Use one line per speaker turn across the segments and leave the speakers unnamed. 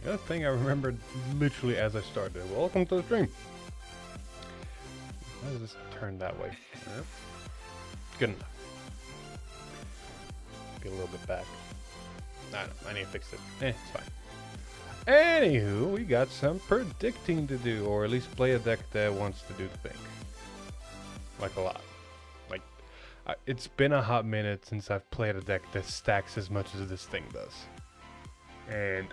A thing I remembered literally as I started. Welcome to the stream. Why does this turn that way? Right. Good enough. Be a little bit back. I need to fix it. It's fine. Anywho, we got some predicting to do, or at least play a deck that wants to do the thing. Like a lot. Like, it's been a hot minute since I've played a deck that stacks as much as this thing does. And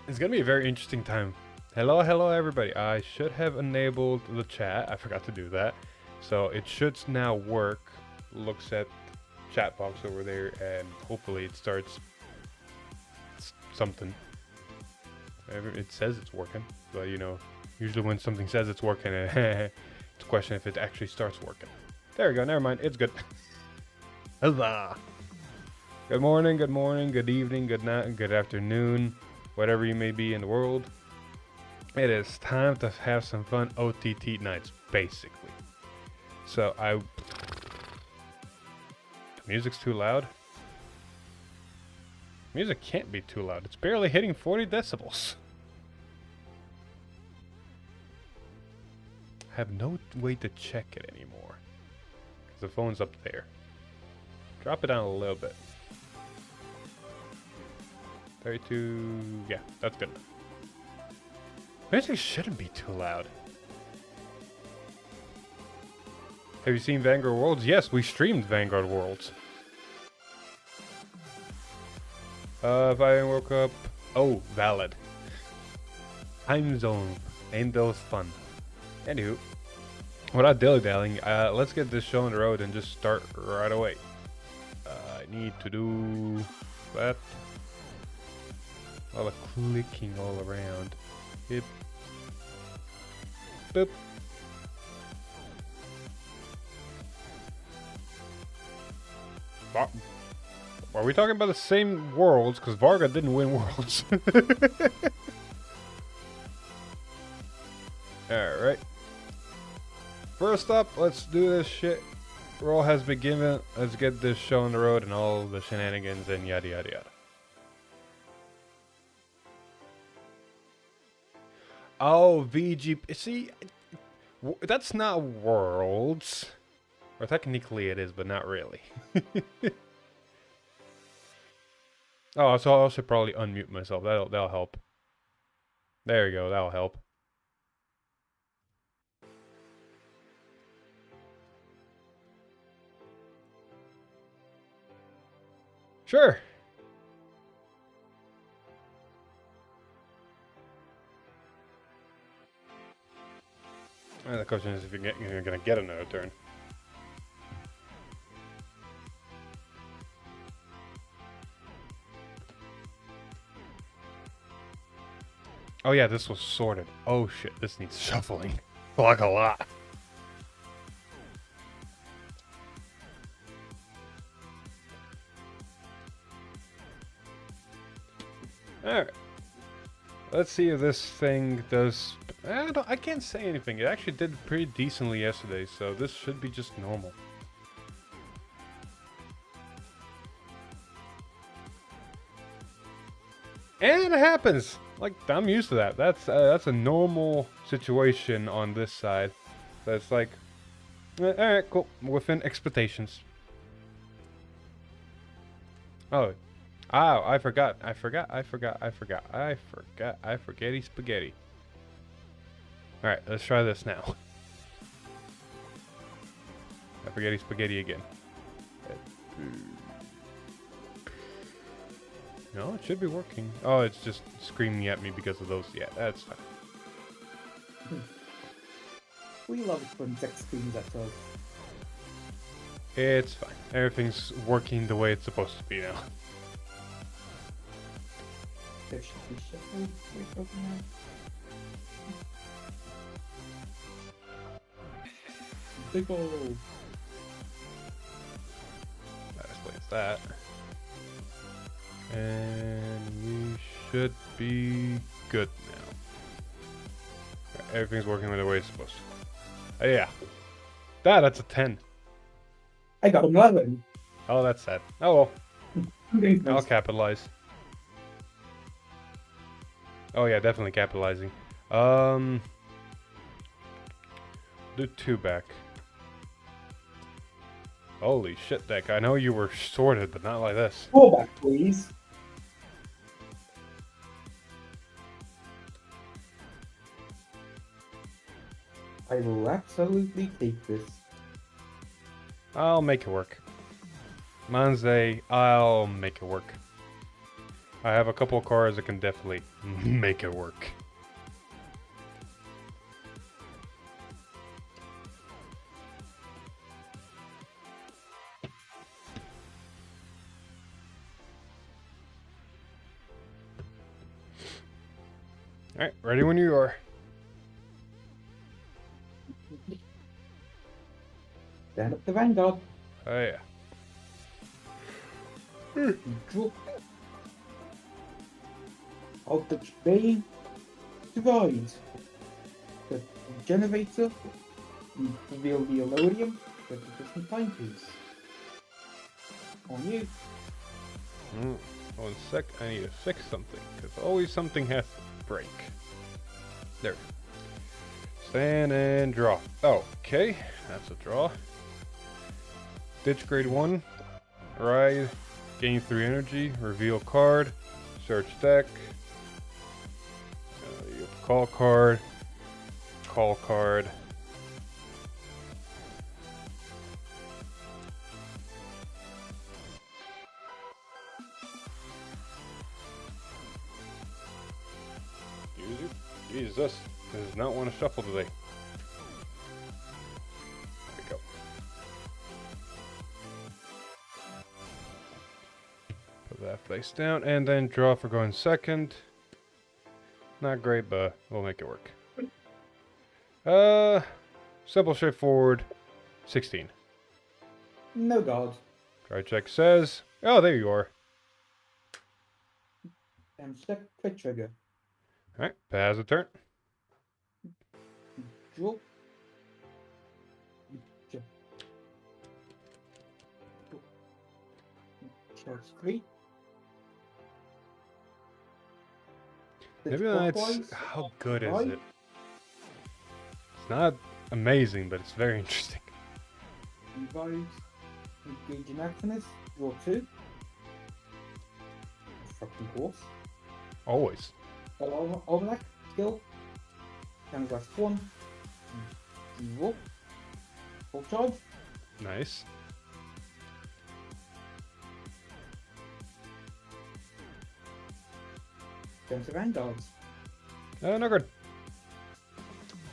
it's gonna be a very interesting time. Hello everybody. I should have enabled the chat. I forgot to do that. So it should now work. Looks at chat box over there, and hopefully it starts something. It says it's working, but you know, usually when something says it's working, it's a question if it actually starts working. There we go. Never mind. It's good. Huzzah! Good morning, good evening, good night, good afternoon, whatever you may be in the world. It is time to have some fun OTT nights, basically. So the music's too loud. Music can't be too loud. It's barely hitting 40 decibels. I have no way to check it anymore. Because the phone's up there. Drop it down a little bit. 32... yeah, that's good enough. Music shouldn't be too loud. Have you seen Vanguard Worlds? Yes, we streamed Vanguard Worlds. If I woke up... oh, valid. Time zone. Ain't those fun. Anywho, without dilly-dallying, let's get this show on the road and just start right away. I need to do that. All the clicking all around. Hip. Boop. Are we talking about the same worlds? Because Vanguard didn't win worlds. Alright. First up, let's do this shit. Roll has been given. Let's get this show on the road and all the shenanigans and yada yada yada. Oh, VGP. See, that's not worlds. Or technically it is, but not really. Oh, so I should probably unmute myself. That'll help. There we go. That'll help. Sure. And the question is if you're gonna get another turn. Oh yeah, this was sorted. Oh shit, this needs shuffling. Like a lot. Alright. Let's see if this thing does... I can't say anything. It actually did pretty decently yesterday, so this should be just normal. And it happens! Like, I'm used to that. That's a normal situation on this side. That's like... alright, cool. Within expectations. Oh. Oh, I forgot. I forgetty spaghetti. Alright, let's try this now. I forgetty spaghetti again. No, it should be working. Oh, it's just screaming at me because of those. Yeah, that's fine.
We love it when tech screams at us.
It's fine. Everything's working the way it's supposed to be now.
There should be shuffling. Wait, broken out. Big ol'.
That explains that. And we should be good now. Everything's working the way it's supposed to. Yeah. That's a 10.
I got 11.
Oh, that's sad. Oh well. I'll capitalize. Oh yeah, definitely capitalizing. Do 2 back. Holy shit, deck. I know you were sorted, but not like this.
4 back, please. I will absolutely take this.
I'll make it work. Manze, I'll make it work. I have a couple of cards that can definitely make it work. Alright, ready when you are.
Stand up the Vanguard.
Oh yeah.
Draw. Of the bay divide. The generator. Reveal the Elodium. Get a different timepiece. On you.
1 sec, I need to fix something, because always something has to break. There. Stand and draw. Okay, that's a draw. Ditch grade 1. Ride. Gain 3 energy. Reveal card. Search deck. You have call card. Call card. Jesus, does not want to shuffle today. There we go. Put that face down and then draw for going second. Not great, but we'll make it work. Simple, straightforward. 16.
No god.
Card check says. Oh, there you are.
And step quick trigger.
Alright, pass a turn.
Draw. Charge 3.
Maybe that's how good is it? It's not amazing, but it's very interesting.
Revive. Engage in actionist. Draw 2. Fucking course.
Always.
Overlap. Skill. Canvas 1. Draw. Full charge.
Nice.
Turn to Vanguards.
No good.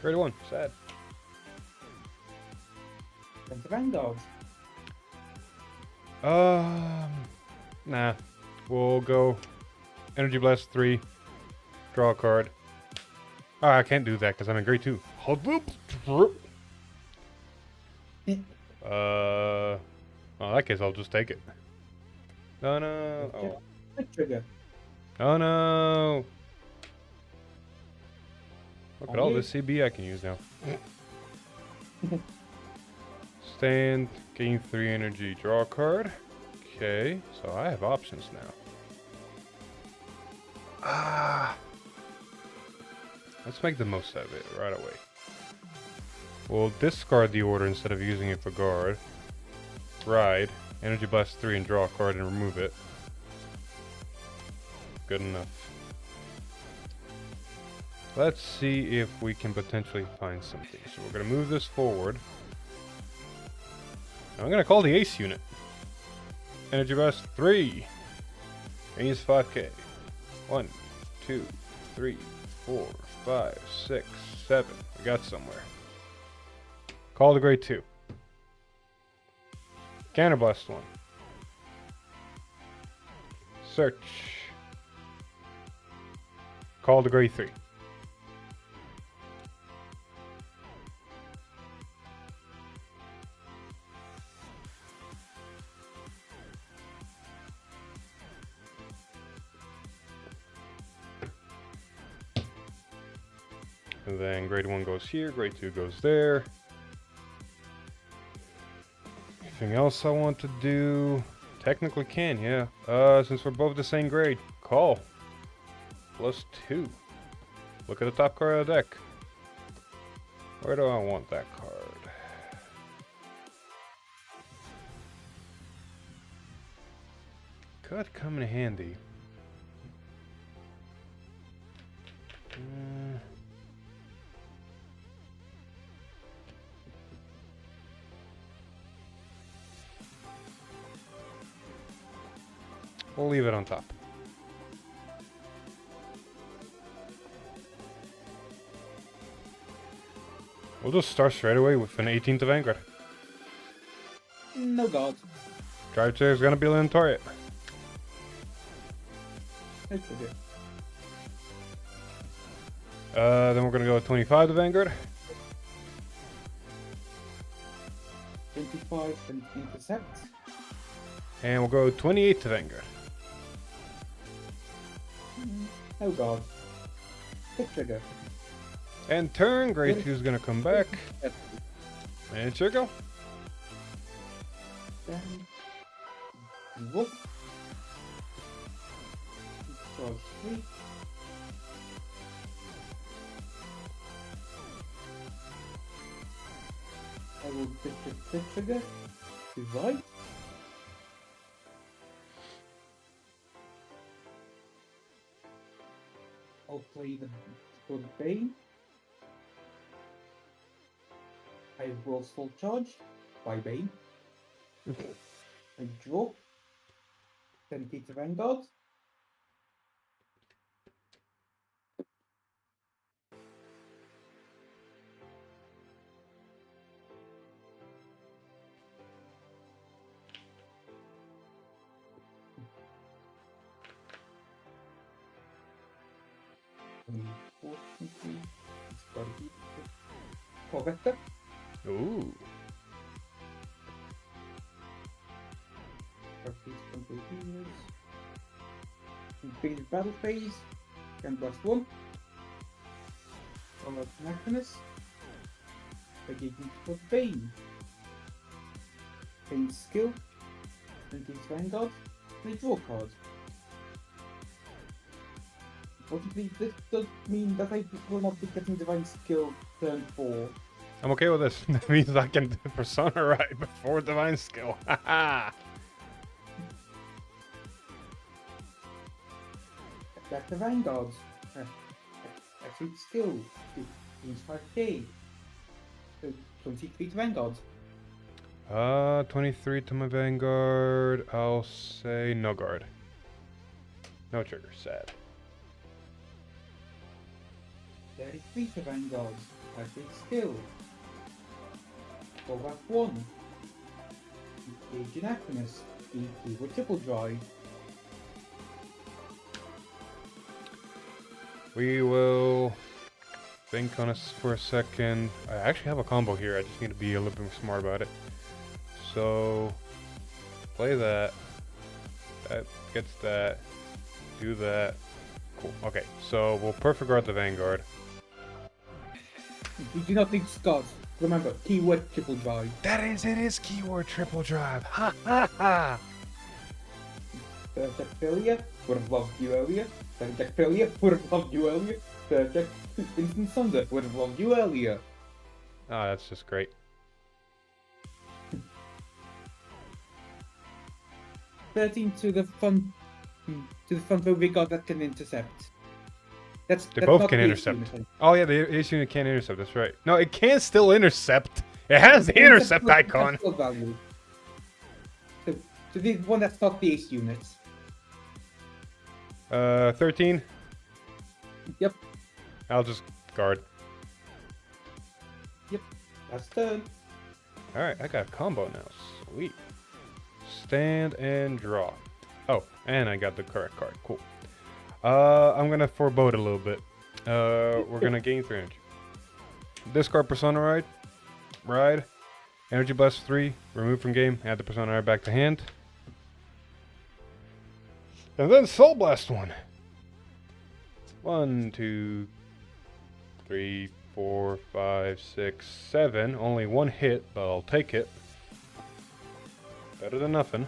Grade 1. Sad.
Turn to Vanguards.
Nah. We'll go Energy Blast 3. Draw a card. Oh, I can't do that because I'm in grade 2. Well, in that case, I'll just take it. No. Oh.
Quick trigger.
Oh no! Look at all this CB I can use now. Stand, gain 3 energy, draw a card. Okay, so I have options now. Let's make the most out of it right away. We'll discard the order instead of using it for guard. Ride, energy blast 3 and draw a card and remove it. Good enough. Let's see if we can potentially find something. So we're going to move this forward. I'm going to call the ace unit. Energy blast 3. Gains 5k. 1, 2, 3, 4, 5, 6, 7. We got somewhere. Call the grade 2. Counterblast 1. Search. Call to grade 3. And then grade 1 goes here, grade 2 goes there. Anything else I want to do? Technically can, yeah. Since we're both the same grade, call. +2. Look at the top card of the deck. Where do I want that card? Could come in handy. We'll leave it on top. We'll just start straight away with an 18th of Vanguard.
No god.
Drive chair is gonna be Lentoriate.
No trigger.
Then we're gonna go with 25 to Vanguard.
25 and intercept.
And we'll go 28 to Vanguard.
No god. Hit trigger.
And turn, Grade 2 is gonna come back. And here go.
Then. Whoop. Charge 3. I will hit trigger. Divide. I'll play the for the Bane. I will full charge by Bane. I draw. 10 feet to Vanguard. Unfortunately, it's got to be Corvette.
Ooh.
Base battle phase. Can blast 1. All out Anachronous. Engagement for Bane. Bane skill. Engage Vanguard. And a draw card. Unfortunately, this does mean that I will not be getting Divine Skill turn 4.
I'm okay with this. That means I can do Persona right before Divine Skill. Haha!
Back to Vanguard. Execute skill. Means 5k. So 23 to Vanguard.
23 to my Vanguard. I'll say no guard. No trigger, sad.
33 to Vanguard. Execute skill. Go back 1. Engage Anachronous. EP with triple drive.
We will think on us for a second. I actually have a combo here. I just need to be a little bit more smart about it. So, play that. That gets that. Do that. Cool. Okay, so we'll perfect guard the Vanguard.
You do not need Scots. Remember, keyword triple drive.
That is, it is keyword triple drive. Ha ha ha!
Jack failure would have loved you earlier. Jack failure would have loved you earlier. Jack Instant Thunder would have loved you earlier.
Ah, that's just great.
13 to the front row regard that can intercept. That's
Both
not
can
the
intercept.
unit.
Oh yeah, the ace unit can't intercept, that's right. No, it can still intercept. It has the intercept icon.
Value. So the one that's not the ace unit.
13.
Yep.
I'll just guard.
Yep. That's turn.
Alright, I got a combo now. Sweet. Stand and draw. Oh, and I got the correct card. Cool. I'm gonna forebode a little bit. We're gonna gain 3 energy. Discard Persona Ride. Energy Blast 3. Remove from game. Add the Persona Ride back to hand. And then Soul Blast 1. 1, 2, 3, 4, 5, 6, 7. Only 1 hit, but I'll take it. Better than nothing.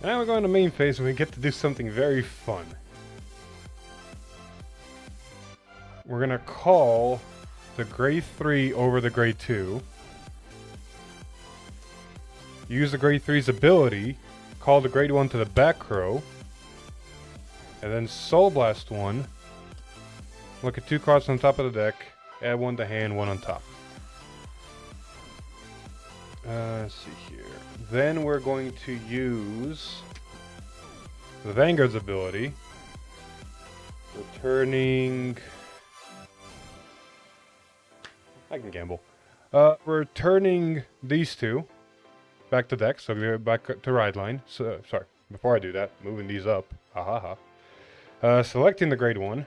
Now we're going to main phase and we get to do something very fun. We're going to call the grade 3 over the grade 2. Use the grade 3's ability. Call the grade 1 to the back row. And then Soul Blast 1. Look at 2 cards on top of the deck. Add 1 to hand, 1 on top. Let's see here. Then we're going to use the Vanguard's ability. Returning... I can gamble. Returning these 2 back to deck, so they're back to ride line. So, sorry, before I do that, moving these up. Selecting the grade 1.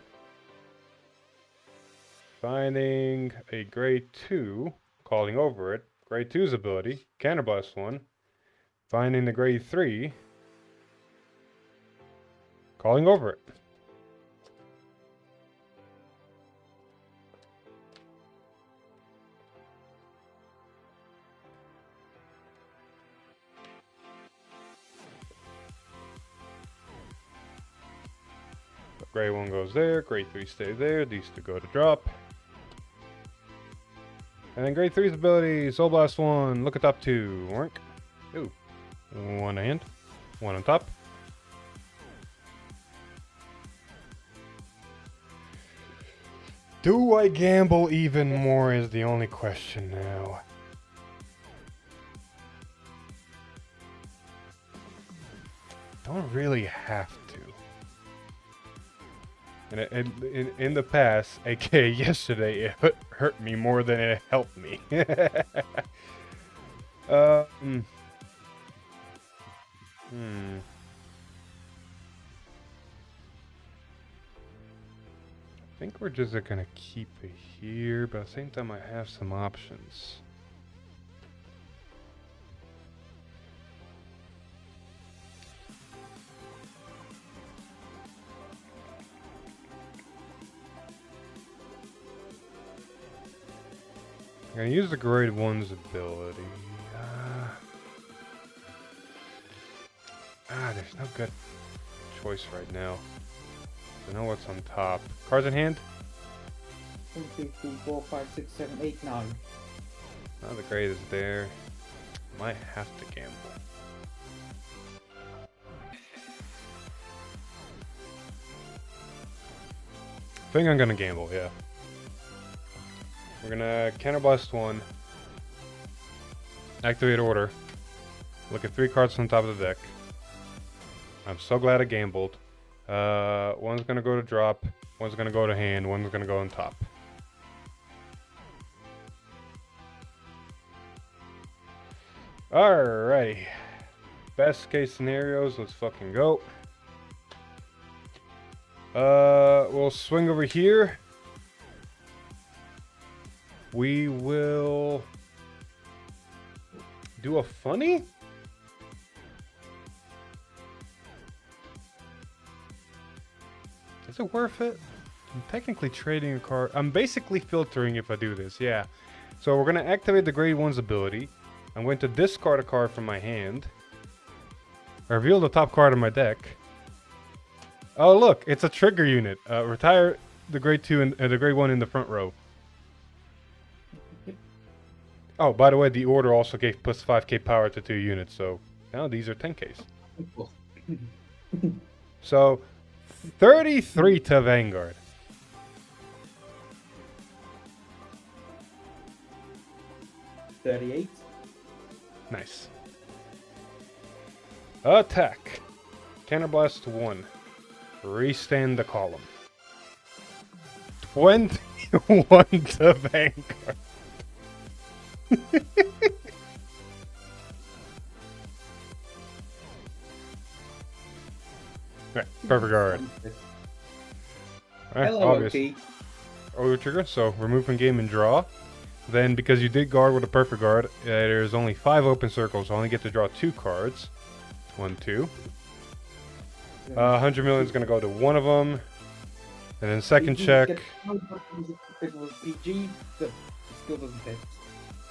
Finding a grade 2, calling over it. Grade 2's ability, Counterblast 1. Finding the grade 3, calling over it. Grade 1 goes there, grade 3 stay there, these 2 go to drop. And then grade 3's ability, Soul Blast 1, look at top 2, work. Ooh. 1 hand, 1 on top. Do I gamble even more is the only question now. Don't really have to. And in the past, aka yesterday, it hurt me more than it helped me. I think we're just gonna keep it here, but at the same time I have some options. I'm gonna use the grade 1's ability. There's no good choice right now. I know what's on top. Cards in hand?
1, 2, 3, 4, 5, 6, 7, 8, 9.
Now the grade is there. Might have to gamble. I think I'm gonna gamble, yeah. We're gonna Counterblast 1. Activate order. Look at 3 cards on top of the deck. I'm so glad I gambled. One's gonna go to drop, one's gonna go to hand, one's gonna go on top. Alrighty. Best case scenarios, let's fucking go. We'll swing over here. We will do a funny? Is it worth it? I'm technically trading a card. I'm basically filtering if I do this, yeah. So we're going to activate the grade 1's ability. I'm going to discard a card from my hand. Reveal the top card of my deck. Oh look, it's a trigger unit. Retire the grade 2 and the grade 1 in the front row. Oh, by the way, the order also gave plus 5k power to 2 units, so now these are 10ks. So 33 to Vanguard.
$38.
Nice. Attack. Counterblast 1. Restand the column. 21 to Vanguard. Right, perfect guard. Alright,
Hello,
obvious.
OT.
Over trigger, so remove from game and draw. Then, because you did guard with a perfect guard, there's only 5 open circles, so I only get to draw 2 cards. 1, 2. 100 million is going to go to one of them. And then second check.
If it was PG, it still doesn't hit.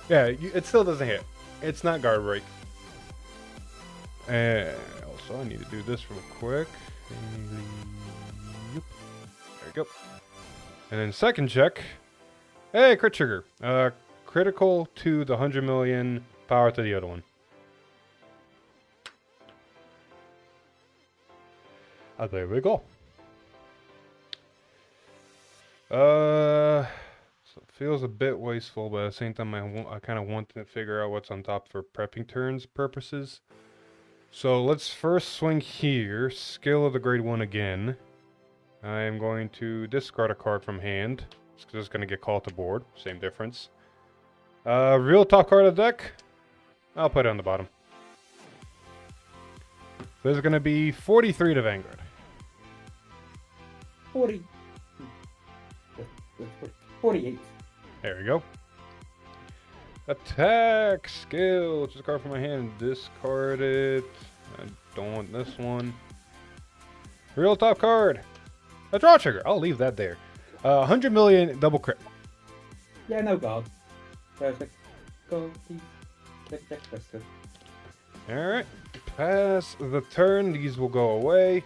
Yeah, it still doesn't hit. It's not guard break. And I'll So I need to do this real quick. Yep. There we go. And then second check. Hey, crit trigger. Critical to the 100 million, power to the other one. There we go. So it feels a bit wasteful, but at the same time I kind of want to figure out what's on top for prepping turns purposes. So let's first swing here. Skill of the grade 1 again. I am going to discard a card from hand. It's just going to get called to board. Same difference. Real top card of the deck. I'll put it on the bottom. There's going to be 43 to Vanguard.
48.
There we go. Attack skill. Just a card from my hand. Discard it. I don't want this one. Real top card. A draw trigger. I'll leave that there. 100 million double crit.
Yeah, no guard. Perfect. Go, please. That's good.
Alright. Pass the turn. These will go away.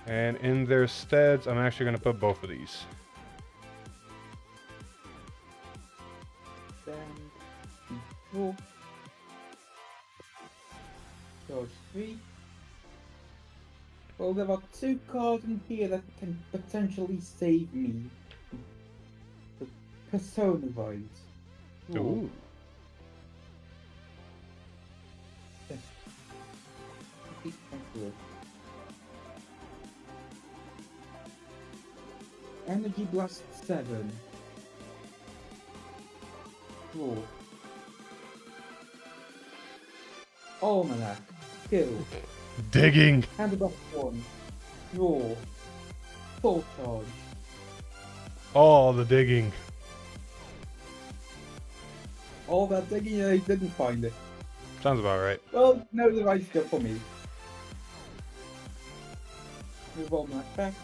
And in their steads, I'm actually going to put both of these.
Then, draw. Dodge 3. Well, there are 2 cards in here that can potentially save me. The Persona Vibes.
Ooh. Energy Blast 7. Draw. Almanac. Kill. Digging.
Hand above 1. Draw. Full charge.
All the digging.
All that digging, I didn't find it.
Sounds about right.
Well, no, the right skill for me. Move Almanac back.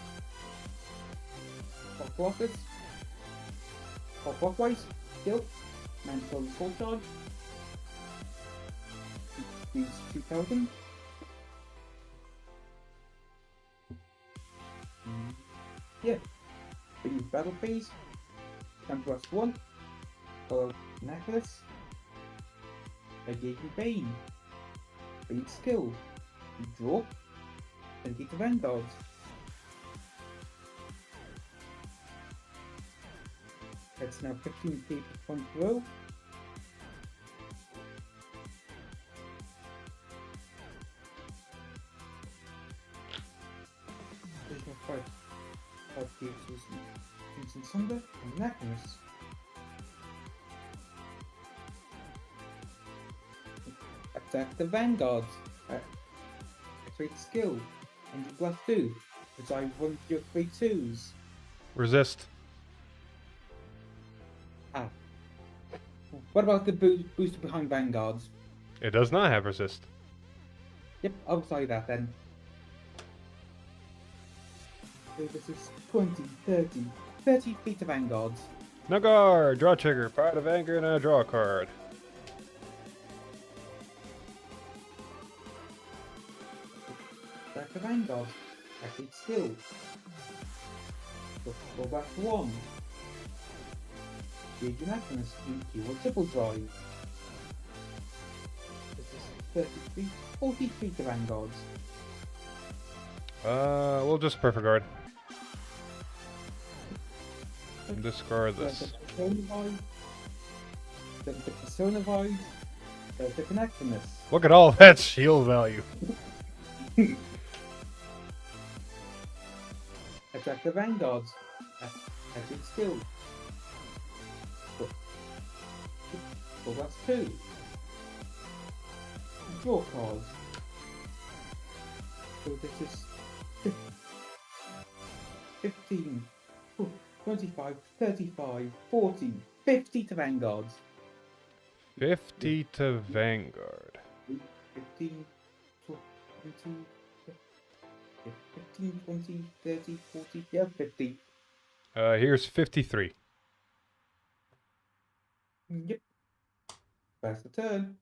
Pop rockets. Pop clockwise. Kill. Mantle full charge. Use 2000. Yeah. Use battle phase. Time to rust 1. Follow necklace. I gave you Bane. Bane skill. You draw. And get the Vanguard. That's now 15 feet front row. There's no fight. 5 feet is Crimson Sunder and Anachronous. Attack the Vanguards. Activate skill. And you blast 2. As I run your 3 2s.
Resist.
Ah. What about the booster behind Vanguards?
It does not have resist.
Yep, I'll say that then. So this is 20, 30 feet of Vanguards.
No guard. Draw trigger. Power to Vanguard and a draw card.
Back to Vanguard. Activate skill. Go back to 1. Big Anachronous, keyword triple drive. This is 30 feet, 40 feet of Vanguards.
We'll just perfect guard. And discard this.
The Persona Vibe. The Anachronous.
Look at all that shield value.
Attack the Vanguards. Activate skill. Well, that's 2. Draw cards. So this is 15, 25, 35, 40, 50 to Vanguards.
50 to Vanguard.
15, 20, 15, 20, 30, 40, yeah, 50.
Here's 53.
Yep. Pass the turn.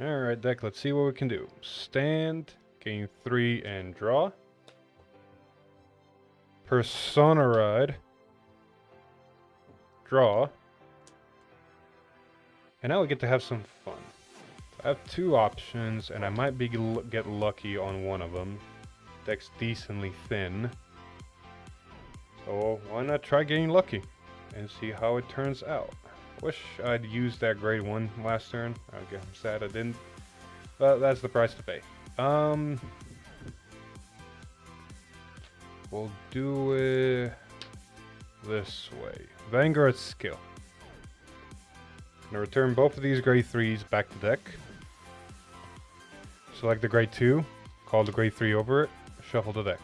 Alright, deck, let's see what we can do. Stand, gain 3 and draw. Persona Ride. Draw. And now we get to have some fun. I have 2 options, and I might get lucky on one of them. Deck's decently thin. So why not try getting lucky and see how it turns out. Wish I'd used that grade 1 last turn. I'm sad I didn't. But that's the price to pay. We'll do it this way. Vanguard skill. Gonna return both of these grade 3s back to deck. Select the grade 2, call the grade 3 over it, shuffle the deck.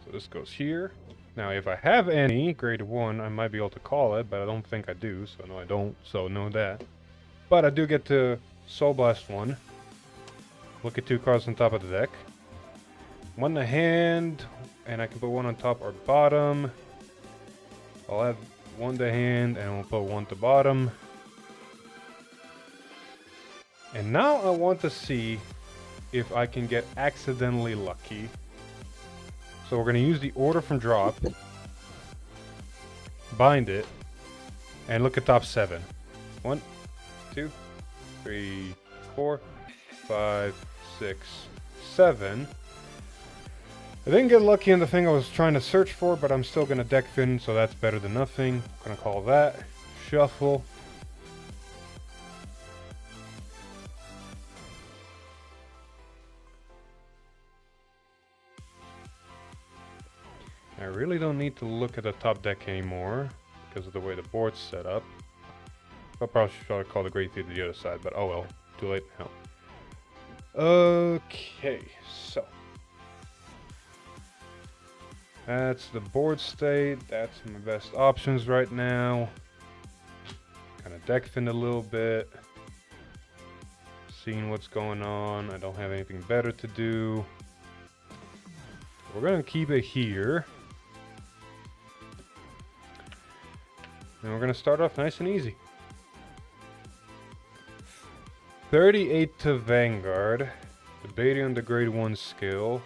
So this goes here. Now if I have any grade 1, I might be able to call it, but I don't think I do, so no I don't, so know that. But I do get to Soul Blast 1. Look at 2 cards on top of the deck. 1 in the hand, and I can put 1 on top or bottom. I'll add 1 to hand, and we'll put 1 to bottom. And now I want to see if I can get accidentally lucky. So we're going to use the order from drop, bind it, and look at top 7. 1, 2, 3, 4, 5, 6, 7. I didn't get lucky on the thing I was trying to search for, but I'm still going to deck thin, so that's better than nothing. I'm going to call that. Shuffle. I really don't need to look at the top deck anymore because of the way the board's set up. I'll probably try to call the grade 3 to the other side, but oh well, too late now. Okay, so that's the board state. That's my best options right now. Kind of deck thin a little bit. Seeing what's going on. I don't have anything better to do. We're gonna keep it here. And we're going to start off nice and easy. 38 to Vanguard. Debating on the grade 1 skill.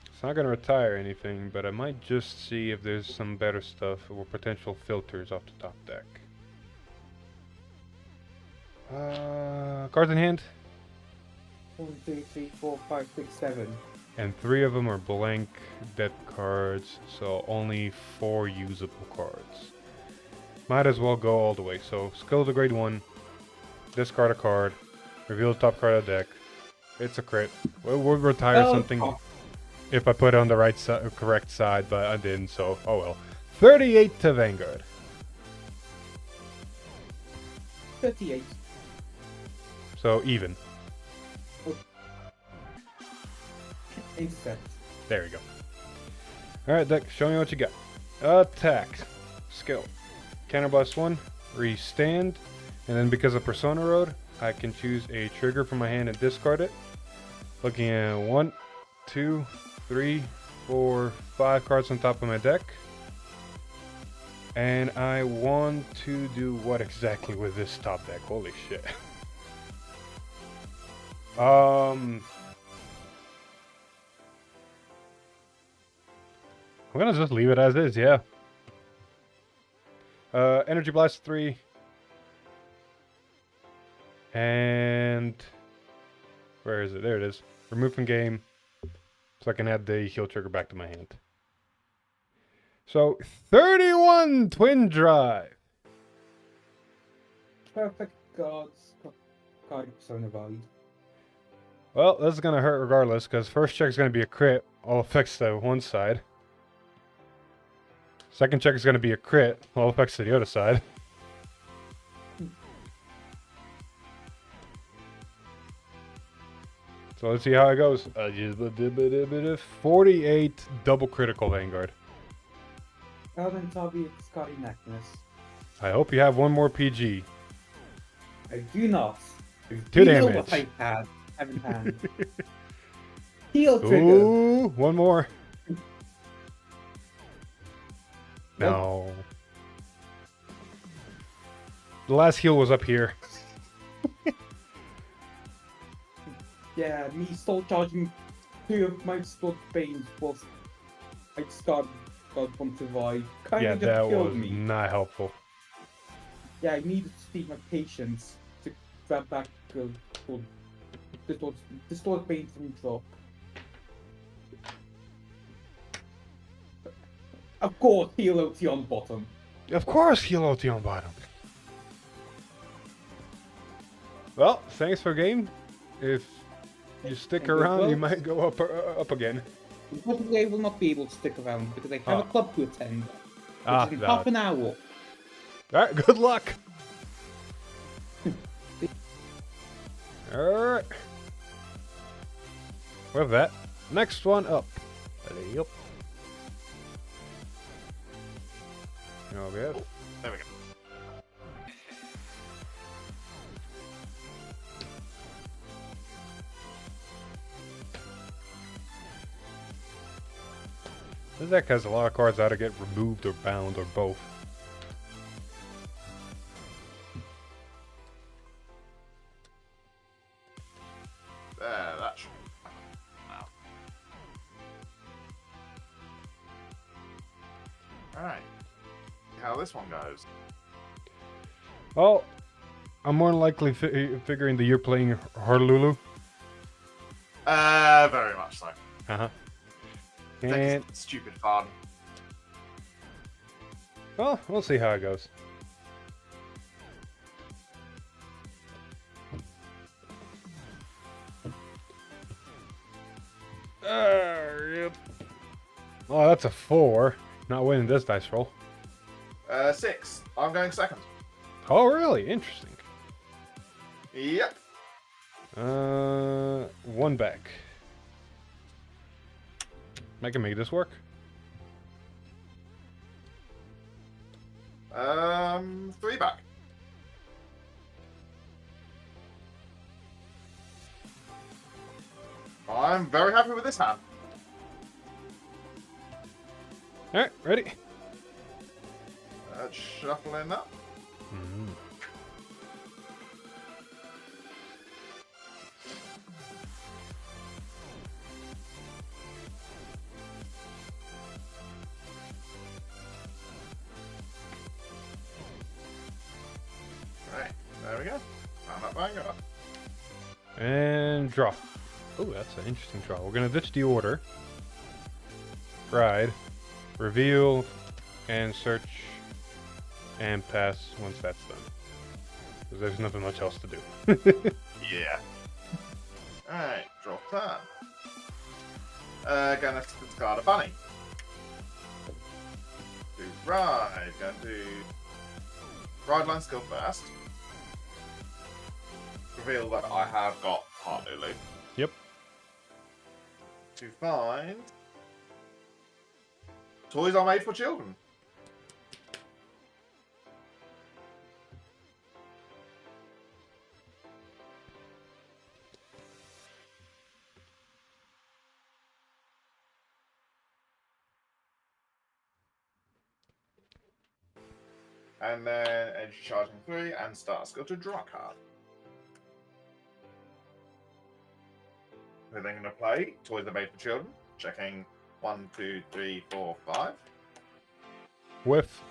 It's not going to retire anything, but I might just see if there's some better stuff or potential filters off the top deck. Cards in hand.
1, 2, 3, 4, 5, 6, 7.
And 3 of them are blank dead cards, so only 4 usable cards. Might as well go all the way. So, skill of the grade 1, discard a card, reveal the top card of the deck. It's a crit. We'll retire something if I put it on the right side, correct side, but I didn't, so oh well. 38 to Vanguard.
38.
So, even.
Except.
There we go. Alright, deck, show me what you got. Attack. Skill. Counterblast 1. Restand. And then because of Persona Road, I can choose a trigger from my hand and discard it. Looking at 1, 2, 3, 4, 5 cards on top of my deck. And I want to do what exactly with this top deck? Holy shit. I'm gonna just leave it as is, yeah. Energy Blast 3. And where is it? There it is. Remove from game. So I can add the heal trigger back to my hand. So 31 Twin Drive.
Perfect cards. Card Persona Value.
Well, this is gonna hurt regardless, because first check is gonna be a crit. All effects to one side. Second check is going to be a crit. All effects to the other side. So let's see how it goes. 48 double critical Vanguard.
Elven Toby, Scotty Necklace.
I hope you have one more PG.
I do not.
2
Heal
damage.
what I had. Haven't had. Heal trigger.
Ooh, one more. No. The last heal was up here.
Yeah, me still charging 2 of my spot pains was I started got one survive. Kind
Yeah,
of just
that
killed
was
me.
not helpful.
Yeah, I needed to steal my patience to grab back distort pain from drop. Of course, heal OT on bottom.
Of course, heal OT on bottom. Well, thanks for game. If you stick
Thank you,
around, you
well.
might go up again.
Unfortunately, I will not be able to stick around because I have a club to attend. Which is in half an hour.
Alright, good luck. Alright. With that, next one up. Yep. Okay.
There we go.
This deck has a lot of cards that either get removed or bound or both.
There, that should be now. Alright. How this one goes.
Well, I'm more than likely figuring that you're playing Honolulu.
Very much so.
Uh-huh.
Deck
And,
is stupid fun.
well, we'll see how it goes. Yep. Oh, that's a 4. Not winning this dice roll.
6. I'm going second.
Oh, really? Interesting.
Yep.
1 back. I can make this work.
3 back. I'm very happy with this hand.
Alright, ready?
Shuffling up. Right, there we go. I'm at Vanguard.
And draw. Oh, that's an interesting draw. We're gonna ditch the order. Ride. Reveal. And search. And pass once that's done. Because there's nothing much else to do.
Yeah. Alright, draw turn. Gonna discard a bunny. Do ride. Gonna do ride line skill first. Reveal that I have got Honolulu.
Yep.
To find toys are made for children. And then energy charging 3 and start a skill to draw a card. We're then going to play Toys Are Made for Children, checking 1, 2, 3, 4, 5.
Whiff.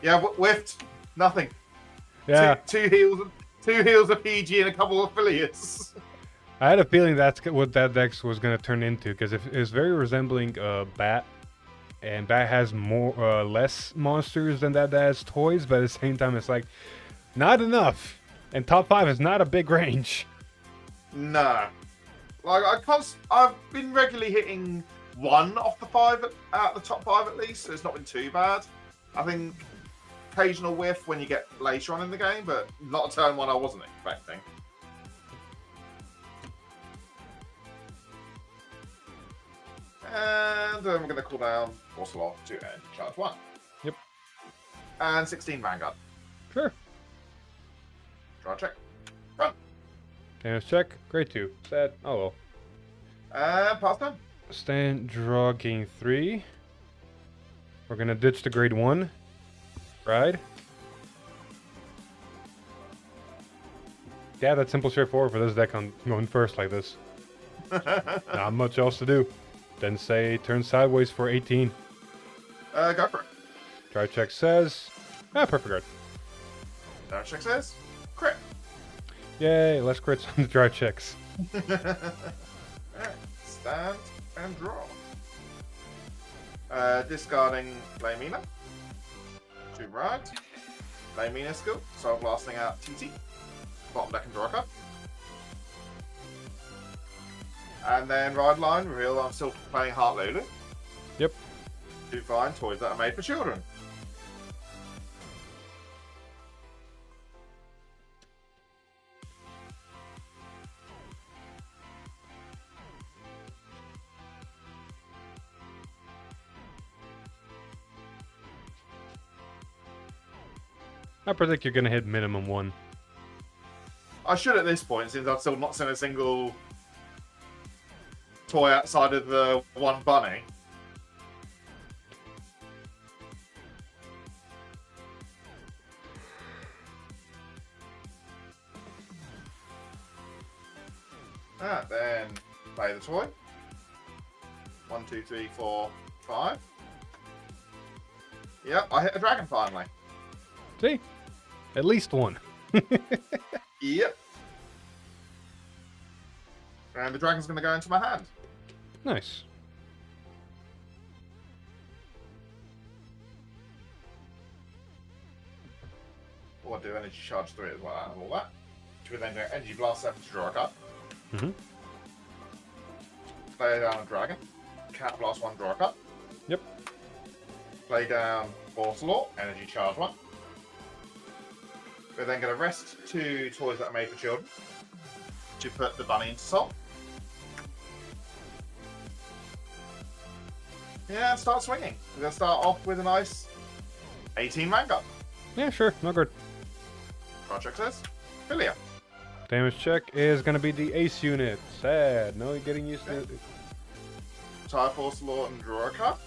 Yeah, whiffed. Nothing.
Yeah.
Two heals of PG and a couple of affiliates.
I had a feeling that's what that deck was going to turn into, because it's very resembling Bat, and Bat has less monsters than that has toys, but at the same time, it's like not enough. And top 5 is not a big range.
Nah, like I've been regularly hitting 1 off the 5 out the top 5 at least, so it's not been too bad. I think occasional whiff when you get later on in the game, but not a turn 1 I wasn't expecting. And then we're going to cool down Force Lock to end charge 1.
Yep.
And 16 Vanguard.
Sure.
Draw
Damage check. Grade 2. Sad. Oh well.
Pass turn.
Stand, draw, gain 3. We're gonna ditch the grade 1. Ride. Yeah, that's simple, straightforward for this deck on going first like this. Not much else to do. Then say turn sideways for 18.
Go for it.
Drive check says. Perfect guard.
Drive check says crit.
Yay, less crits on the drive checks.
Alright, stand and draw. Discarding Lamina. To ride. Lamina skill, so blasting out TT. Bottom deck and draw a card. And then ride line, reveal I'm still playing Heart Lulu.
Yep.
To find toys that are made for children.
I predict you're gonna hit minimum 1.
I should at this point, since I've still not seen a single toy outside of the one bunny. Then play the toy. 1, 2, 3, 4, 5. Yep, I hit a dragon finally.
See? At least 1.
Yep. And the dragon's going to go into my hand.
Nice.
Or I'll do energy charge 3 as well out of all that. Which would then do energy blast 7 to draw a card.
Mm-hmm.
Play down a dragon. Cat blast 1, draw a card.
Yep.
Play down Force Law, energy charge 1. We're then going to rest 2 toys that are made for children to put the bunny into soul. Yeah, and start swinging. We're going to start off with a nice 18 Vanguard.
Yeah, sure. No good.
Draw check says Philia.
Damage check is gonna be the ace unit. Sad. No, you're getting used to it.
Tire Force Law and draw a card.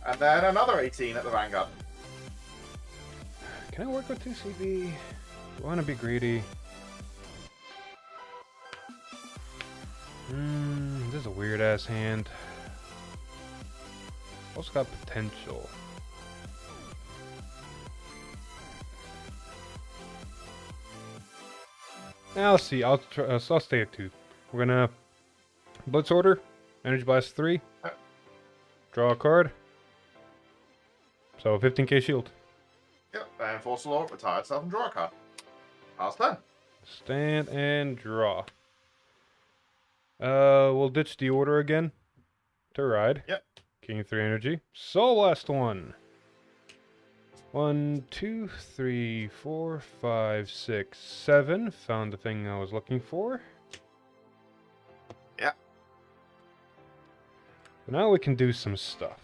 And then another 18 at the Vanguard.
Can I work with 2 CB? Do I want to be greedy? This is a weird ass hand. Also got potential. Now let's see. I'll stay at 2. We're gonna Blitz Order, Energy Blast 3, draw a card. So 15k shield.
Yep, and Force Law, retire itself and draw a card. Pass turn.
Stand and draw. We'll ditch the order again to ride.
Yep.
King 3 energy. Soul Blast 1. 1, 2, 3, 4, 5, 6, 7. Found the thing I was looking for.
Yeah.
So now we can do some stuff.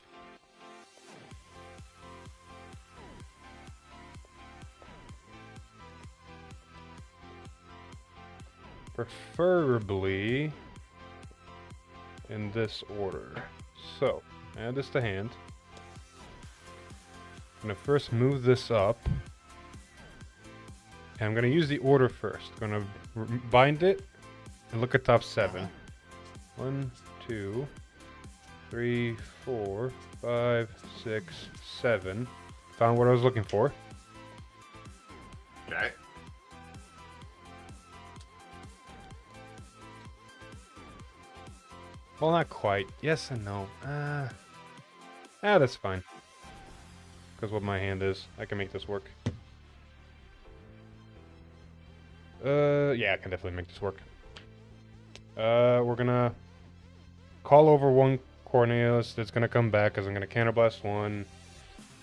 Preferably in this order. So, add this to hand. I'm gonna first move this up. And I'm gonna use the order first. I'm gonna bind it and look at top 7. 1, 2, 3, 4, 5, 6, 7. Found what I was looking for.
Okay.
Well, not quite. Yes and no. That's fine. Because what my hand is, I can make this work. Yeah, I can definitely make this work. We're gonna call over 1 Cornelius that's gonna come back, because I'm gonna counterblast 1,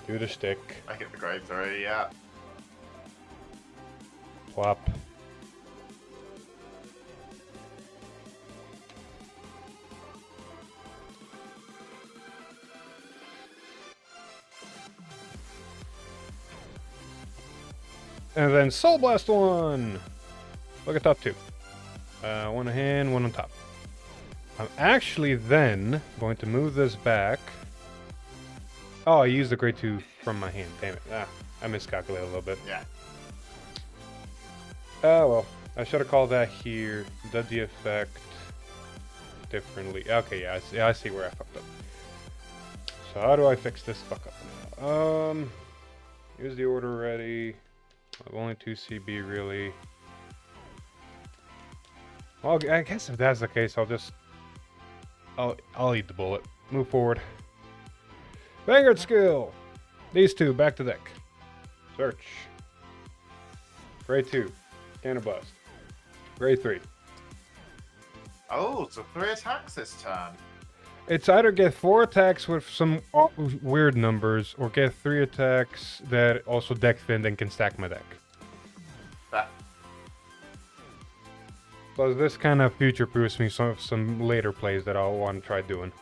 do the stick,
I get the grade 3, yeah.
plop. And then Soul Blast 1! Look at top 2. One on hand, one on top. I'm actually then going to move this back. Oh, I used the grade 2 from my hand. Damn it. I miscalculated a little bit.
Yeah.
Oh, well. I should have called that here. Did the effect differently. Okay, yeah, I see where I fucked up. So how do I fix this fuck up now? Use the order ready. I've only 2 CB really. Well, I guess if that's the case, I'll eat the bullet. Move forward. Vanguard skill! These 2, back to deck. Search. Grade 2. Cannon blast. Grade 3.
Oh, so 3 attacks this turn.
It's either get 4 attacks with some weird numbers, or get 3 attacks that also deck fin and can stack my deck.
That.
So this kind of future-proofs me some later plays that I'll want to try doing.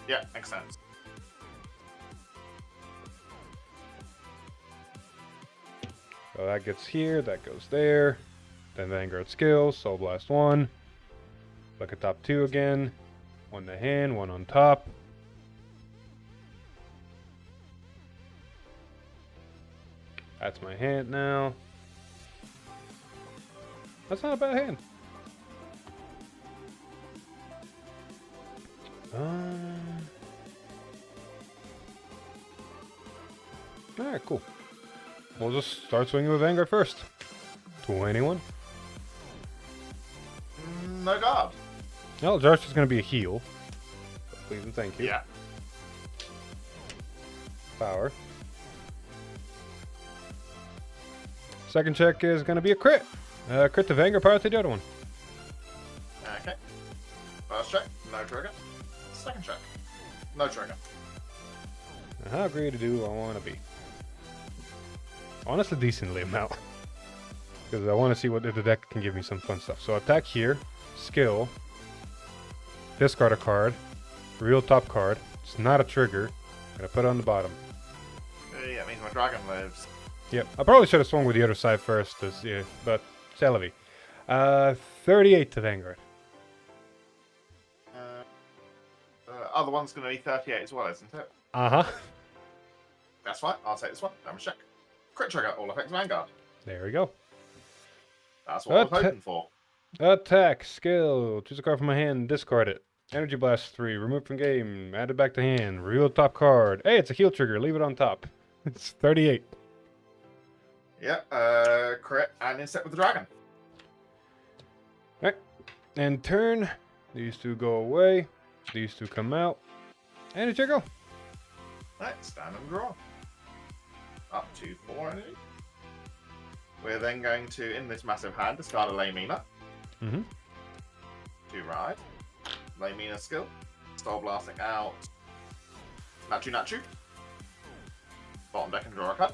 Yeah, makes sense.
So that gets here, that goes there. Then Vanguard skills, Soul Blast 1. Look at top 2 again. 1 to hand, 1 on top. That's my hand now. That's not a bad hand. Alright, cool. We'll just start swinging with Vanguard first. 21.
No guard.
Well, Josh is going to be a heal. So please and thank you.
Yeah.
Power. Second check is going to be a crit. Crit to Vanguard, power to the other one.
Okay. First check, no trigger. Second check, no trigger.
Now, how great to do I want to be? Honestly, decently amount. Because I want to see what if the deck can give me some fun stuff. So attack here, skill, discard a card, real top card. It's not a trigger. I'm going to put it on the bottom.
Yeah, it means my dragon lives.
Yep, I probably should have swung with the other side first, yeah, but c'est la vie. 38 to Vanguard.
Other one's going to be 38 as well, isn't it?
Uh-huh.
That's fine. I'll take this one. Damage check. Crit trigger. All effects Vanguard.
There we go.
That's what I was hoping for.
Attack, skill, choose a card from my hand, discard it. Energy Blast 3, remove from game, add it back to hand, reveal top card. Hey, it's a heal trigger, leave it on top. It's 38.
Yeah, crit and inset with the dragon.
Alright, and turn. These 2 go away, these 2 come out, and it's your go.
Right, stand and draw. Up to 4 energy. We're then going to, in this massive hand, discard a Lamina.
Mm-hmm.
To ride. Lamina skill. Soul Blasting out. Nachu. Bottom deck and draw a card.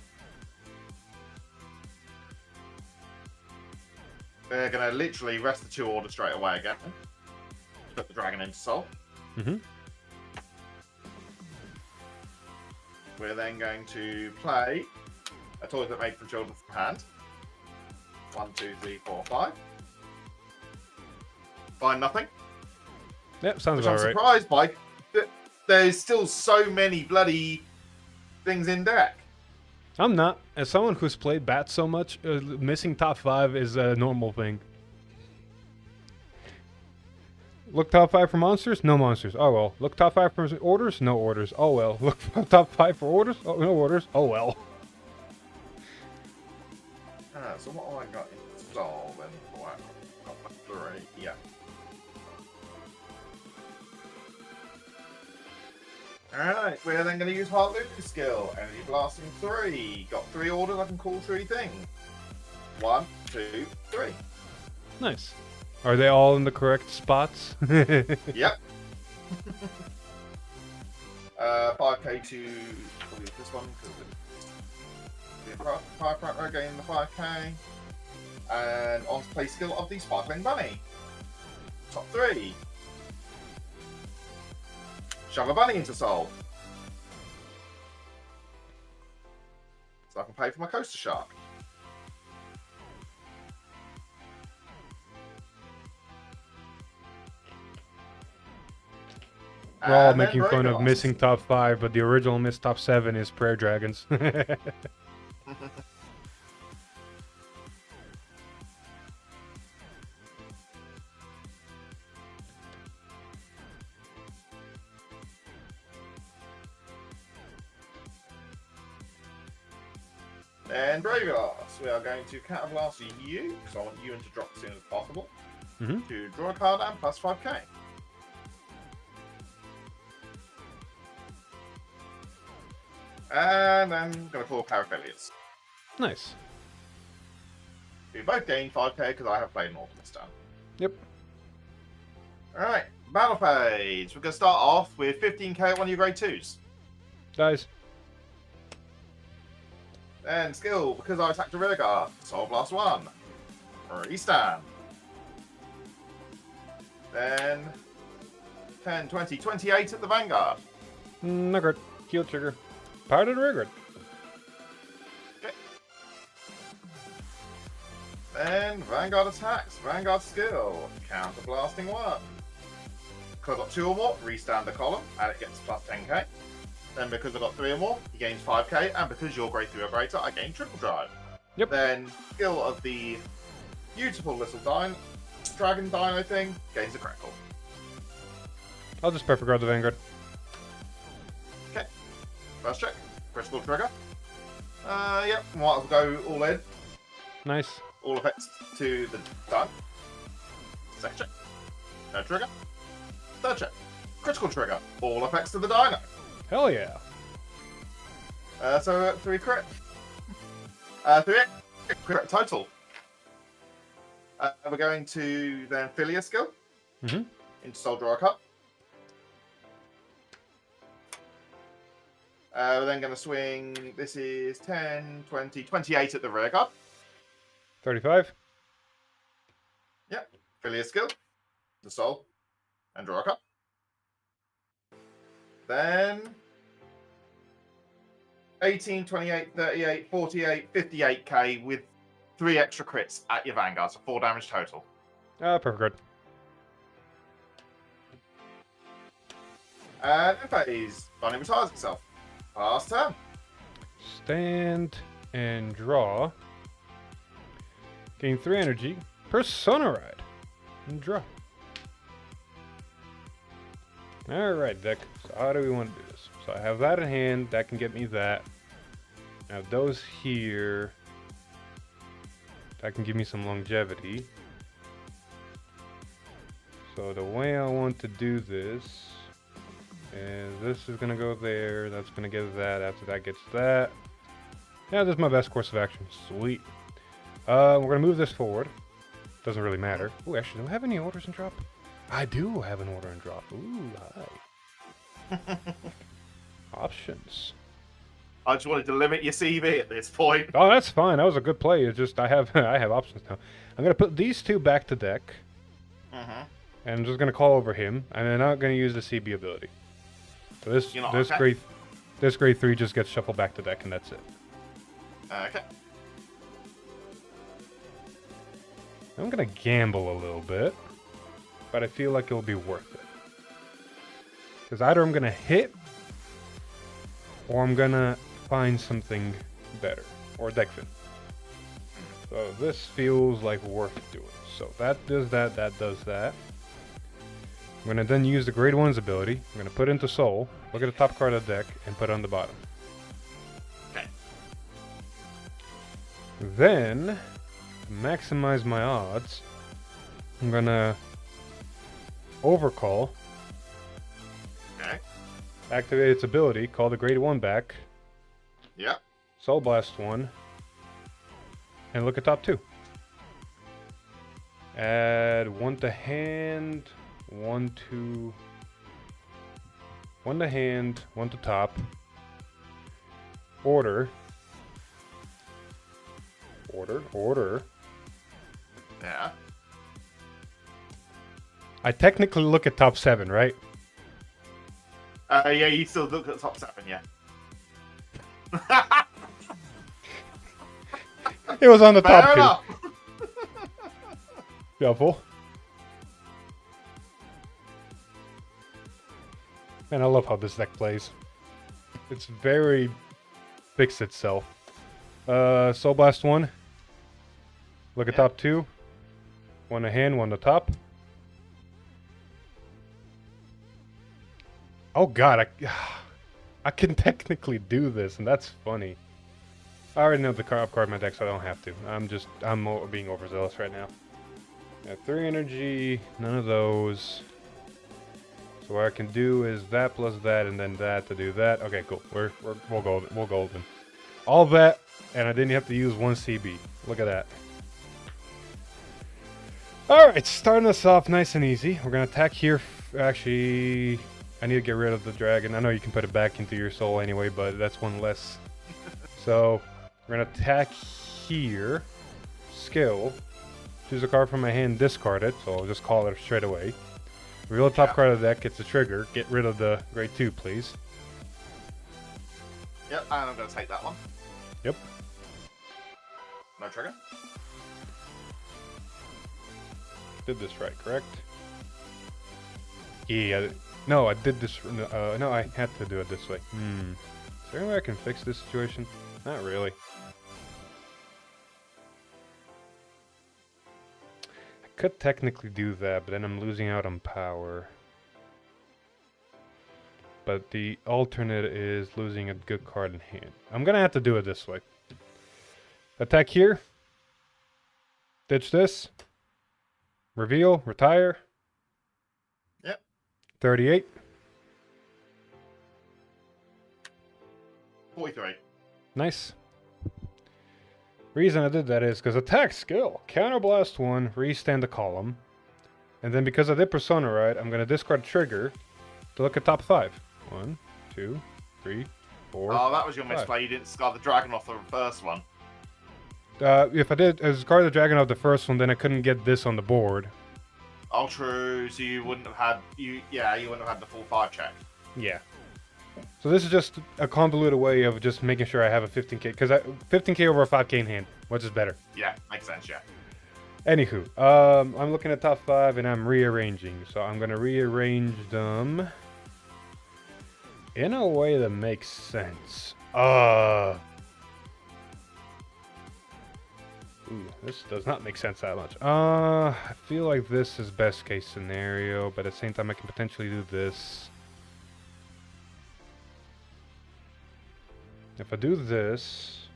We're going to literally rest the 2 orders straight away again. Put the dragon into soul.
Mm-hmm.
We're then going to play a toilet made from children from hand. 1, 2, 3, 4, 5. Find nothing.
Yep, sounds
Which
about
I'm
right.
surprised by. There's still so many bloody things in deck.
I'm not. As someone who's played bats so much, missing top 5 is a normal thing. Look top 5 for monsters? No monsters. Oh well. Look top 5 for orders? No orders. Oh well. Look top 5 for orders? Oh, no orders. Oh well.
So what have I got installed then? Oh, I've got my 3. Yeah. Alright, we're then going to use Heart Looping skill. Energy Blasting 3. Got 3 orders, I can call 3 things. 1, 2, 3.
Nice. Are they all in the correct spots?
Yep. 5k to probably this one because the fire front row getting the 5k. And on to play skill of the Sparkling Bunny. Top 3. Shove a bunny into soul. So I can pay for my Coaster Shark.
We're all
And then
making fun of
Robots.
missing top 5, but the original missed top 7 is Prayer Dragons.
And Braveyards, we are going to counterblast you, because I want you to drop as soon as possible, to draw a card and plus 5k. And then I'm going to call Paraphilius.
Nice.
We both gain 5k because I have played an Ultimate Stun.
Yep.
Alright, battle phase. We're going to start off with 15k at one of your grade 2s.
Dies.
Then skill, because I attacked a rear guard, Soul Blast 1. Restand. Then 10, 20, 28 at the Vanguard.
Nugget. Heal trigger. Power to the rear.
Okay. Then Vanguard attacks. Vanguard skill. Counter blasting 1. Because I've got 2 or more, restand the column, and it gets plus 10k. Then because I've got 3 or more, he gains 5k, and because you're grade 3 or greater, I gain triple drive.
Yep.
Then skill of the beautiful little dragon dino thing gains a critical.
I'll just perfect guard the Vanguard.
Okay. First check. Critical trigger. Yep. Might as well go all in.
Nice.
All effects to the dino. Second check. No trigger. Third check. Critical trigger. All effects to the dino.
Hell yeah.
So 3 crit. 3 crit total. We're going to then Philia skill. Into Soul Draw a Cup. We're then going to swing. This is 10, 20, 28 at the rear guard.
35.
Yep. Philia skill. The Soul. And draw a cup. Then 18, 28, 38, 48, 58k with 3 extra crits at your Vanguard, so 4 damage total.
Perfect guard.
And in phase, Bunny retires itself. Last turn.
Stand and draw. Gain 3 energy. Persona Ride. And draw. Alright, deck. So how do we want to do this? So I have that in hand. That can get me that. I have those here. That can give me some longevity. So the way I want to do this is this is going to go there. That's going to get that. After that gets that. Yeah, this is my best course of action. Sweet. We're going to move this forward. Doesn't really matter. Ooh, actually, do I have any orders in drop? I do have an order in drop. Ooh, hi. Options.
I just wanted to limit your CV at this point.
Oh, that's fine. That was a good play. It's just I have I have options now. I'm gonna put these 2 back to deck, and I'm just gonna call over him, and I'm not gonna use the CB ability. So this grade 3 just gets shuffled back to deck, and that's it.
Okay.
I'm gonna gamble a little bit, but I feel like it'll be worth it. Because either I'm gonna hit, or I'm gonna find something better, or deck fin. So this feels like worth doing. So that does that, that does that. I'm gonna then use the grade 1's ability. I'm gonna put into Soul, look at the top card of the deck, and put it on the bottom.
Okay.
Then, to maximize my odds, I'm gonna overcall.
Okay.
Activate its ability, call the grade 1 back.
Yep.
Soul Blast 1. And look at top 2. Add 1 to hand, 1 to... 1 to hand, 1 to top. Order. Order.
Yeah.
I technically look at top 7, right?
Yeah, you still look at top 7, yeah.
It was on the
Fair
top 2.
enough.
Helpful. Man, I love how this deck plays. It's very fixed itself. Soul Blast 1. Look at top 2. One to hand, one to top. Oh god, I can technically do this, and that's funny. I already know the card in my deck, so I don't have to. I'm being overzealous right now. Yeah, 3 energy, none of those. So what I can do is that plus that, and then that to do that. Okay, cool. We'll golden. All that, and I didn't have to use 1 CB. Look at that. All right, starting us off nice and easy. We're gonna attack here. Actually, I need to get rid of the dragon. I know you can put it back into your soul anyway, but that's one less. So we're gonna attack here. Skill. Choose a card from my hand, discard it. So I'll just call it straight away. Reveal the top card of the deck. It's a trigger. Get rid of the grade 2, please.
Yep, and I'm gonna take that one.
Yep.
No trigger.
Did this right, correct? Yeah. No, I did this. No, I had to do it this way. Is there any way I can fix this situation? Not really. I could technically do that, but then I'm losing out on power. But the alternate is losing a good card in hand. I'm gonna have to do it this way. Attack here. Ditch this. Reveal, retire.
Yep.
38.
43.
Nice. Reason I did that is because attack skill. Counterblast 1, restand the column. And then because I did Persona right, I'm going to discard trigger to look at top 5. 1, 2, 3, 4.
Oh, that was your
5.
misplay. You didn't discard the dragon off the first one.
If I did discard the dragon off the first one, then I couldn't get this on the board.
Oh, true. So you wouldn't have had you wouldn't have had the full 5 check.
Yeah. So this is just a convoluted way of just making sure I have a 15k, because 15k over a 5k in hand, which is better.
Yeah, makes sense. Yeah.
Anywho, I'm looking at top 5 and I'm rearranging. So I'm gonna rearrange them in a way that makes sense. Ooh, this does not make sense that much. I feel like this is best case scenario, but at the same time I can potentially do this. If I do this,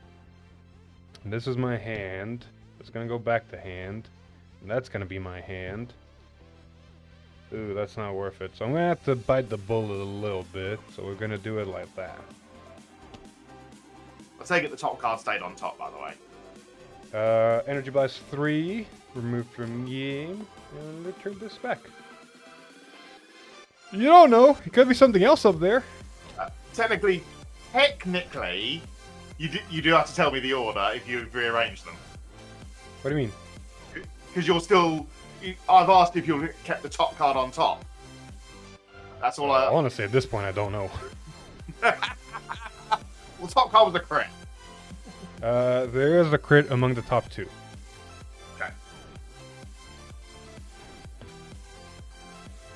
and this is my hand, it's gonna go back to hand, and that's gonna be my hand. Ooh, that's not worth it. So I'm gonna have to bite the bullet a little bit, so we're gonna do it like that.
I take it the top card stayed on top, by the way.
Energy Blast 3, removed from game, and return this back. You don't know, it could be something else up there.
Technically, you do have to tell me the order if you rearrange them.
What do you mean?
Because you're still... I've asked if you kept the top card on top. That's all I...
Honestly, at this point, I don't know.
Well, top card was a crit.
There is a crit among the top 2.
Okay.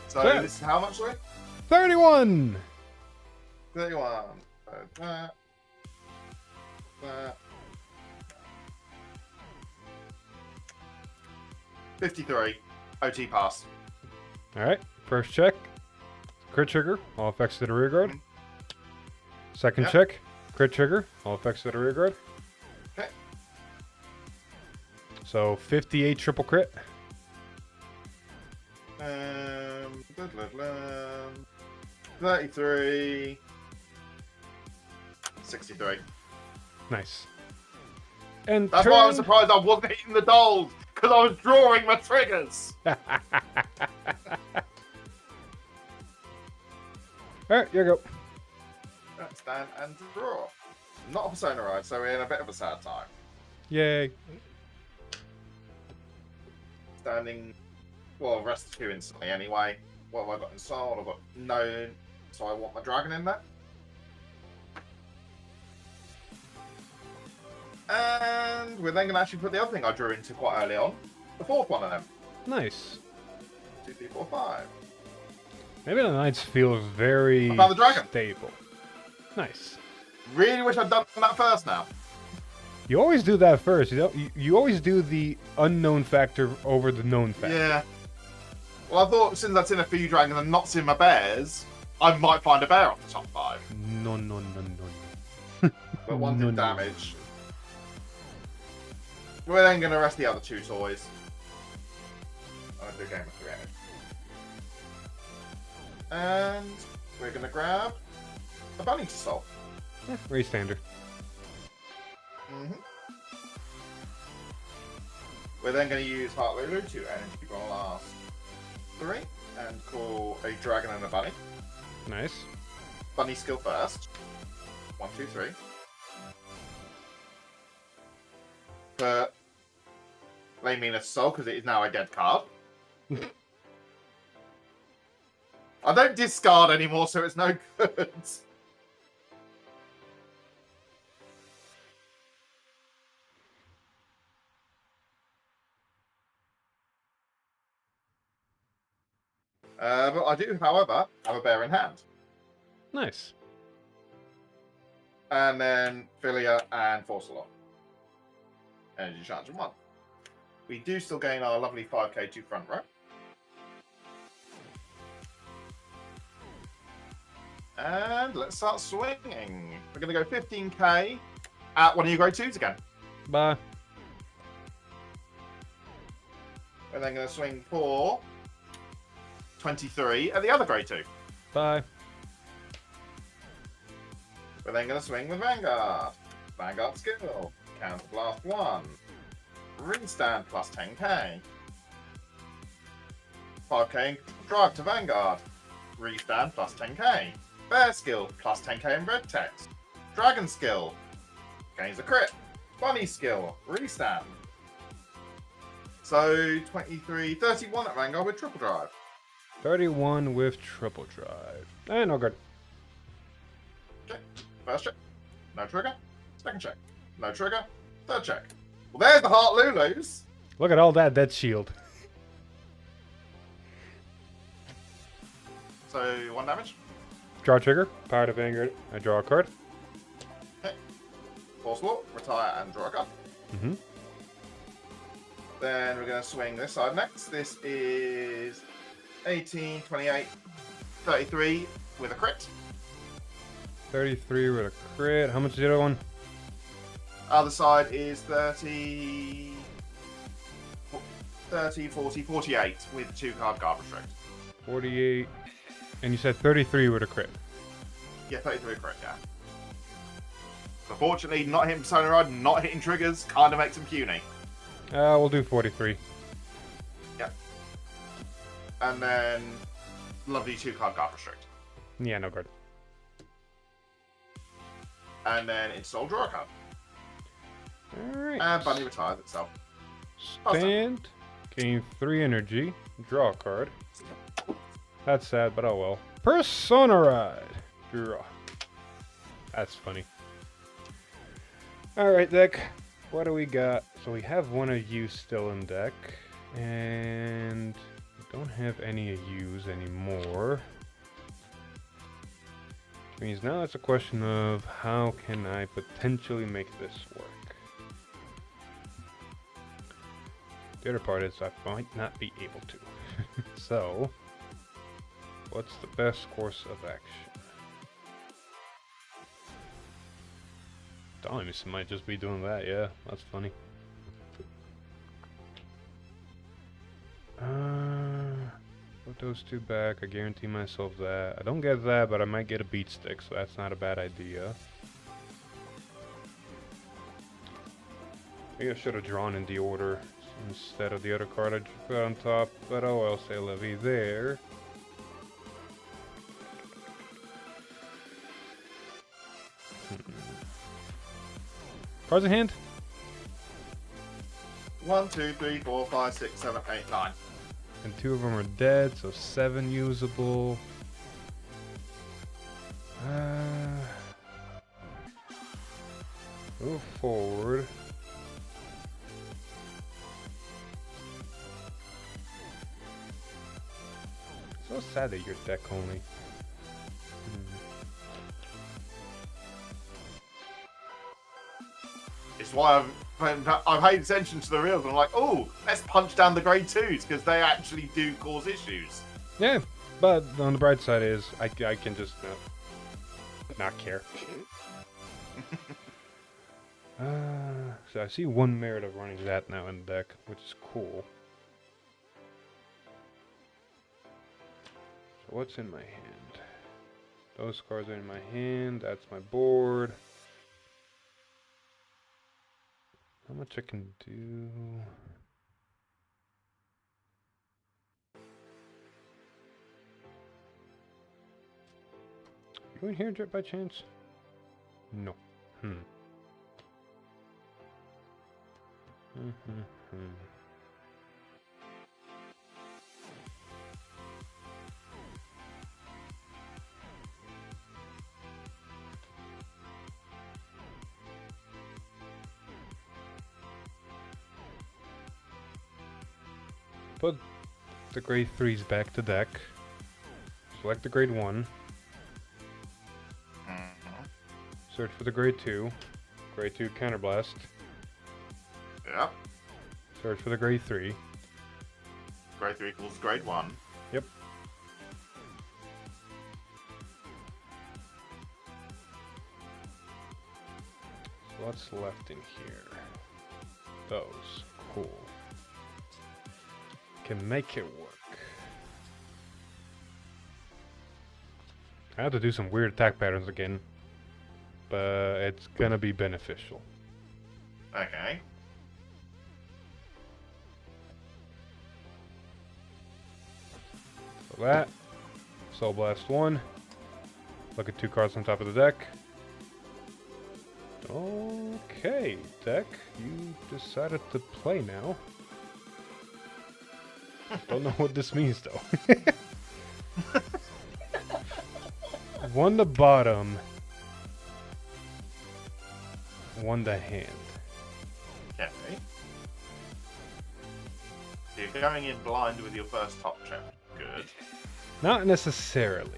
So
Yeah.
this is how much, sorry?
31!
31. That. 53. OT pass.
Alright, first check. Crit trigger, all effects to the rear guard. Second
Yep.
check. Crit trigger, all effects to the rear guard.
Okay.
So 58 triple crit.
33. 63.
Nice. And
That's why I was surprised I wasn't hitting the dolls, because I was drawing my triggers.
Alright, here you go.
Stand and draw. Not a Persona ride, so we're in a bit of a sad time.
Yay.
Standing, well, rest 2 instantly anyway. What have I got in soul? I've got no, so I want my dragon in there. And we're then going to actually put the other thing I drew into quite early on. The 4th one of them.
Nice.
2, 3, 4, 5.
Nebula Knights feels very
I found the dragon.
stable. Nice.
Really wish I'd done that first now.
You always do that first. You always do the unknown factor over the known factor.
Yeah. Well, I thought since I'd seen a few dragons and not seen my bears, I might find a bear off the top 5.
No.
But one did
No.
damage. We're then going to rest the other 2 toys. I'm going to do a game of 3 energy. And we're going to grab a bunny to solve.
Yeah, very standard.
We're then going to use Heart Lulu to energy from last 3 and call a dragon and a bunny.
Nice.
Bunny skill first. 1, 2, 3. But Lay Mina's soul because it is now a dead card. I don't discard anymore, so it's no good. But I do, however, have a bear in hand.
Nice.
And then Philia and Forcelot. Energy charge in 1. We do still gain our lovely 5k to front row. And let's start swinging. We're going to go 15k at one of your grade 2s again.
Bye.
We're then going to swing for 23 at the other grade 2.
Bye.
We're then going to swing with Vanguard. Vanguard skill. Counter blast 1. Ring stand plus 10k. 5k drive to Vanguard. Restand plus 10k. Bear skill plus 10k in red text. Dragon skill gains a crit. Bunny skill restand. So 23, 31 at Vanguard with triple drive.
31 with triple drive. And no good.
Okay. First check. No trigger. Second check. No trigger. Third check. Well, there's the Heart Lulus.
Look at all that dead shield.
So 1 damage.
Draw trigger. Power to Vanguard. I draw a card.
Okay. Force Law. Retire and draw a card.
Mm-hmm.
Then we're going to swing this side next. This is 18, 28, 33 with a crit.
33 with a crit. How much is the other one?
Other side is 30, 40, 48 with 2 card guard restrict.
48. And you said 33 with a crit.
Yeah, 33 crit, yeah. So fortunately, not hitting Persona Ride, not hitting triggers, kind of makes him puny.
We'll do 43.
Yeah. And then, lovely 2 card guard restrict.
Yeah, no card.
And then install draw a card.
Alright.
And Bunny retires itself.
Stand. Gain 3 energy. Draw a card. That's sad, but oh well. Persona Ride. Draw. That's funny. Alright, deck. What do we got? So we have one of you still in deck. And we don't have any of yous anymore. Which means now it's a question of how can I potentially make this work. The other part is I might not be able to. So, what's the best course of action? Dalamis might just be doing that, yeah, that's funny. Put those 2 back, I guarantee myself that. I don't get that, but I might get a beat stick, so that's not a bad idea. Maybe I should have drawn in the order instead of the other card I put on top, but oh well, say Levy there. Cards in hand?
1, 2, 3, 4, 5, 6, 7, 8, 9.
And 2 of them are dead, so 7 usable. Move forward. So sad that you're deck only.
It's why I've paid attention to the reels. I'm like, oh, let's punch down the grade 2s because they actually do cause issues.
Yeah, but on the bright side is I can just not care. So I see one merit of running that now in the deck, which is cool. So what's in my hand? Those cards are in my hand. That's my board. How much I can do? You in here, Drip, by chance? No. Put the grade 3s back to deck. Select the grade 1. Search for the grade 2. Grade 2 counterblast.
Yep.
Search for the grade 3.
Grade 3 equals grade 1.
Yep. So what's left in here? Those. Cool. Can make it work. I have to do some weird attack patterns again, but it's gonna be beneficial.
Okay.
So that. Soul Blast 1. Look at 2 cards on top of the deck. Okay, deck. You decided to play now. Don't know what this means though. 1 to bottom. 1 to hand.
Okay. So you're going in blind with your first top check. Good.
Not necessarily.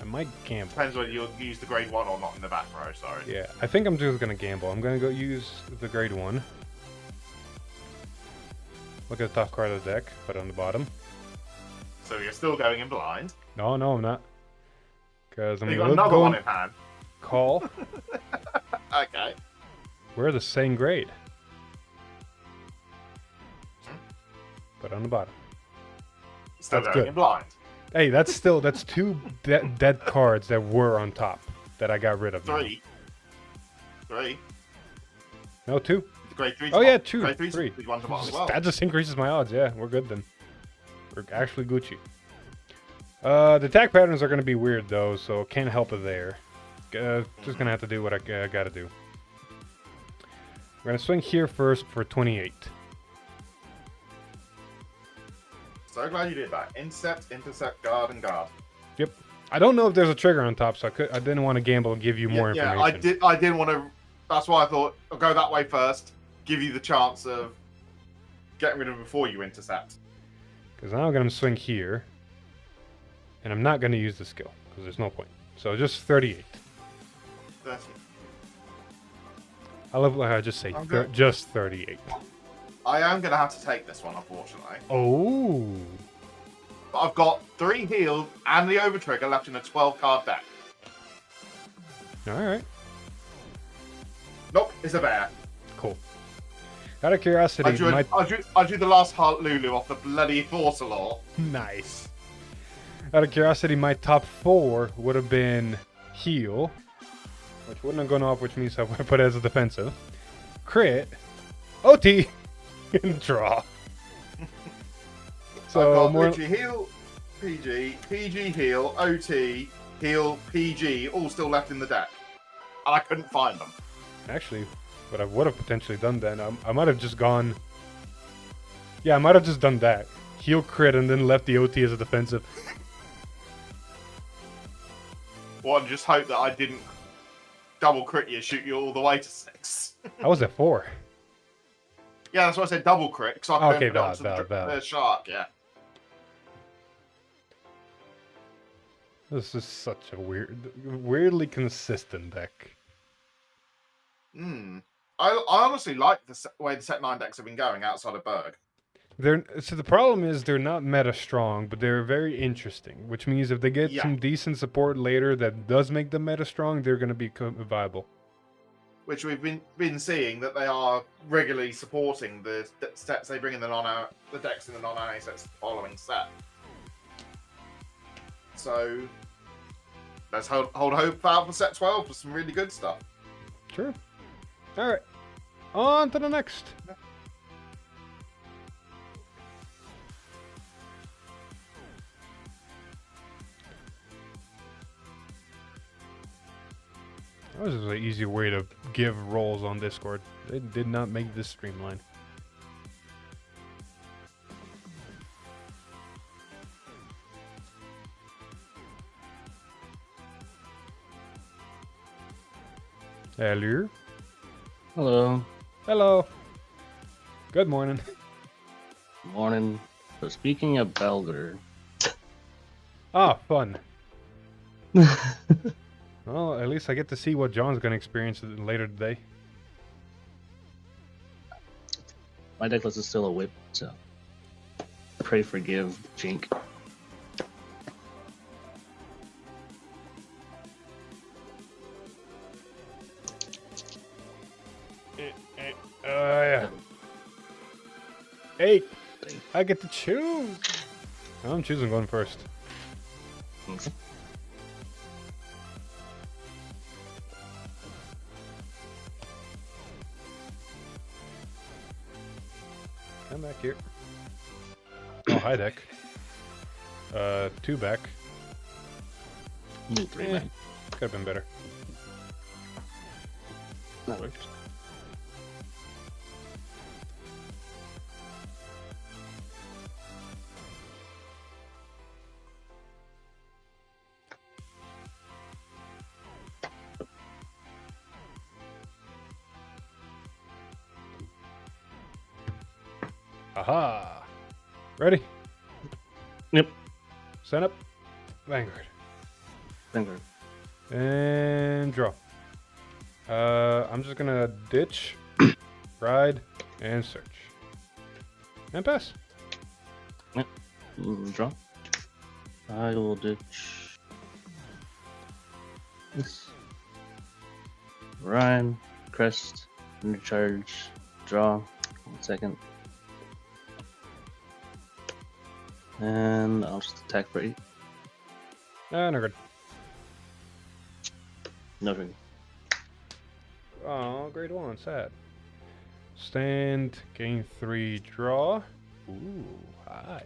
I might gamble.
Depends whether you'll use the grade 1 or not in the back row, sorry.
Yeah, I think I'm just gonna gamble. I'm gonna go use the grade 1. Look at the top card of the deck, put it on the bottom.
So you're still going in blind.
No, I'm not. Because I'm
You
gonna
got another one in hand.
Call.
Okay.
We're the same grade. Put it on the bottom.
Still
That's
going
good.
in blind.
Hey, that's 2 dead cards that were on top that I got rid of.
3. 3.
No, 2.
The grade 3.
Oh yeah, 2.
Grade 3's
3.
1 to bottom as well.
That just increases my odds. Yeah, we're good then. We're actually Gucci. The attack patterns are going to be weird though, so can't help it there. Just going to have to do what I got to do. We're going to swing here first for 28.
So glad you did that. Intercept, guard, and guard.
Yep. I don't know if there's a trigger on top, so I didn't want to gamble and give you more information.
Yeah, I didn't want to. That's why I thought I'll go that way first. Give you the chance of getting rid of it before you intercept.
Because now I'm going to swing here. And I'm not going to use the skill, because there's no point. So just 38.
30.
I love how I just say just 38.
I am going to have to take this one, unfortunately.
Oh.
But I've got 3 healed and the overtrigger left in a 12-card deck.
Alright.
Nope, it's a bear.
Cool. Out of curiosity,
I drew the last Heart Lulu off the bloody Forcelor.
Nice. Out of curiosity, my top 4 would have been heal, which wouldn't have gone off, which means I would have put it as a defensive. Crit, OT, and draw. So
I've got
more
literally heal, PG, PG heal, OT, heal, PG, all still left in the deck. And I couldn't find them.
Actually, what I would have potentially done then, I might have just gone... Yeah, I might have just done that. Heal, crit, and then left the OT as a defensive.
Well, and just hope that I didn't double crit you, shoot you all the way to 6.
I was at 4.
Yeah, that's why I said double crit, because I couldn't
Okay,
put it onto the shark, yeah.
This is such a weirdly consistent deck.
I honestly like the way the set 9 decks have been going outside of Berg.
So the problem is they're not meta strong, but they're very interesting. Which means if they get some decent support later that does make them meta strong, they're going to be viable.
Which we've been seeing that they are regularly supporting the sets they bring in the decks in the non-anime sets following set. So let's hold hope out for set 12 for some really good stuff.
Sure. All right. On to the next. That was an easy way to give roles on Discord. They did not make this streamline. Hello.
Hello.
Hello. Good morning.
Morning. So speaking of Belder.
Ah, fun. Well, at least I get to see what John's going to experience later today.
My deck list is still a whip, so pray forgive Jink.
Yeah. 8. I get to choose. I'm choosing going first.
Okay.
Come back here. Oh, hi, deck. 2 back.
3 back.
Could have been better.
That works.
Aha! Ready?
Yep.
Set up. Vanguard.
Vanguard.
And draw. I'm just gonna ditch, ride, and search. And pass.
Yep. Draw. I will ditch this. Ryan, crest, recharge, draw. 1 second. And I'll just attack for 8.
No good.
No trigger.
Oh, grade 1, sad. Stand, gain 3, draw. Ooh, hi.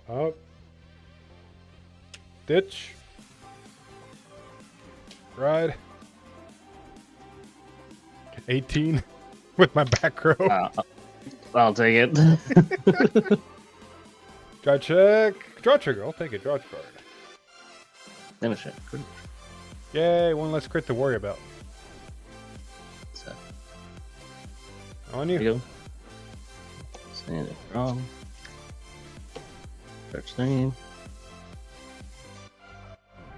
Up. Ditch. Ride. 18 with my back row.
I'll take it.
Draw check. Draw trigger. I'll take it. Draw card.
Finish it. Good.
Yay, one less crit to worry about.
So,
On
there
you.
you go. Stand it wrong. Search name.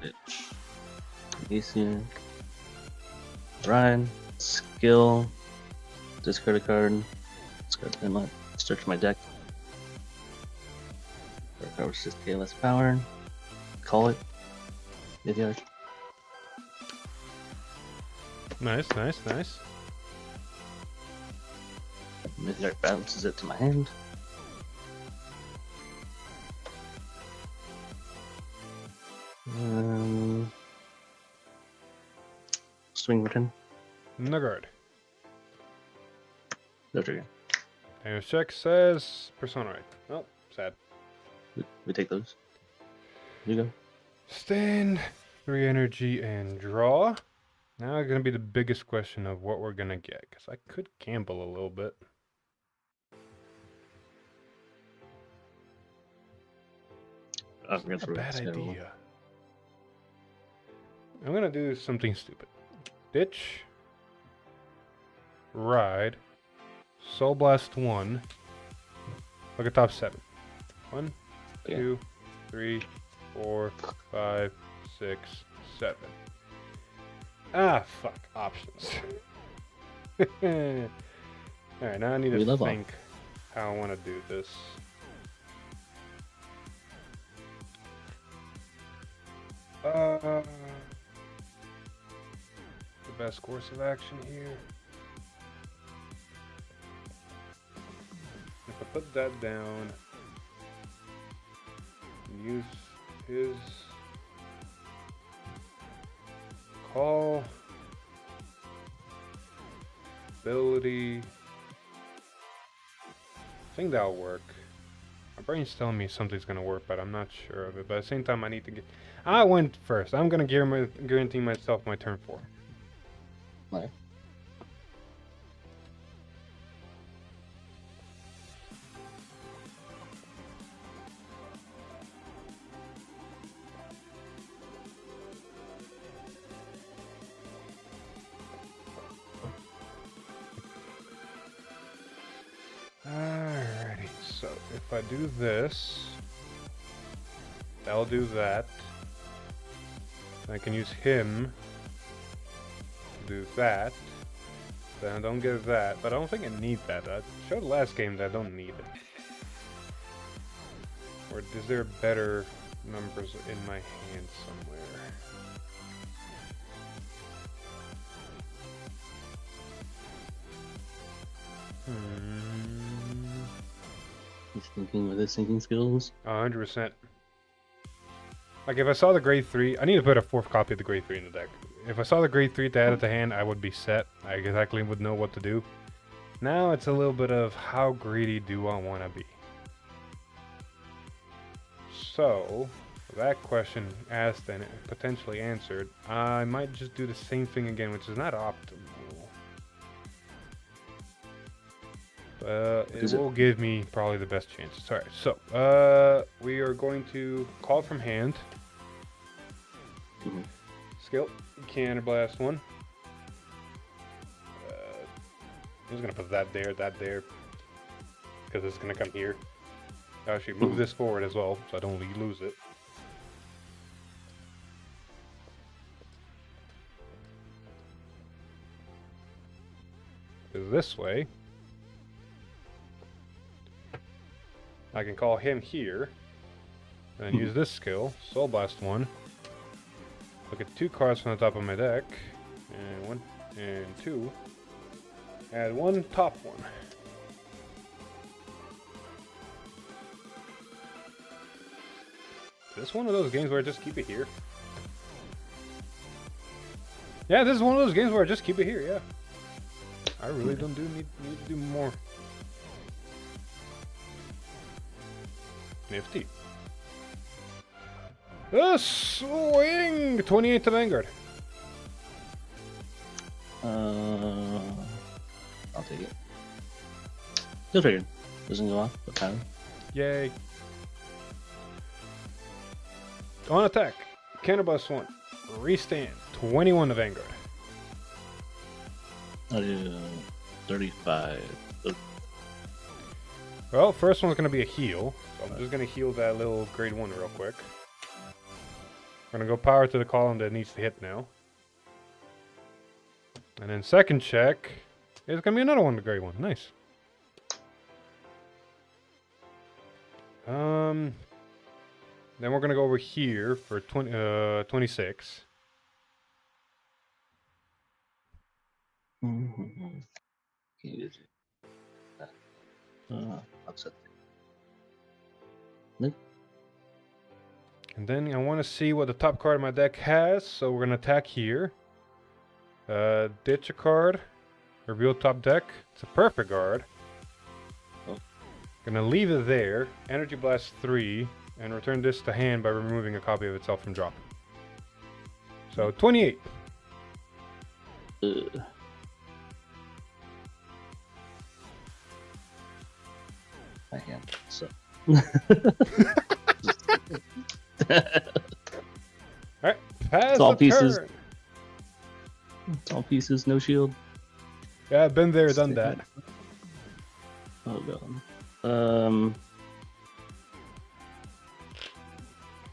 Bitch. Easier. Ryan. Skill. Discard a card. Discard inlet. Search my deck. Recovers just less power. Call it. Idiot.
Nice, nice, nice.
Midnight bounces it to my hand. Swing return.
No guard.
No trigger.
Damage check says Persona right. Oh, sad.
We take those. You go.
Stand, 3 energy, and draw. Now gonna be the biggest question of what we're gonna get, because I could gamble a little bit.
I'm
Not a bad idea. I'm gonna do something stupid. Ditch. Ride. Soul Blast 1. Look at top 7. 1,
Yeah.
2, 3, 4, 5, 6, 7. Ah, fuck. Options. Alright, now I need to think how I want to do this. The best course of action here. If I put that down and use his call ability, I think that'll work. My brain's telling me something's gonna work, but I'm not sure of it. But at the same time, I need to get. I went first. I'm gonna guarantee myself my turn 4.
Right.
Alrighty, so if I do this, that'll do that. I can use him to do that. Then I don't get that, but I don't think I need that. I showed last game that I don't need it. Or is there better numbers in my hand somewhere?
He's thinking with his thinking skills.
100%. Like if I saw the grade 3, I need to put a 4th copy of the grade 3 in the deck. If I saw the grade 3 to add it to hand, I would be set. I exactly would know what to do. Now it's a little bit of how greedy do I want to be. So, that question asked and potentially answered, I might just do the same thing again, which is not optimal. It will give me probably the best chances. Alright, so we are going to call from hand. Skill, Cannon Blast 1. I'm just gonna put that there, because it's gonna come here. I'll actually move this forward as well, so I don't lose it. Because this way, I can call him here, and then use this skill, Soul Blast 1. Look at 2 cards from the top of my deck, and 1 and 2. Add 1 top 1. Is this one of those games where I just keep it here? Yeah, this is one of those games where I just keep it here, yeah. I really don't need to do more. Nifty. The swing! 28 to Vanguard.
I'll take it. Good figured. Doesn't go off, but power.
Yay. On attack. Counterblast 1. Restand. 21 to Vanguard.
I'll do 35.
Well, first one's going to be a heal. So I'm just going to heal that little grade 1 real quick. We're going to go power to the column that needs to hit now. And then second check is going to be another one to grade 1. Nice. Then we're going to go over here for 26.
Upset.
And then I want to see what the top card of my deck has, so we're going to attack here. Ditch a card. Reveal top deck. It's a perfect card.
Oh.
Gonna leave it there. Energy Blast 3. And return this to hand by removing a copy of itself from drop. So, 28.
I am, so.
Alright, pass
It's all
the
pieces.
turn.
It's all pieces, no shield.
Yeah, I've been there, done that.
Oh god.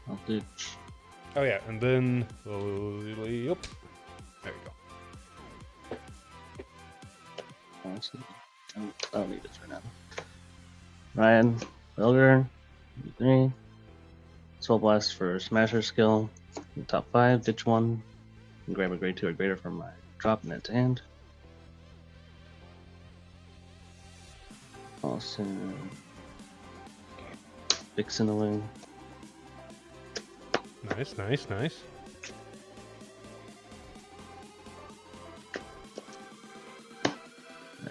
I'll Ditch.
Oh yeah, and then yep. There you go.
Honestly, I don't need this right now. Ryan, Elder, 3. Soul Blast for Smasher skill. Top 5, ditch 1. And grab a grade 2 or greater from my drop and add to hand. Also, Vixen away.
Nice, nice, nice.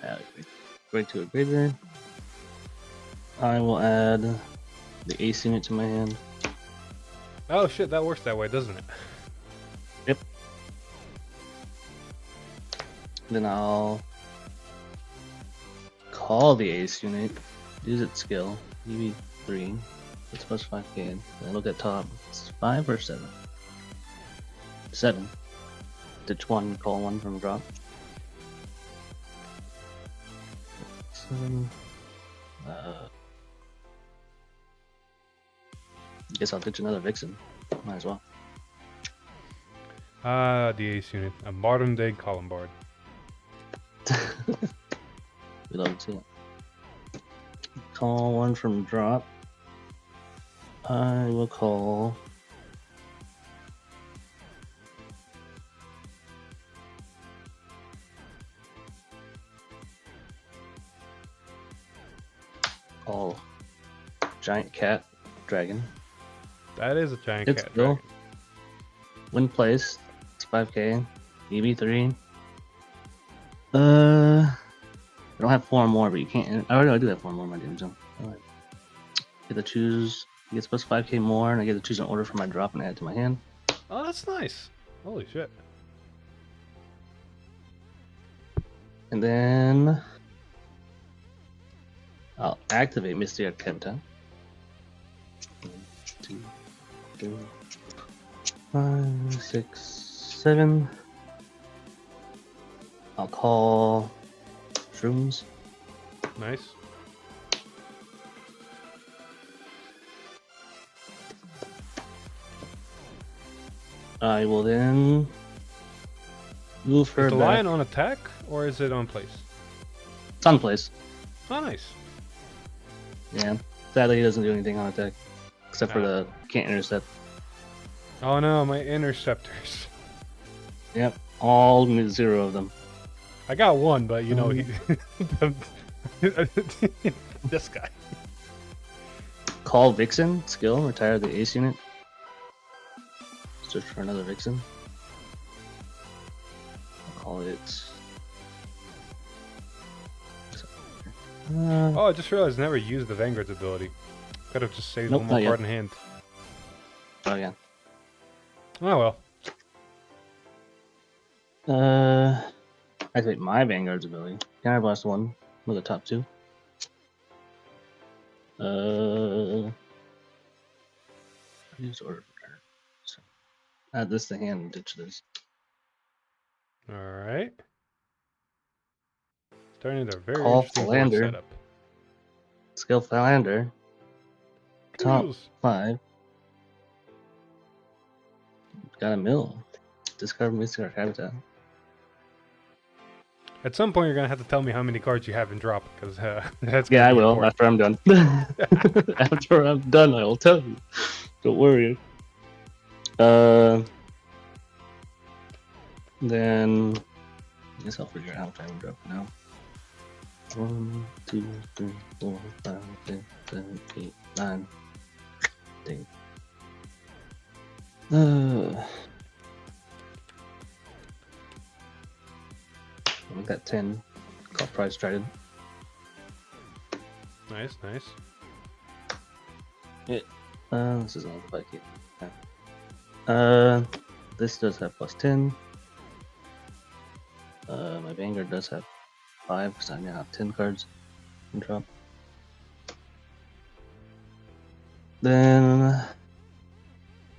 Add grade 2 or greater. I will add the ace unit to my hand.
Oh shit, that works that way, doesn't it?
Yep. Then I'll call the ace unit, use its skill, EV3, it's plus 5k, then look at top, it's 5 or 7? 7. Ditch 1, call 1 from drop. 7. Guess I'll ditch another Vixen, might as well.
Ah, the ace unit. A modern day Columbard.
We love to see it. Call 1 from drop. I will call Giant Cat Dragon.
That is a giant
It's
cat.
still
Dragon.
win place. It's 5k. EV3. I don't have 4 more, but you can't. I do have 4 more in my damage zone. Alright. Get to choose. He gets plus 5k more, and I get to choose an order for my drop and add to my hand.
Oh, that's nice. Holy shit.
And then I'll activate Misty Arcanta. 1, 2, 3, 5, 6, 7. I'll call Shrooms.
Nice.
I will then move her
Is the
back.
lion on attack or is it on place?
It's on place.
Oh, nice.
Yeah. Sadly, he doesn't do anything on attack. Except for the can't intercept.
Oh no, my interceptors.
Yep. All 0 of them.
I got one, but you know, he, this guy.
Call Vixen. Skill. Retire the ace unit. Search for another Vixen. I'll call it.
Oh, I just realized I never used the Vanguard's ability. Could have just saved
Nope,
one more
not
card
yet.
in hand.
Oh yeah.
Oh well.
Activate my Vanguard's ability. Counter blast 1 with the top 2. Use order for turn. So add this to hand and ditch this.
Alright. Starting into a very
Call
interesting board
Philander.
setup.
Skill Philander. Top
Tools.
5. Got a mill. Discard Mystic Habitat.
At some point, you're gonna have to tell me how many cards you have in drop, because that's
Yeah,
gonna
I
be
will
important.
after I'm done. After I'm done, I will tell you. Don't worry. Then I guess I'll figure out how time drop now. 1, 2, 3, 4, 5, 6, 7, 8, 9, 10. I'll make that 10. Call Prize Trident.
Nice, nice.
This is all the bike. This does have plus 10. My Vanguard does have 5 because I now have 10 cards in drop. Then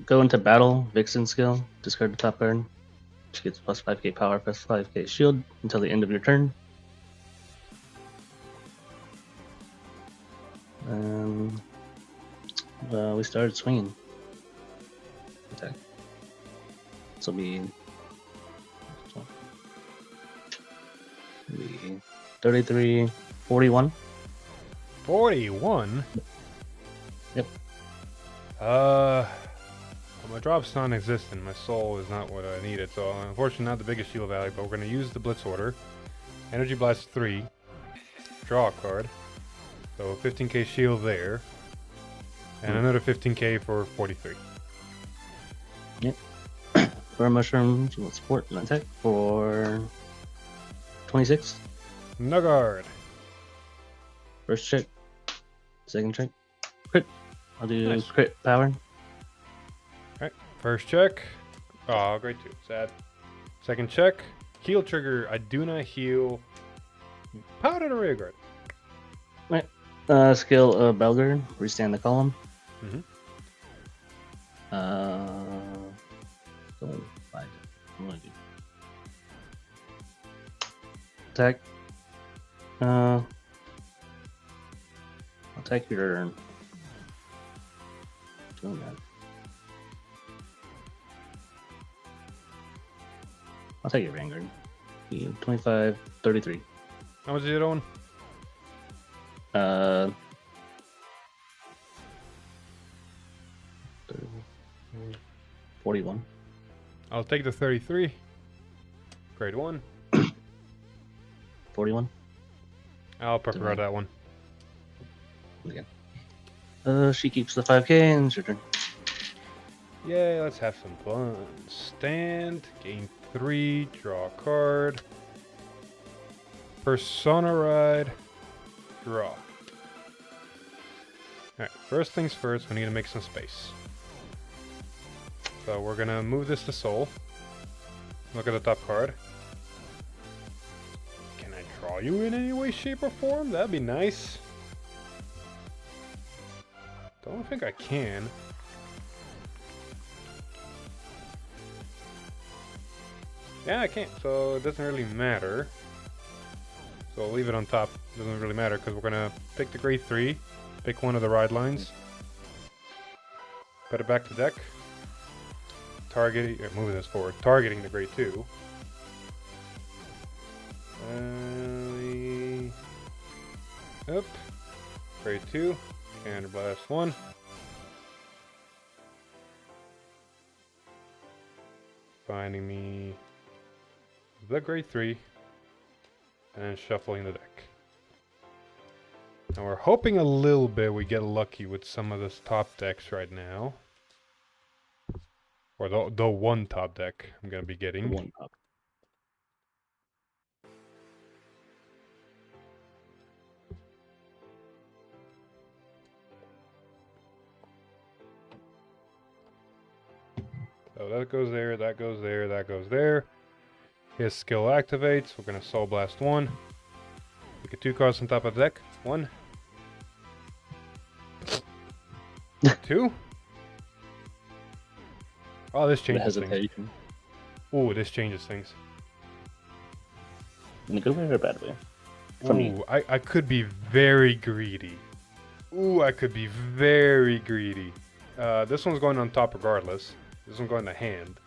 go into battle, Vixen skill, discard the top card. She gets plus 5k power, plus 5k shield until the end of your turn. And we started swinging. This will be 33, 41.
41?
Yep.
My drop's non-existent. My soul is not what I needed, so unfortunately not the biggest shield value, but we're going to use the Blitz order. Energy Blast 3. Draw a card. So 15k shield there. And another 15k for 43.
Yep. Burn Mushrooms will support and attack for 26.
No guard.
First check. Second check. Crit. I'll do
Nice.
crit power.
Alright, first check. Oh, great too. Sad. Second check. Heal trigger. I do not heal. Power to the rear guard.
Skill of Belgard. Restand the column.
Mhm.
So 5. I'm gonna do attack. I'll take your. Doing that. I'll take your Vanguard. 25, 33.
How much is it on?
41.
I'll take the 33. Grade 1.
41.
I'll prepare that one.
Again. She keeps the 5k and it's your turn.
Yay, let's have some fun. Stand, gain 3, draw a card. Persona Ride, draw. Alright, first things first, we need to make some space. So we're gonna move this to Soul. Look at the top card. Can I draw you in any way, shape, or form? That'd be nice. Don't think I can. Yeah, I can't, so it doesn't really matter. So I'll leave it on top. Doesn't really matter because we're gonna pick the grade 3, pick one of the ride lines, put it back to deck. Targeting, moving this forward, targeting the grade 2. Up, grade 2, Counter Blast 1. Finding me the grade 3, and then shuffling the deck. Now we're hoping a little bit we get lucky with some of this top decks right now. Or the one top deck I'm gonna be getting.
One up.
So that goes there, that goes there, that goes there. His skill activates. We're gonna Soul Blast 1. We get 2 cards on top of the deck. 1. 2. Oh, this changes things.
Hesitation.
Ooh, this changes things.
In a good way or a bad way? For me.
Ooh, I could be very greedy. Ooh, I could be very greedy. This one's going on top regardless. This one's going to hand.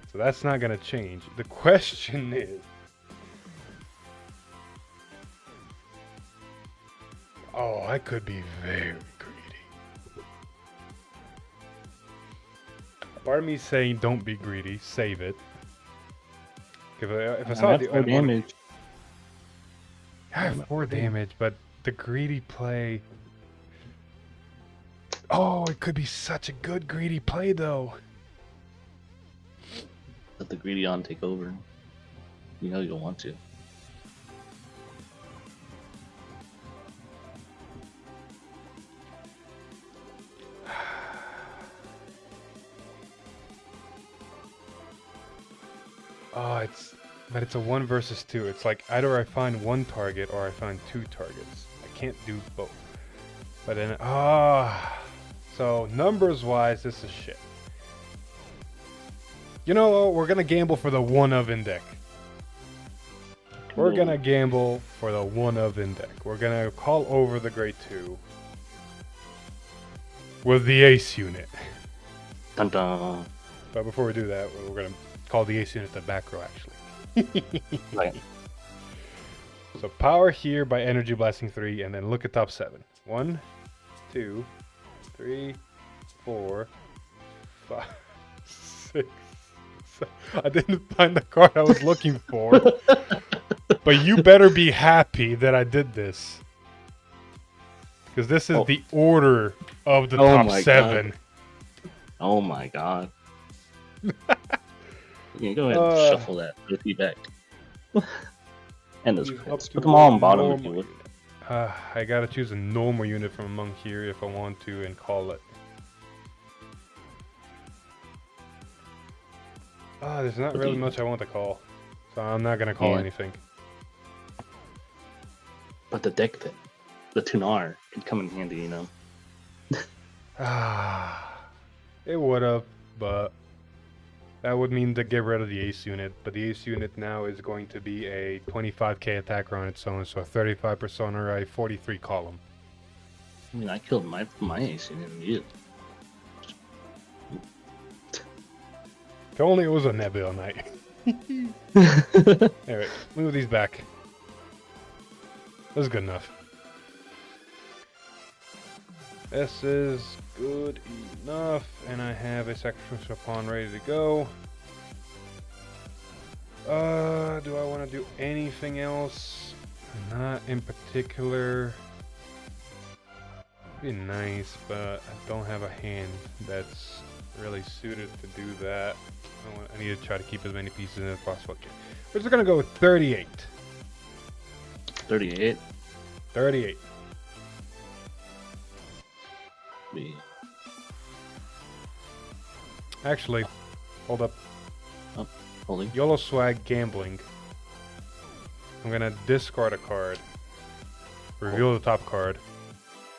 So that's not going to change. The question is... Oh, I could be very greedy. Part of me is saying don't be greedy, save it. If I saw the
only damage.
I have 4 damage, but the greedy play... Oh, it could be such a good greedy play though.
Let the greedy on take over. You know you don't want to.
Oh, but it's a 1 versus 2. It's like either I find 1 target or I find 2 targets. I can't do both. But then, so numbers wise, this is shit. You know, we're gonna gamble for the 1 of in deck. We're gonna gamble for the 1 of in deck. We're gonna call over the grade 2 with the ace unit.
Dun dun.
But before we do that, we're gonna call the ace unit the back row, actually.
Right.
So power here by energy blasting 3, and then look at top 7. 1, 2, 3, 4, 5, 6. 7. I didn't find the card I was looking for. But you better be happy that I did this. Because this is the order of the top 7.
God. Oh my god. Yeah, go ahead and shuffle that OP back. And those crits. Put them all on bottom if you would.
I gotta choose a normal unit from among here if I want to and call it. There's not really much I want to call. So I'm not gonna call anything.
But the deck fit. The Tunar could come in handy, you know.
It would have, but that would mean to get rid of the ace unit. But the ace unit now is going to be a 25k attacker on its own, so a 35 persona or a 43 column.
I mean, I killed my ace unit immediately.
If only it was a Nebula Knight. Anyway, move these back. That's good enough. This is good enough, and I have a sacrificial pawn ready to go. Do I want to do anything else? Not in particular. Be nice, but I don't have a hand that's really suited to do that. I need to try to keep as many pieces in as possible. Okay. We're just gonna go with 38.
38.
38. Actually, hold up.
Oh, holding.
YOLO swag gambling. I'm gonna discard a card. Reveal the top card.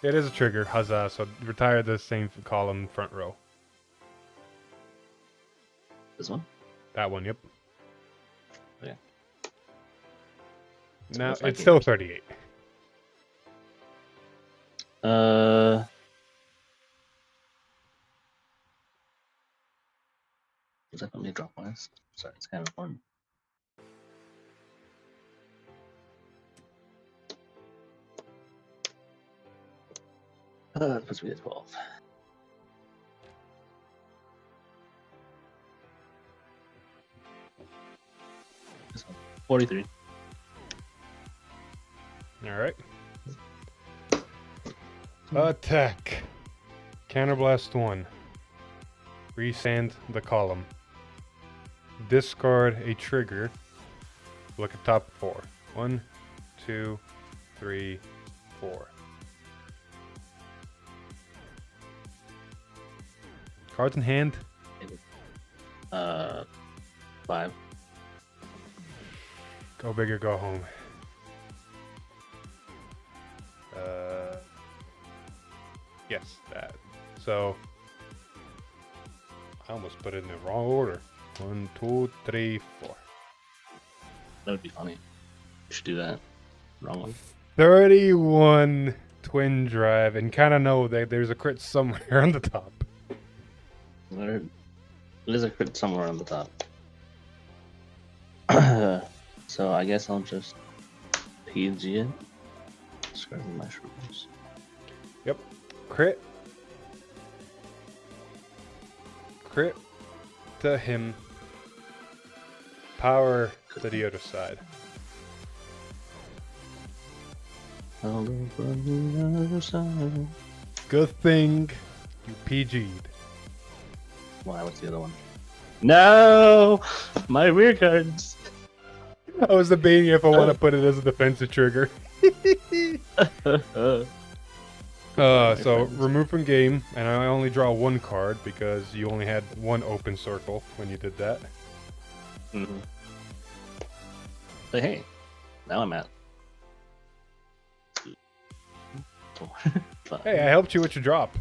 It is a trigger, huzzah, so retire the same column front row.
This one?
That one, yep.
Yeah.
Now, it's still 38.
Does that put me drop last? Sorry, it's kind of important. That puts me at 12. This one, 43.
Alright. Attack. Counterblast 1. Resand the column. Discard a trigger. Look at top 4. 1, 2, 3, 4. Cards in hand.
5.
Go big or go home. Yes, that. So I almost put it in the wrong order. 1, 2, 3, 4.
That would be funny. You should do that. Wrong one.
31 twin drive, and kind of know that there's a crit somewhere on the top.
There is a crit somewhere on the top. So I guess I'll just PG it. Describing mushrooms.
Yep. Crit. Crit to him. Power to the other side.
I'll go from the other side.
Good thing you PG'd.
Why? What's the other one? No! My rear cards!
I was debating if I want to put it as a defensive trigger. So remove from game, and I only draw one card because you only had one open circle when you did that.
Mm-hmm. But hey, now I'm at 4, 5,
Hey, I helped you with your drop.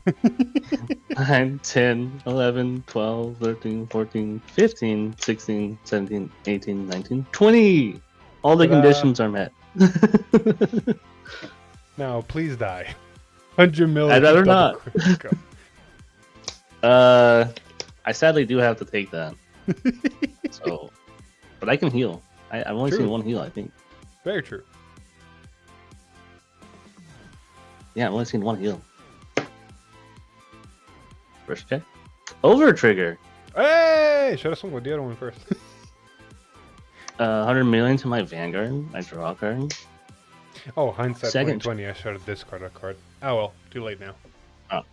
9, 10, 11, 12, 13, 14, 15, 16, 17, 18, 19, 20! All the conditions are met.
Now, please die. 100 million.
I'd rather not. I sadly do have to take that. So, but I can heal. I've only
True.
seen one heal, I think.
Very true.
Yeah, I've only seen one heal. First check. Over trigger.
Hey! Should have swung with the other one first.
100 million to my Vanguard. I draw a card.
Oh, hindsight
Second
2020. I should have discarded a card. Oh well, too late now.
Oh.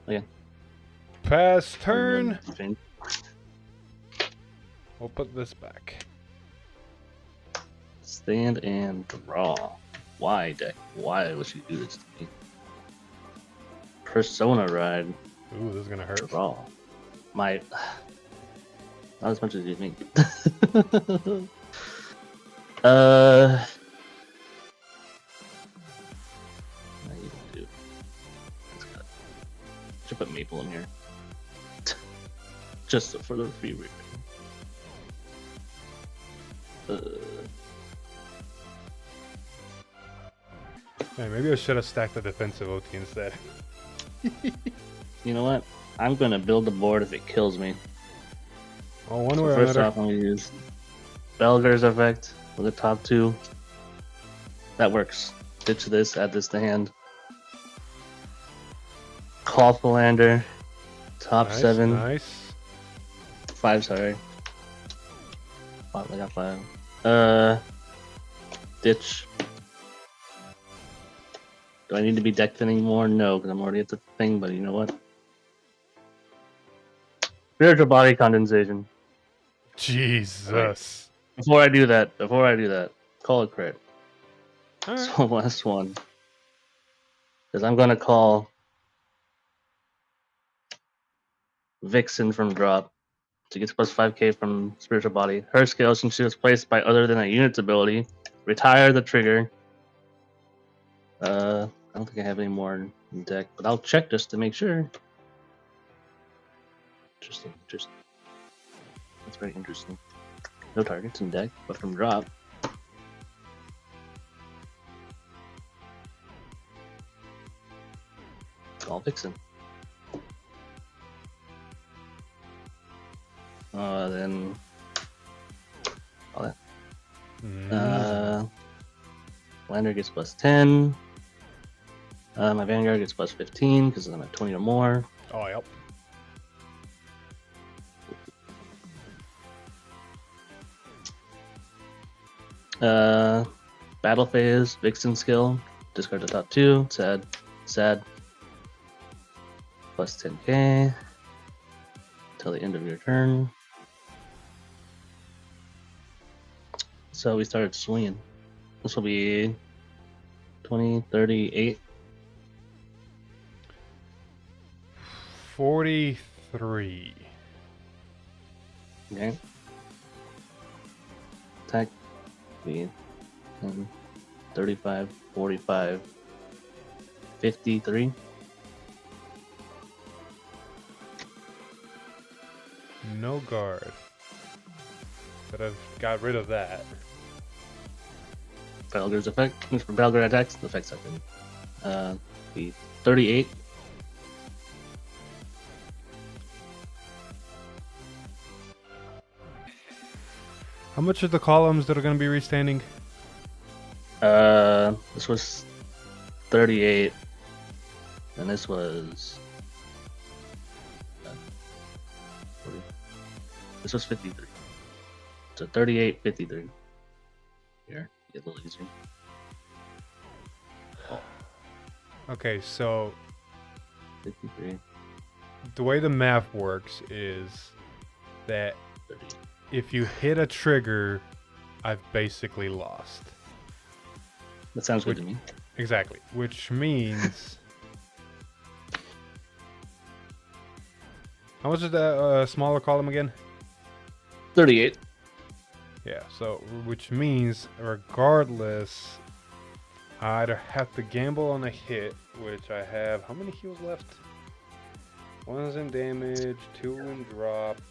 Okay.
Pass turn.
Change.
We'll put this back.
Stand and draw. Why, deck? Why would you do this to me? Persona ride.
Ooh, this is gonna hurt.
Draw. My. Not as much as you think. What do you do? Should put Maple in here. Just for the free reading.
Yeah, maybe I should have stacked the defensive OT instead.
You know what? I'm gonna build the board if it kills me.
Oh, one
So
way or
first
another.
off, I'm gonna use Belger's effect for the top two. That works. Ditch this, add this to hand. Call Philander. Top
Nice,
7.
Nice.
5, sorry. 5, I got 5. Ditch. Do I need to be decked anymore? No, because I'm already at the thing, but you know what? Spiritual body condensation.
Jesus.
Before I do that, call it crit.
Alright.
So last one. Because I'm gonna call Vixen from drop. She gets plus 5k from spiritual body. Her skill, since she was placed by other than a unit's ability, retire the trigger. I don't think I have any more in deck, but I'll check just to make sure. Interesting. That's very interesting. No targets in deck, but from drop. All Vixen. Then. Lander gets plus 10. My Vanguard gets plus 15 because I'm at 20 or more.
Oh, yep.
Battle phase, Vixen skill, discard the top 2, sad. Plus 10k till the end of your turn. So we started swinging. This will be 20, 38.
43.
Okay. Attack. Be 10, 35, 45, 53.
No guard. But I've got rid of that.
Belger's effect. For Belger attacks, the effect second. Be 38.
How much are the columns that are going to be restanding?
This was 38, and this was 40. This was 53. So 38, 53. Here, get a little easier.
Okay, so
53,
the way the math works is that
30.
if you hit a trigger, I've basically lost.
That sounds good to me.
Exactly. Which means... How much is that smaller column again?
38.
Yeah, so which means regardless, I either have to gamble on a hit, which I have... How many heals left? 1's in damage, 2 in drop...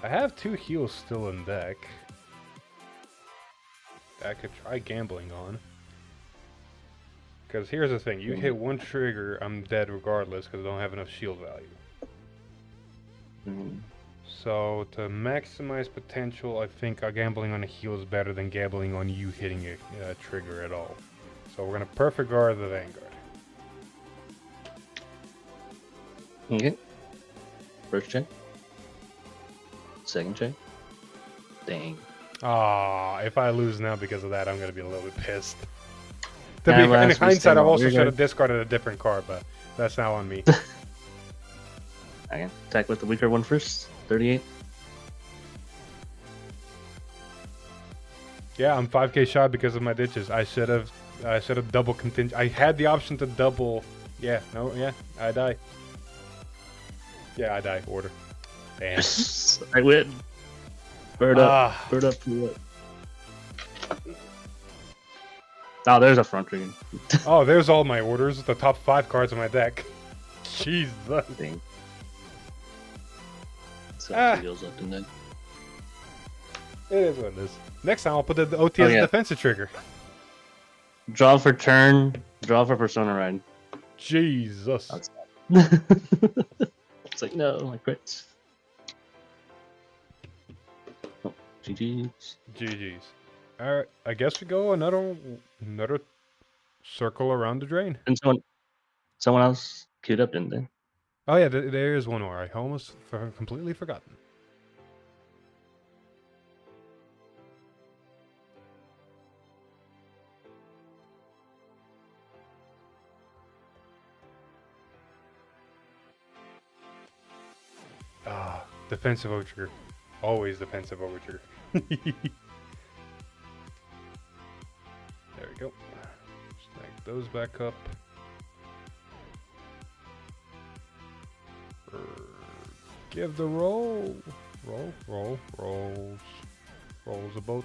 I have 2 heals still in deck. I could try gambling on. Because here's the thing, you hit one trigger, I'm dead regardless because I don't have enough shield value.
Mm.
So to maximize potential, I think gambling on a heal is better than gambling on you hitting a trigger at all. So we're gonna perfect guard the Vanguard.
Okay. First check. Second check. Dang.
Ah, if I lose now because of that, I'm gonna be a little bit pissed.
Yeah,
In
last
hindsight, I
week's
also
Vanguard.
should have discarded a different card, but that's now on me.
Okay. Attack with the weaker one first. 38.
Yeah, I'm 5k shot because of my ditches. I should have double contingent. I had the option to double. Yeah, no, yeah, I die. Yeah, I die. Order. Damn.
I win. Bird up.
Ah.
Bird up for what? Oh, there's a front trigger.
Oh, there's all my orders. The top 5 cards of my deck. Jesus.
Dang. So
Ah.
heals up in there.
It is what it is. Next time I'll put the OT as a defensive trigger.
Draw for turn. Draw for Persona Ride.
Jesus.
That's it's like, no, my crits. Oh, GG's.
GG's. Alright, I guess we go another circle around the drain.
And someone else queued up, didn't they?
Oh yeah, there is one more. I almost completely forgotten. Ah, defensive overtrigger. Always defensive overtrigger. There we go. Snag those back up. Give the roll. Rolls a boat.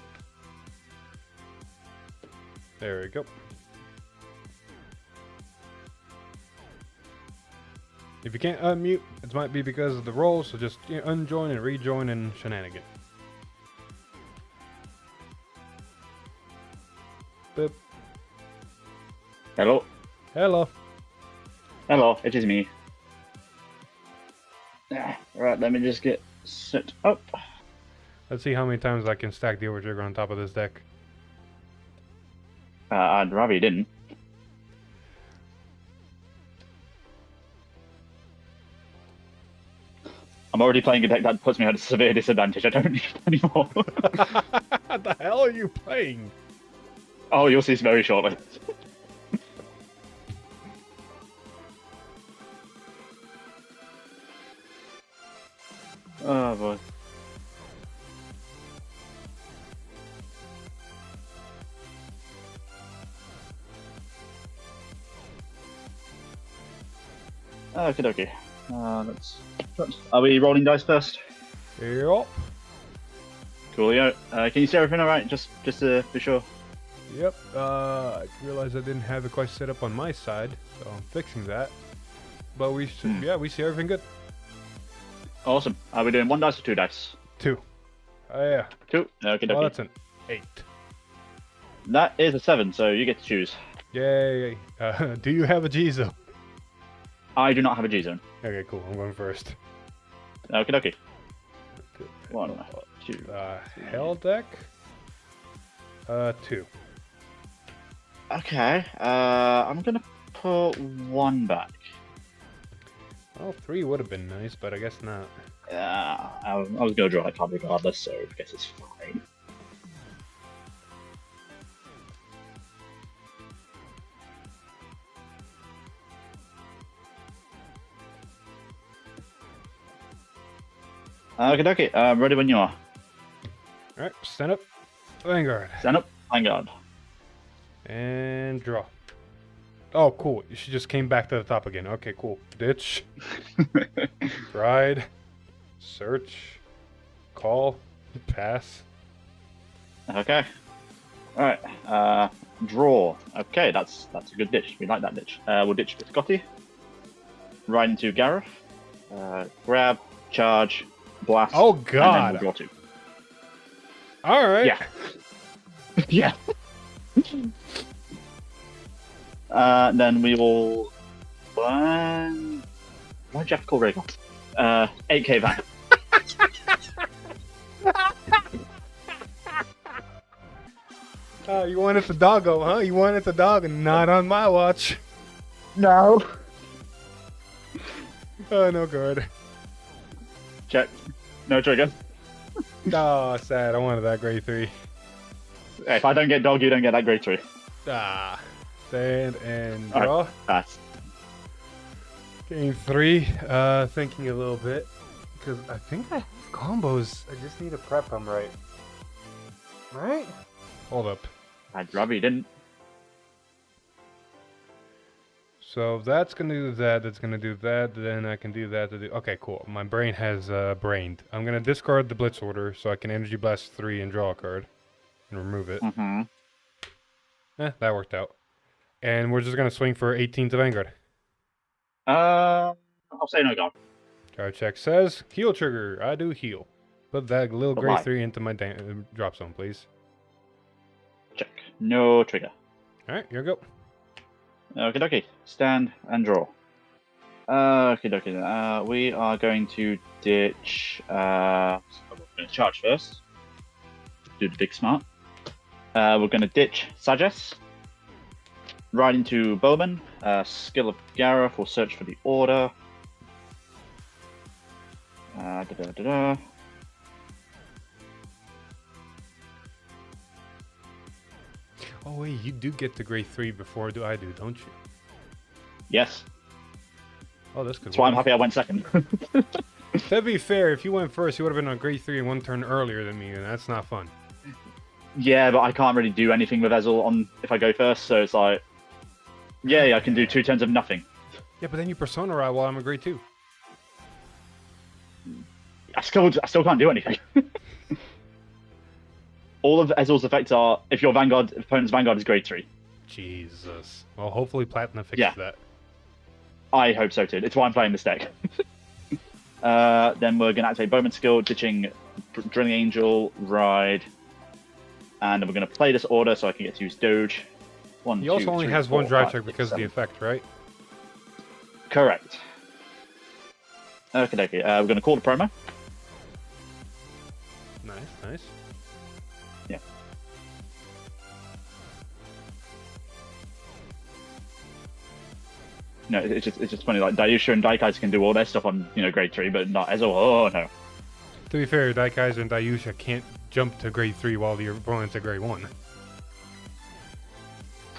There we go. If you can't unmute, it might be because of the roll, so just unjoin and rejoin and shenanigan. Boop.
Hello.
Hello.
Hello, it is me. Right, let me just get set up.
Let's see how many times I can stack the overtrigger on top of this deck.
I'd rather you didn't. I'm already playing a deck that puts me at a severe disadvantage. I don't need it anymore.
What the hell are you playing?
Oh, you'll see very shortly. Oh boy. Okay, okay. Are we rolling dice first?
Yep.
Coolio. Can you see everything alright? Just to be sure.
Yep. I realized I didn't have it quite set up on my side, so I'm fixing that. But we should, yeah, we see everything good.
Awesome. Are we doing 1 dice or 2 dice?
2. Oh yeah.
2. Okay,
Well,
okay.
that's an 8.
That is a 7, so you get to choose.
Yay. Do you have a G zone?
I do not have a G zone.
Okay, cool. I'm going first.
Okay, okay. 1, 2.
Hell deck. 2.
Okay. I'm gonna put 1 back.
Well, 3 would have been nice, but I guess not.
I was gonna draw that card regardless, so I guess it's fine. Okay, ready when you are.
Alright, stand up. Vanguard.
Stand up, Vanguard.
And draw. Oh, cool. She just came back to the top again. Okay, cool. Ditch. Ride. Search. Call. Pass.
Okay. Alright, draw. Okay, that's a good ditch. We like that ditch. We'll ditch Biscotti. Ride into Gareth. Grab, charge, blast.
Oh,
And then
God.
we'll draw 2.
Alright.
Yeah. Yeah. Then we will. Why'd you have to call Rhaegar? 8k van.
You wanted the doggo, huh? You wanted the dog, and not on my watch.
No.
Oh, no guard.
Check. No trigger.
Oh, sad. I wanted that grade 3.
Hey, if I don't get dog, you don't get that grade 3.
Ah. Stand and
All
draw.
right, pass.
Game 3. Thinking a little bit. Because I think I have combos. I just need to prep them right. Right? Hold up.
I'd rather you didn't.
So that's going to do that, that's going to do that, then I can do that to do... Okay, cool. My brain has brained. I'm going to discard the Blitz Order so I can Energy Blast 3 and draw a card. And remove it.
Mm-hmm.
That worked out. And we're just going to swing for 18 to Vanguard.
I'll say no go.
Card check says, heal trigger. I do heal. Put that little
But
grade
why?
3 into my drop zone, please.
Check. No trigger.
Alright, here we go.
Okie dokie. Stand and draw. Okie dokie. We are going to ditch. We're going to charge first. Do the big smart. We're going to ditch Sages. Right into Bowman. Skill of Gareth. We'll search for the order.
Oh wait, you do get to grade 3 before I do, don't you?
Yes.
Oh, that's good.
That's why I'm happy I went second.
To be fair, if you went first, you would have been on grade 3 and 1 turn earlier than me, and that's not fun.
Yeah, but I can't really do anything with Ezel on if I go first, so it's like, yeah, I can do 2 turns of nothing.
Yeah, but then you Persona ride while I'm a grade 2.
I still can't do anything. All of Ezel's effects are if your opponent's Vanguard is grade 3.
Jesus. Well, hopefully Platinum fixes
Yeah.
that.
I hope so too. It's why I'm playing this deck. Then we're going to activate Bowman skill, ditching Drilling Angel, Ride, and then we're going to play this order so I can get to use Doge.
He also only has 1 drive check because of the effect, right?
Correct. Okay. We're going to call the promo.
Nice, nice.
Yeah. No, it's just funny. Like Dayusha and Daikaiser can do all their stuff on grade 3, but not Ezel. Oh no.
To be fair, Daikaiser and Dayusha can't jump to grade 3 while the opponent's at grade 1.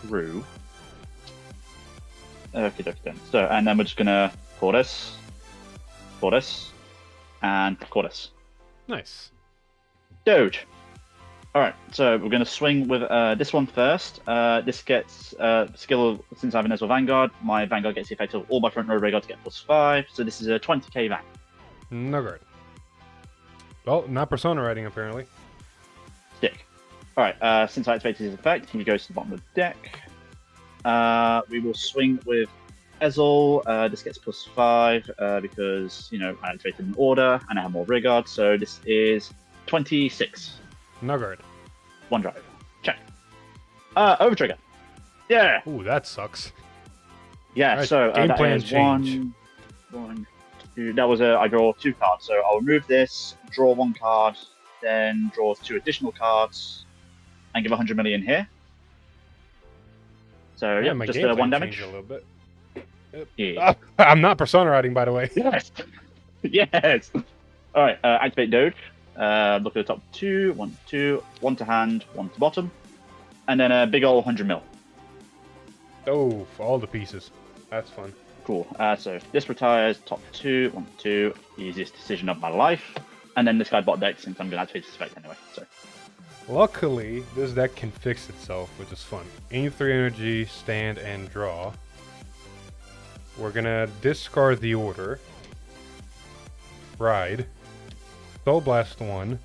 True. Okay, then. So, and then we're just gonna call this, and call this.
Nice.
Doge. Alright, so we're going to swing with this one first. This gets skill, since I have an Ezel Vanguard, my Vanguard gets the effect of all my front row Vanguard to get +5, so this is a 20k Van.
No guard. Well, not Persona riding apparently.
Stick. Alright, since I activated his effect, he goes to the bottom of the deck. We will swing with Ezel. This gets +5 because, I activated an order and I have more Rigard, so this is 26.
No guard.
1 drive. Check. Over trigger. Yeah.
Ooh, that sucks.
Yeah.
Right,
So
game
that
plan
is
change.
1, 2. That was I draw 2 cards. So I'll remove this, draw 1 card, then draw 2 additional cards, and give 100 million here. So yeah,
my
just
game
1
plan
damage.
changed a little bit. Yep.
Yeah.
I'm not Persona riding, by the way.
Yes. Yes. All right. Activate Doge. Look at the top 2, 1, 2, 1 to hand, 1 to bottom, and then a big ol' 100 mil.
Oh, for all the pieces. That's fun.
Cool. So if this retires, top 2, 1, 2, easiest decision of my life, and then this guy bot deck since I'm going to activate this effect anyway. So
Luckily, this deck can fix itself, which is fun. Aim 3 energy, stand, and draw. We're gonna discard the order. Ride. Soul Blast 1.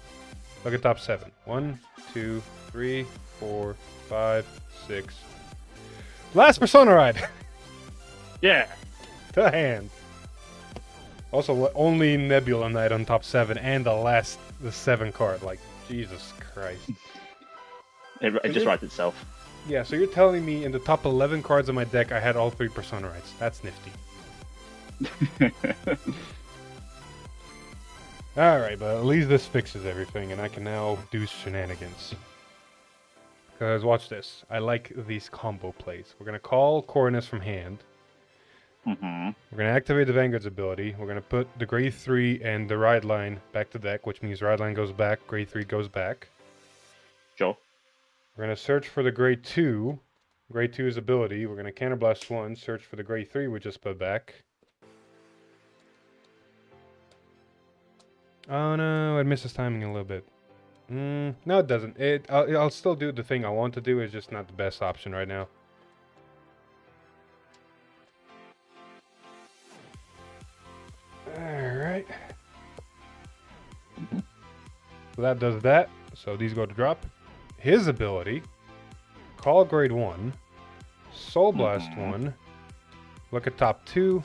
Look at top 7. 1, 2, 3, 4, 5, 6. Last Persona Ride!
yeah.
To hand. Also, only Nebula Knight on top 7 and the 7 card. Like, Jesus Christ.
It just writes itself.
Yeah, so you're telling me in the top 11 cards of my deck, I had all 3 Persona rights. That's nifty. Alright, but at least this fixes everything, and I can now do shenanigans. Because watch this. I like these combo plays. We're going to call Cornus from hand.
Mm-hmm.
We're going to activate the Vanguard's ability. We're going to put the grade 3 and the ride line back to deck, which means ride line goes back, grade 3 goes back.
Sure.
We're going to search for the grade 2. Grade 2's ability. We're going to counterblast 1, search for the grade 3 we just put back. Oh no, it misses timing a little bit. No, it doesn't. I'll still do the thing I want to do. It's just not the best option right now. Alright. So that does that. So these go to drop. His ability. Call grade 1. Soul Blast 1. Look at top 2.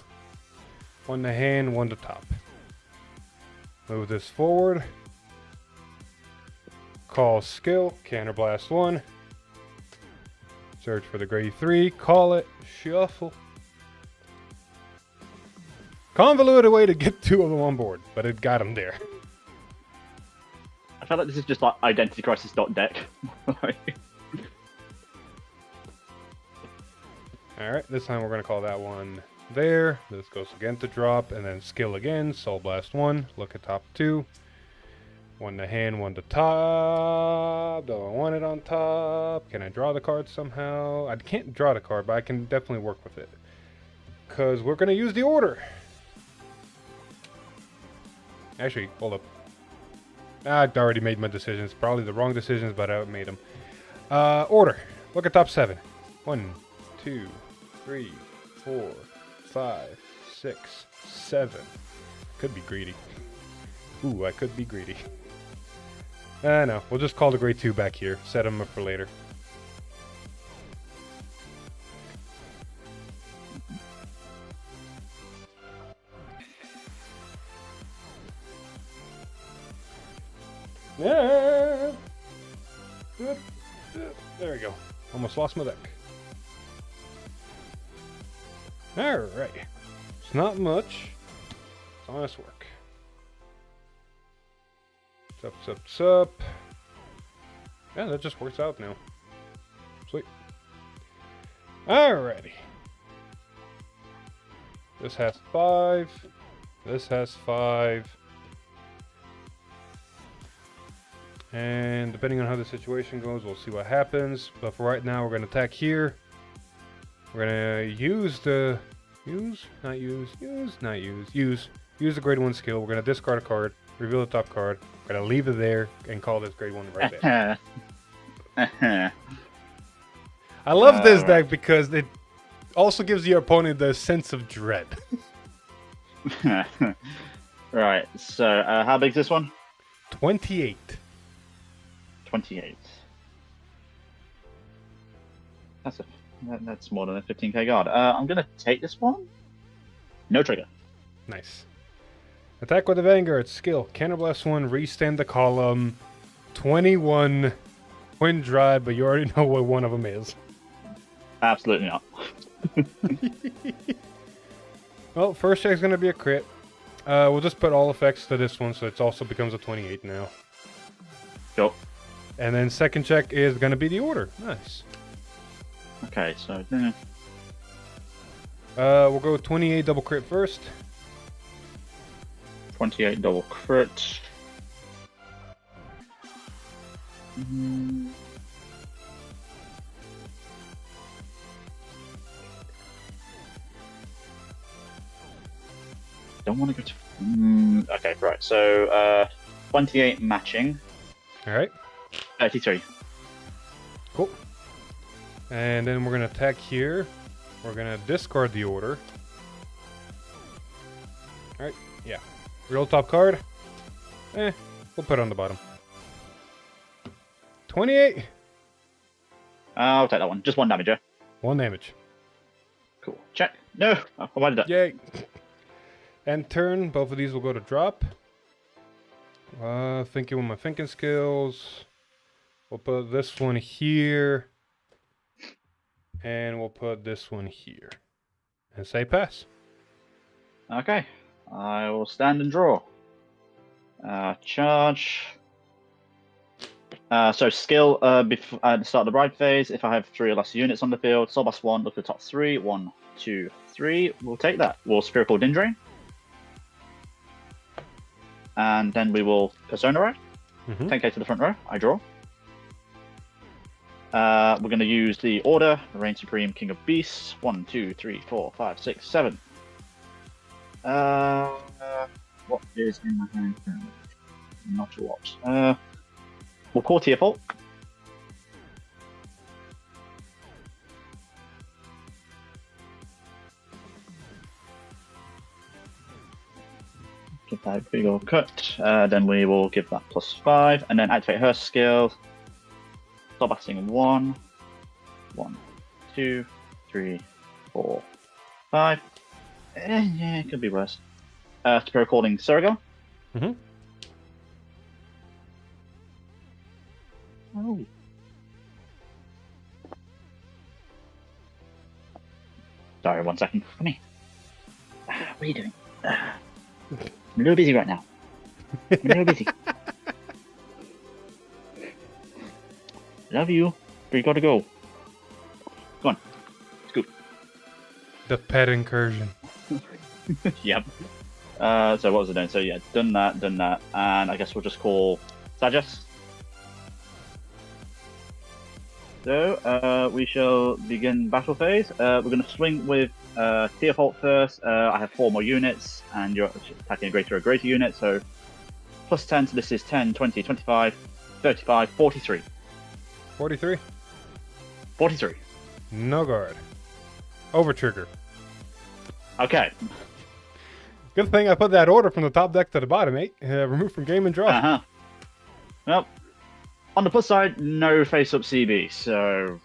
1 to hand, 1 to top. Move this forward. Call skill. Counterblast 1. Search for the grade 3. Call it. Shuffle. Convoluted way to get 2 of them on board, but it got them there.
I feel like this is just like Identity Crisis deck.
Alright, this time we're going to call that one there. This goes again to drop, and then skill again. Soul Blast 1. Look at top 2. 1 to hand, 1 to top. Do I want it on top? Can I draw the card somehow? I can't draw the card, but I can definitely work with it. Because we're going to use the order. Actually, hold up. I'd already made my decisions. Probably the wrong decisions, but I made them. Order. Look at top 7. 1, 2, 3, 4, 5, 6, 7. Could be greedy. Ooh, I could be greedy. No, we'll just call the grade 2 back here. Set them up for later. Yeah. There we go. Almost lost my deck. Alright. It's not much. It's honest work. Sup. Yeah, that just works out now. Sweet. Alrighty. This has 5. This has 5. And depending on how the situation goes, we'll see what happens. But for right now, we're going to attack here. We're going to use the... Use the grade 1 skill. We're going to discard a card, reveal the top card. We're going to leave it there and call this grade 1 right there. I love this deck because it also gives your opponent the sense of dread.
Right, so how big is this one?
28.
28. That's more than a 15k guard. I'm gonna take this one. No trigger.
Nice. Attack with the Vanguard. Skill. Counterblast 1. Restand the column. 21. Wind Drive, but you already know what one of them is.
Absolutely not.
Well, first check's gonna be a crit. We'll just put all effects to this one, so it also becomes a 28 now.
Sure.
And then second check is gonna be the order. Nice.
Okay, so...
we'll go 28 double crit first.
28 double crit. Don't want to go to... okay, right, so 28 matching.
Alright.
33.
Cool. And then we're going to attack here. We're going to discard the order. Alright, yeah. Real top card. We'll put it on the bottom. 28.
I'll take that one. Just 1 damage, yeah?
1 damage.
Cool. Check. No! I wanted that.
Yay! End turn. Both of these will go to drop. Thinking with my thinking skills. We'll put this one here. And we'll put this one here. And say pass.
Okay. I will stand and draw. Charge. So skill before at the start of the ride phase. If I have 3 or less units on the field, soul blast 1. Look at the top 3. 1, 2, 3. We'll take that. We'll spherical din drain, and then we will persona ride. 10k to the front row. I draw. We're going to use the order. Reign Supreme, King of Beasts. 1, 2, 3, 4, 5, 6, 7. What is in my hand currently? Not a lot. We'll call Tearfall. Give that a big old cut. Then we will give that +5, and then activate her skill. Stop blasting 1, 1, 2, 3, 4, 5. Yeah, it could be worse. Spirit Calling Surga. Oh. Sorry, 1 second. Come here. What are you doing? I'm a little busy right now. I'm a little busy. Love you, but you gotta go. Come on. Scoop.
The pet incursion.
Yep. So what was it doing? So yeah, done that, and I guess we'll just call Sagias. So we shall begin battle phase. We're going to swing with Tearfall first. I have 4 more units, and you're attacking a greater unit. So +10, so this is 10, 20, 25, 35, 43.
43.
43.
No guard. Over trigger.
Okay.
Good thing I put that order from the top deck to the bottom, mate. Remove from game and draw.
Well, on the plus side, no face-up CB, so...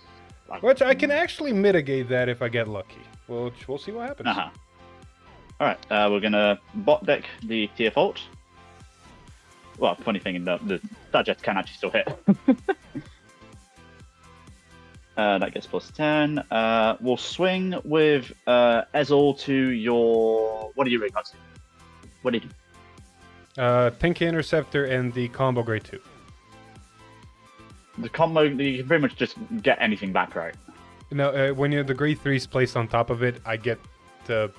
Which I can actually mitigate that if I get lucky. We'll see what happens.
Alright, we're going to bot deck the Tearfall. Well, funny thing, the Sagias can actually still hit. That gets +10. We'll swing with Ezel to your... What are your ray cards? What do you do?
10k Interceptor and the combo grade 2.
The combo, you can pretty much just get anything back, right?
No, when the grade 3 is placed on top of it, I get to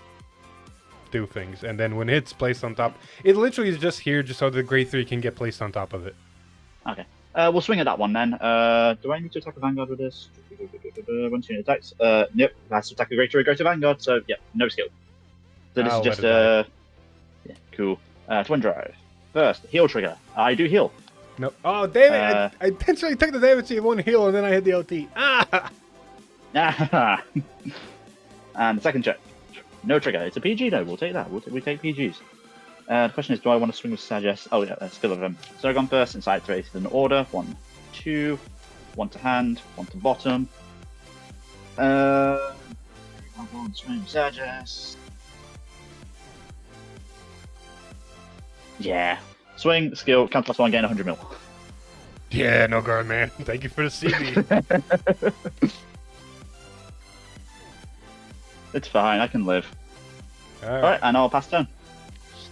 do things. And then when it's placed on top, it literally is just here just so the grade 3 can get placed on top of it.
Okay. We'll swing at that one then. Do I need to attack a Vanguard with this? Once unit attacks. Nope. Has to attack a greater Vanguard, so yeah, no skill. So this
I'll
is just
yeah,
cool. Twin drive. First, heal trigger. I do heal.
No. Oh, damn it! I intentionally took the damage to one heal and then I hit the OT.
And the second check. No trigger. It's a PG though. We'll take that. We take PGs. The question is, do I want to swing with Sagias? Oh yeah, skill of them. Zergon first, inside trace in order. 1, 2, 1 to hand, 1 to bottom. I'm going to swing with Sagias. Yeah. Swing, skill, count +1, gain 100 mil.
Yeah, no guard, man. Thank you for the CB.
It's fine, I can live.
Alright,
Alright, and I'll pass turn.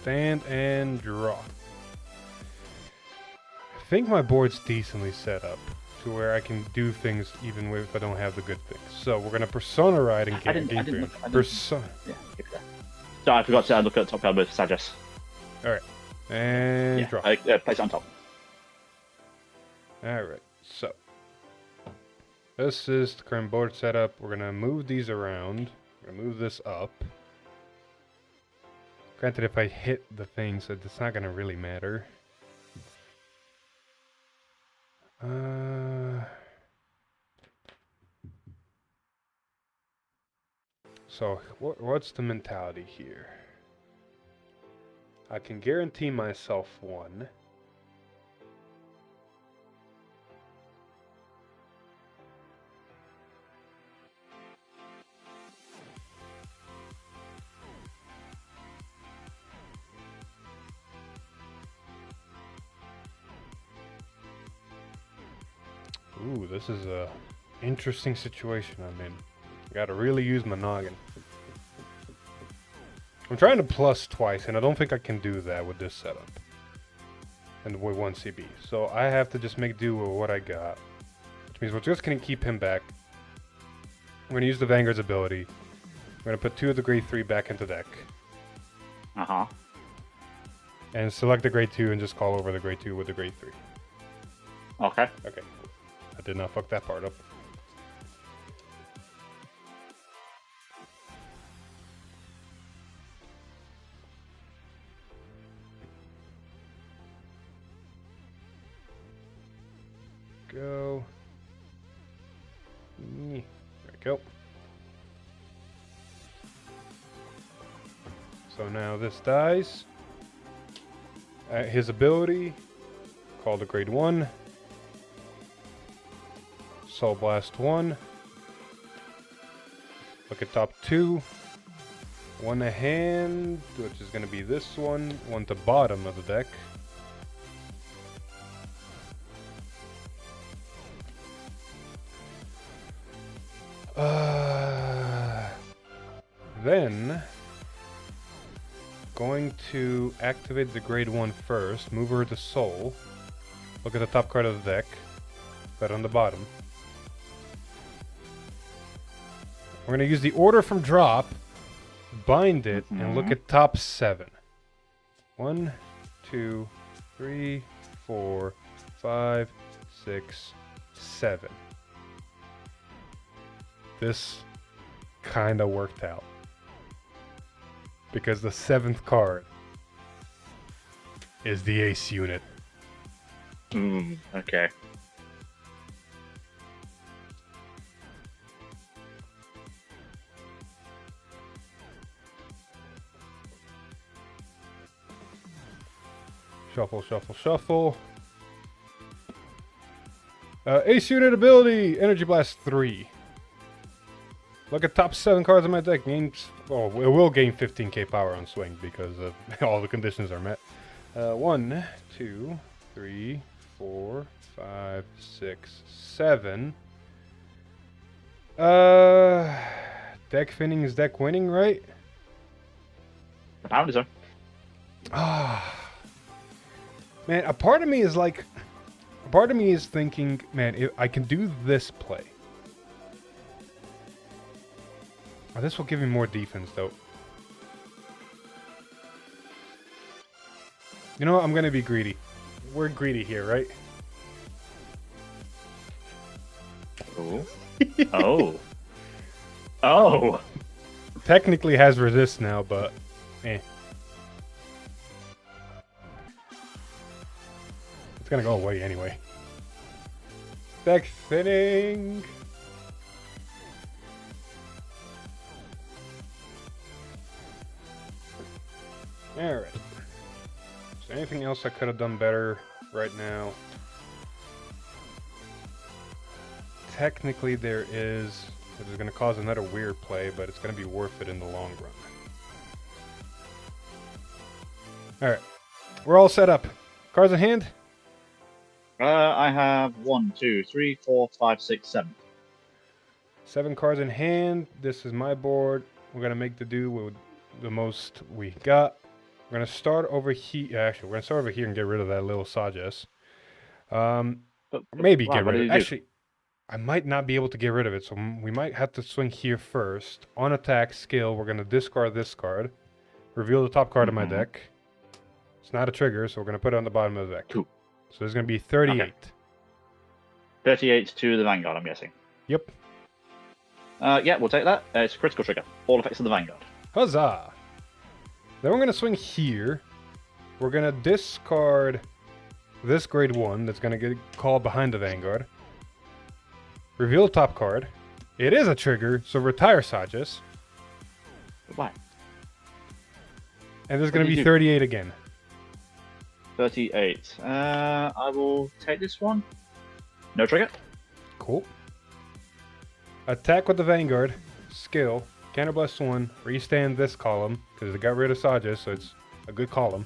stand and draw. I think my board's decently set up to where I can do things even if I don't have the good things. So we're gonna persona ride and
I
game
didn't look,
persona.
Yeah, keep it there. So I forgot to look at the top card with Sagias.
Alright. And
Yeah,
draw.
place it on top.
Alright, so this is the current board setup. We're gonna move these around. We're gonna move this up. Granted, if I hit the things, it's not gonna really matter. So what's the mentality here? I can guarantee myself 1. Ooh, this is a interesting situation I'm in. Gotta really use my noggin. I'm trying to plus twice, and I don't think I can do that with this setup. And with 1 CB. So I have to just make do with what I got. Which means we're just gonna keep him back. We're gonna use the Vanguard's ability. We're gonna put 2 of the grade 3 back into deck.
Uh-huh.
And select the grade 2 and just call over the grade 2 with the grade 3.
Okay.
Okay, cool. I did not fuck that part up. Go. There we go. So now this dies. His ability, called a grade 1. Soul Blast 1. Look at top 2. 1 to hand, which is going to be this one. 1 to bottom of the deck. Then, going to activate the grade 1 first, move her to soul, look at the top card of the deck, but on the bottom. We're going to use the order from drop, bind it, and look at top 7. 1, 2, 3, 4, 5, 6, 7. This kind of worked out. Because the 7th card is the ace unit.
Okay.
Shuffle, shuffle, shuffle. Ace unit ability, Energy Blast 3. Look at top 7 cards in my deck. Gains, oh, it will gain 15k power on swing because all the conditions are met. 1, 2, 3, 4, 5, 6, 7. Deck thinning is deck winning, right?
Apparently so.
Man, a part of me is like, a part of me is thinking, man, if I can do this play. Oh, this will give me more defense, though. You know what? I'm going to be greedy. We're greedy here, right?
Oh. Oh. Oh.
Technically has resist now, but eh. It's going to go away anyway. Deck thinning. Alright. Is there anything else I could have done better right now? Technically there is, which is going to cause another weird play, but it's going to be worth it in the long run. Alright. We're all set up. Cards in hand?
I have 1, 2, 3, 4, 5, 6, 7.
7 cards in hand. This is my board. We're going to make the do with the most we got. We're going to start over here. Actually, we're going to start over here and get rid of that little Sajas. Maybe get rid of it. Actually, I might not be able to get rid of it, so we might have to swing here first. On attack skill, we're going to discard this card. Reveal the top card of my deck. It's not a trigger, so we're going to put it on the bottom of the deck. 2. So there's going to be 38.
Okay. 38 to the Vanguard, I'm guessing.
Yep.
Yeah, we'll take that. It's a critical trigger. All effects of the Vanguard.
Huzzah! Then we're going to swing here. We're going to discard this grade 1 that's going to get called behind the Vanguard. Reveal the top card. It is a trigger, so retire Sajas.
Why?
And there's going to be 38 again.
38. I will take this one. No trigger.
Cool. Attack with the Vanguard. Skill. Counterblast 1. Restand this column, because it got rid of Sajas, so it's a good column.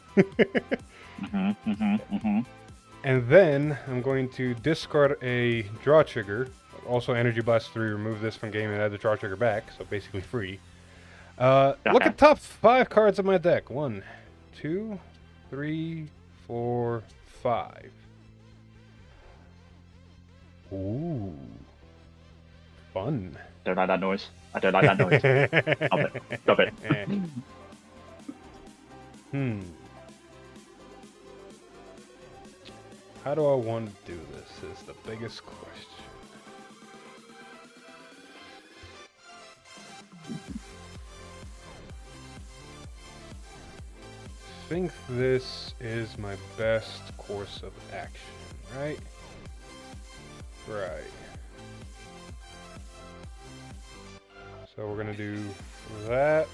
And then I'm going to discard a draw trigger. also Energy Blast 3, remove this from game and add the draw trigger back, so basically free. Look at top 5 cards of my deck. 1, 2, 3, 4, 5. Ooh. Fun.
Don't like that noise. I don't like that noise. Stop it. Stop it.
How do I want to do this is the biggest question. I think this is my best course of action, right? Right. So we're gonna do that.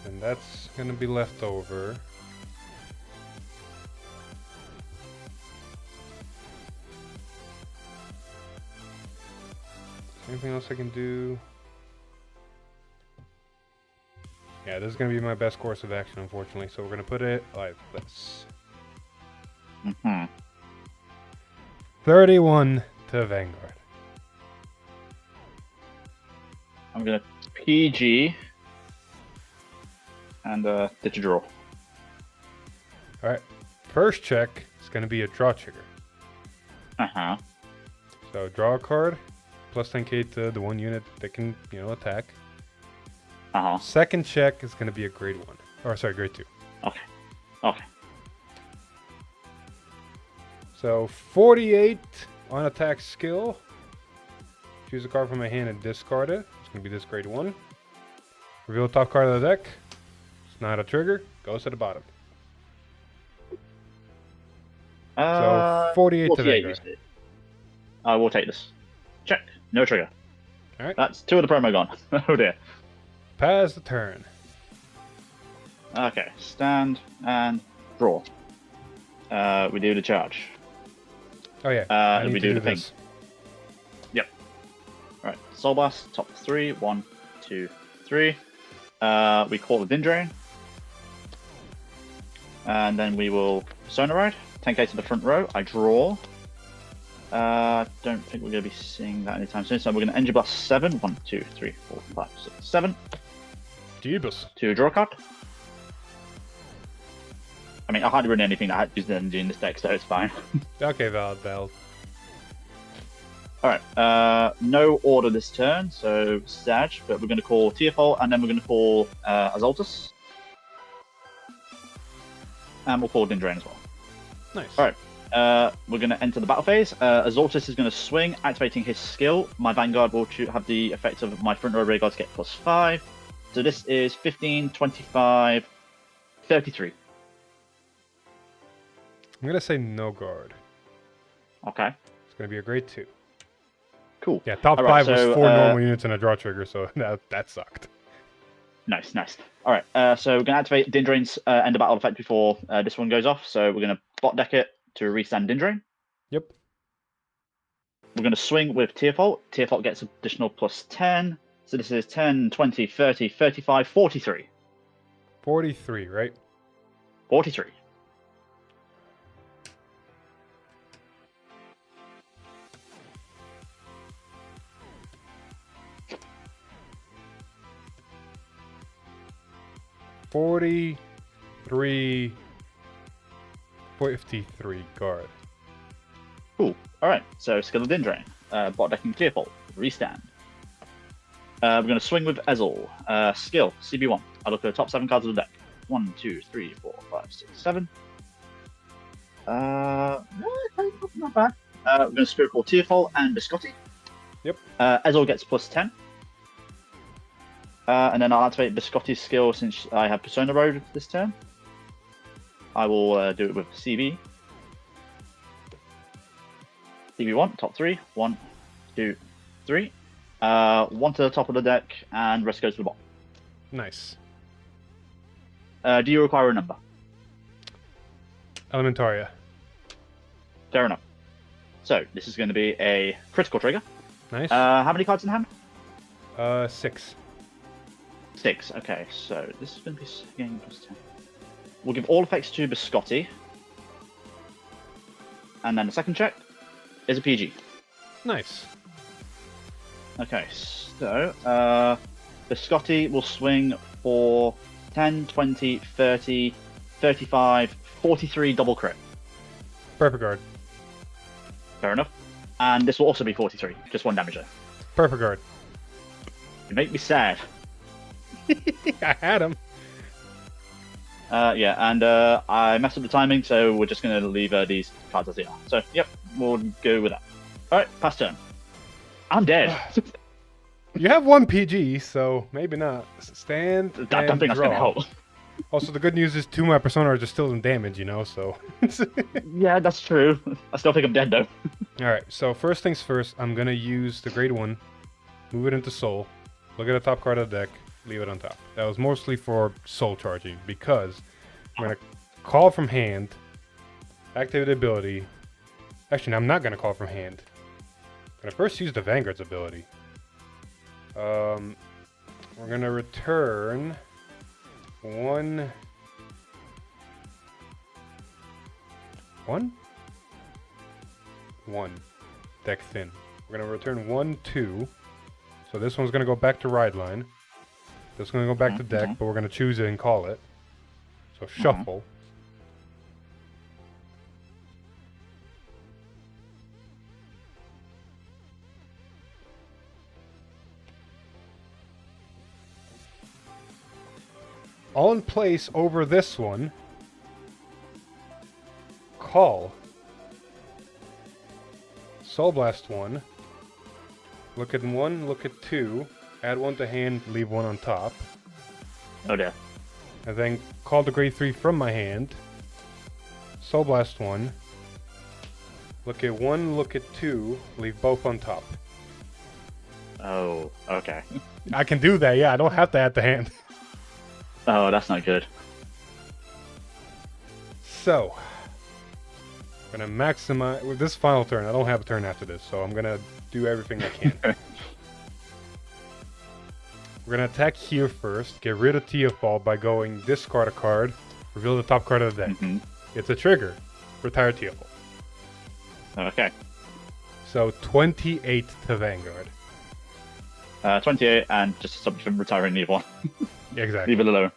And that's gonna be left over. Anything else I can do? Yeah, this is going to be my best course of action, unfortunately. So we're going to put it like this. 31 to Vanguard.
I'm going to PG and ditch a draw.
Alright. First check is going to be a draw trigger. So draw a card. Plus 10k to the one unit that can, attack. Second check is going to be a grade 1. Or, sorry, grade 2.
Okay.
So, 48 on attack skill. Choose a card from my hand and discard it. It's going to be this grade 1. Reveal the top card of the deck. It's not a trigger. Goes to the bottom. So, 48 to Vanguard.
I will take this. Check. No trigger.
Alright.
That's 2 of the promo gone. Oh dear.
Pass the turn.
Okay. Stand and draw. We do the charge.
Oh yeah.
We do the thing.
This.
Yep. Alright. Soul Blast, top 3. 1, 2, 3. We call the Din Drain. And then we will Persona Ride. 10k to the front row. I draw. Don't think we're going to be seeing that anytime soon. So we're going to Energy Blast 7. 1, 2, 3, 4, 5, 6, 7.
Jeebus.
To draw a card. I mean, I hardly run anything that uses energy in this deck, so it's fine.
Okay, valid.
Alright, no order this turn, so Sag, but we're going to call Tearfall, and then we're going to call Azaltus. And we'll call Din Drain as well.
Nice.
Alright. We're going to enter the battle phase. Azaltus is going to swing, activating his skill. My Vanguard will have the effect of my front row rear guard to get +5. So this is 15, 25, 33.
I'm going to say no guard.
Okay.
It's going to be a grade 2.
Cool.
Yeah, top 5 was 4 normal units and a draw trigger, so that sucked.
Nice. Alright, so we're going to activate Din Drain's end of battle effect before this one goes off. So we're going to bot deck it to restand Din Drain.
Yep.
We're going to swing with Tearfall. Tearfall gets additional +10. So this is 10, 20, 30, 35, 43.
43, right?
43.
$43, 53 guard.
Cool. Alright, so skill of Din Drain. Bot decking Tearfall. Restand. We're going to swing with Ezel. Skill, CB1. I look at the top 7 cards of the deck. 1, 2, 3, 4, 5, 6, 7. Not bad. We're going to Spirit Call Tearfall and Biscotti.
Yep.
Ezel gets +10. And then I'll activate Biscotti's skill since I have Persona Road this turn. I will do it with CB. CB1, top 3. 1, 2, 3. 1 to the top of the deck, and rest goes to the bottom.
Nice.
Do you require a number?
Elementaria.
Fair enough. So, this is going to be a critical trigger.
Nice.
How many cards in hand?
6.
6, okay. So, this is going to be game +10. We'll give all effects to Biscotti. And then the second check. is a PG.
Nice.
Okay, so Biscotti will swing for 10, 20, 30, 35, 43 double crit.
Perfect guard.
Fair enough. And this will also be 43, just 1 damage there.
Perfect guard.
You make me sad.
I had him.
Yeah, and I messed up the timing, so we're just going to leave these cards as they are. So, yep, we'll go with that. Alright, pass turn. I'm dead.
You have 1 PG, so maybe not. Stand
I don't
and
think that's going to
draw.
help.
Also, the good news is 2 of my persona are just still in damage, you know, so...
Yeah, that's true. I still think I'm dead, though.
Alright, so first things first, I'm going to use the grade 1, move it into soul, look at the top card of the deck, leave it on top. That was mostly for soul charging, because I'm going to call from hand, activate the ability. Actually, no, I'm not going to call from hand. I'm going to first use the Vanguard's ability. We're going to return 1... 1? 1. Deck thin. We're going to return 1, 2. So this one's going to go back to ride line. This is going to go back to deck, but we're going to choose it and call it. So shuffle. On place over this one, call. Soul Blast 1. Look at 1, look at 2. Add 1 to hand, leave 1 on top.
Oh dear.
And then call the grade 3 from my hand. Soul Blast 1. Look at 1, look at 2, leave both on top.
Oh, okay.
I can do that, yeah, I don't have to add the hand.
Oh, that's not good.
So, I'm gonna maximize with this final turn. I don't have a turn after this, so I'm gonna do everything I can. We're gonna attack here first, get rid of Teofall by going discard a card, reveal the top card of the deck. It's a trigger. Retire Teofall.
Okay.
So 28 to Vanguard.
28, and just stop from retiring either one.
Exactly.
Leave it alone.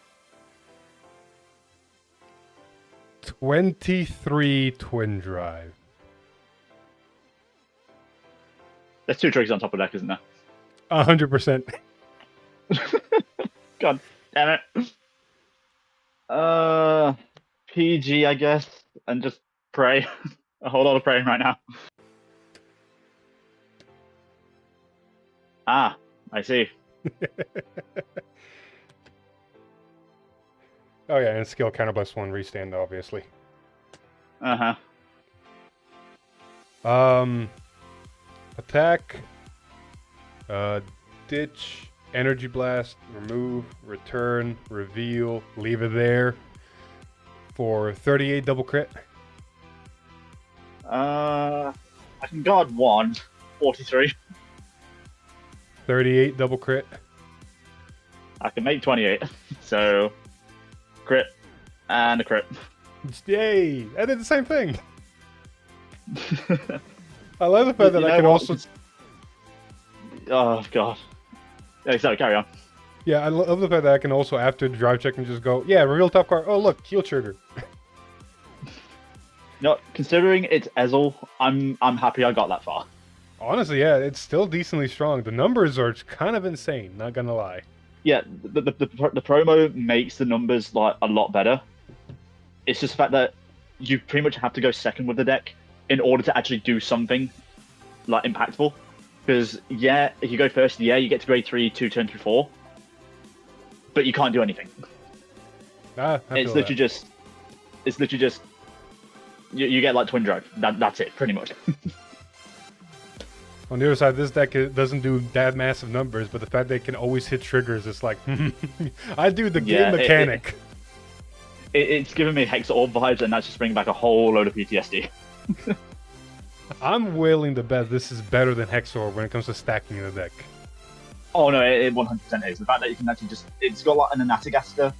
23 Twin Drive.
There's 2 triggers on top of deck, isn't there?
100%.
God damn it. PG, I guess, and just pray. A whole lot of praying right now. Ah, I see.
Oh yeah, and skill counterblast 1 restand, obviously.
Uh-huh.
Attack. Ditch. Energy blast. Remove. Return. Reveal. Leave it there. For 38 double crit.
I can guard 1. 43.
38 double crit.
I can make 28. So, crit and a crit.
Yay! I did the same thing. I love the fact that I can also...
Oh, God. Yeah, so, carry on.
Yeah, I love the fact that I can also, after the drive check, and just go, yeah, reveal top card. Oh, look, heal trigger.
No, considering it's Ezel, I'm happy I got that far.
Honestly, yeah, it's still decently strong. The numbers are kind of insane, not gonna lie.
Yeah, the promo makes the numbers like a lot better. It's just the fact that you pretty much have to go second with the deck in order to actually do something like impactful. Because yeah, if you go first, yeah, you get to grade 3, 2 turn through 4, but you can't do anything. It's literally just you get like Twin Drive. That's it, pretty much.
On the other side, this deck doesn't do that massive numbers, but the fact they can always hit triggers, it's like, I do the game mechanic.
It's giving me Hex Orb vibes, and that's just bringing back a whole load of PTSD.
I'm willing to bet this is better than Hexor when it comes to stacking the deck.
Oh no, it 100% is. The fact that you can actually it's got like an Anatigaster,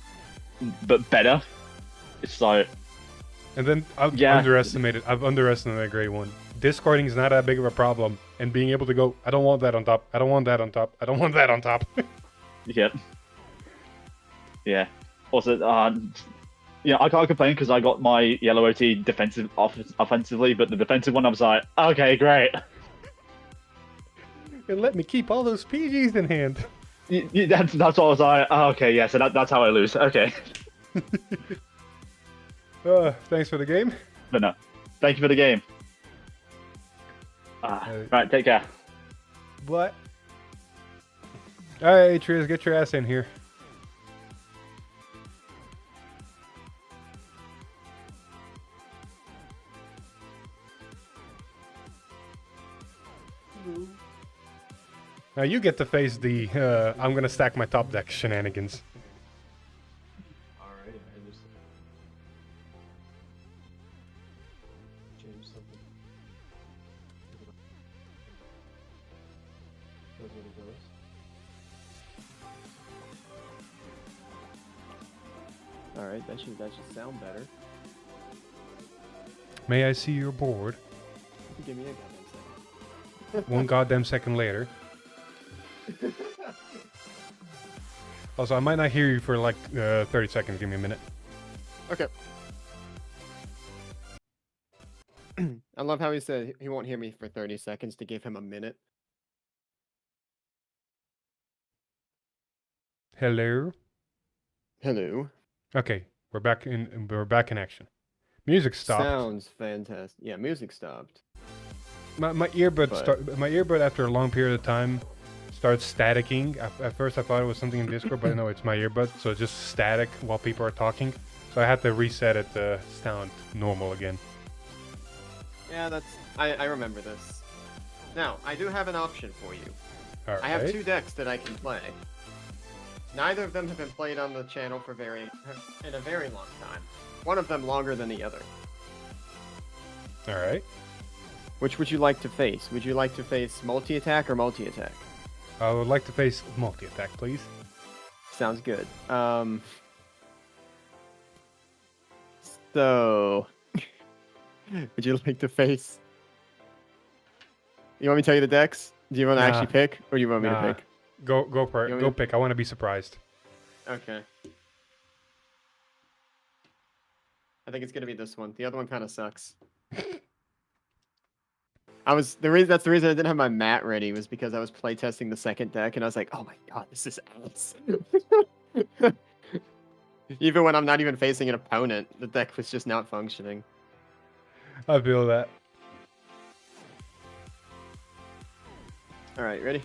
but better. It's like...
And then I've underestimated grade 1. discarding is not that big of a problem, and being able to go, I don't want that on top, I don't want that on top, I don't want that on top.
Yep. Yeah. Also, yeah, I can't complain because I got my yellow OT offensively, but the defensive one, I was like, okay, great.
And let me keep all those PGs in hand.
That's what I was like, oh, okay, yeah, so that's how I lose. Okay.
Thanks for the game.
But no, thank you for the game. Right, take care.
What? Alright, Atreus, get your ass in here. Now you get to face the I'm gonna stack my top deck shenanigans.
Alright, I just change something. That's what it goes. Alright, that should sound better.
May I see your board?
Give me a goddamn second.
One goddamn second later. Also, I might not hear you for like 30 seconds. Give me a minute.
Okay. I love how he said he won't hear me for 30 seconds to give him a minute.
Hello.
Hello.
Okay, we're back in action. Music stopped.
Sounds fantastic. Yeah, music stopped.
My earbud
But-
my earbud after a long period of time starts staticking. At first I thought it was something in Discord, but no, it's my earbud, so it's just static while people are talking. So I had to reset it to sound normal again.
Yeah, I remember this. Now, I do have an option for you.
All right.
I have 2 decks that I can play. Neither of them have been played on the channel for in a very long time. One of them longer than the other.
All right.
Which would you like to face? Would you like to face multi-attack or multi-attack?
I would like to face multi-attack, please.
Sounds good. So, would you like to face? You want me to tell you the decks? Do you want to
Nah.
actually pick, or do you want me
Nah.
to pick?
Go for
You
it.
want
Go
me to-
pick. I want to be surprised.
Okay. I think it's gonna be this one. The other one kind of sucks. That's the reason I didn't have my mat ready was because I was playtesting the second deck and I was like, oh my god, this is ass. Even when I'm not even facing an opponent, the deck was just not functioning.
I feel that.
All right, ready?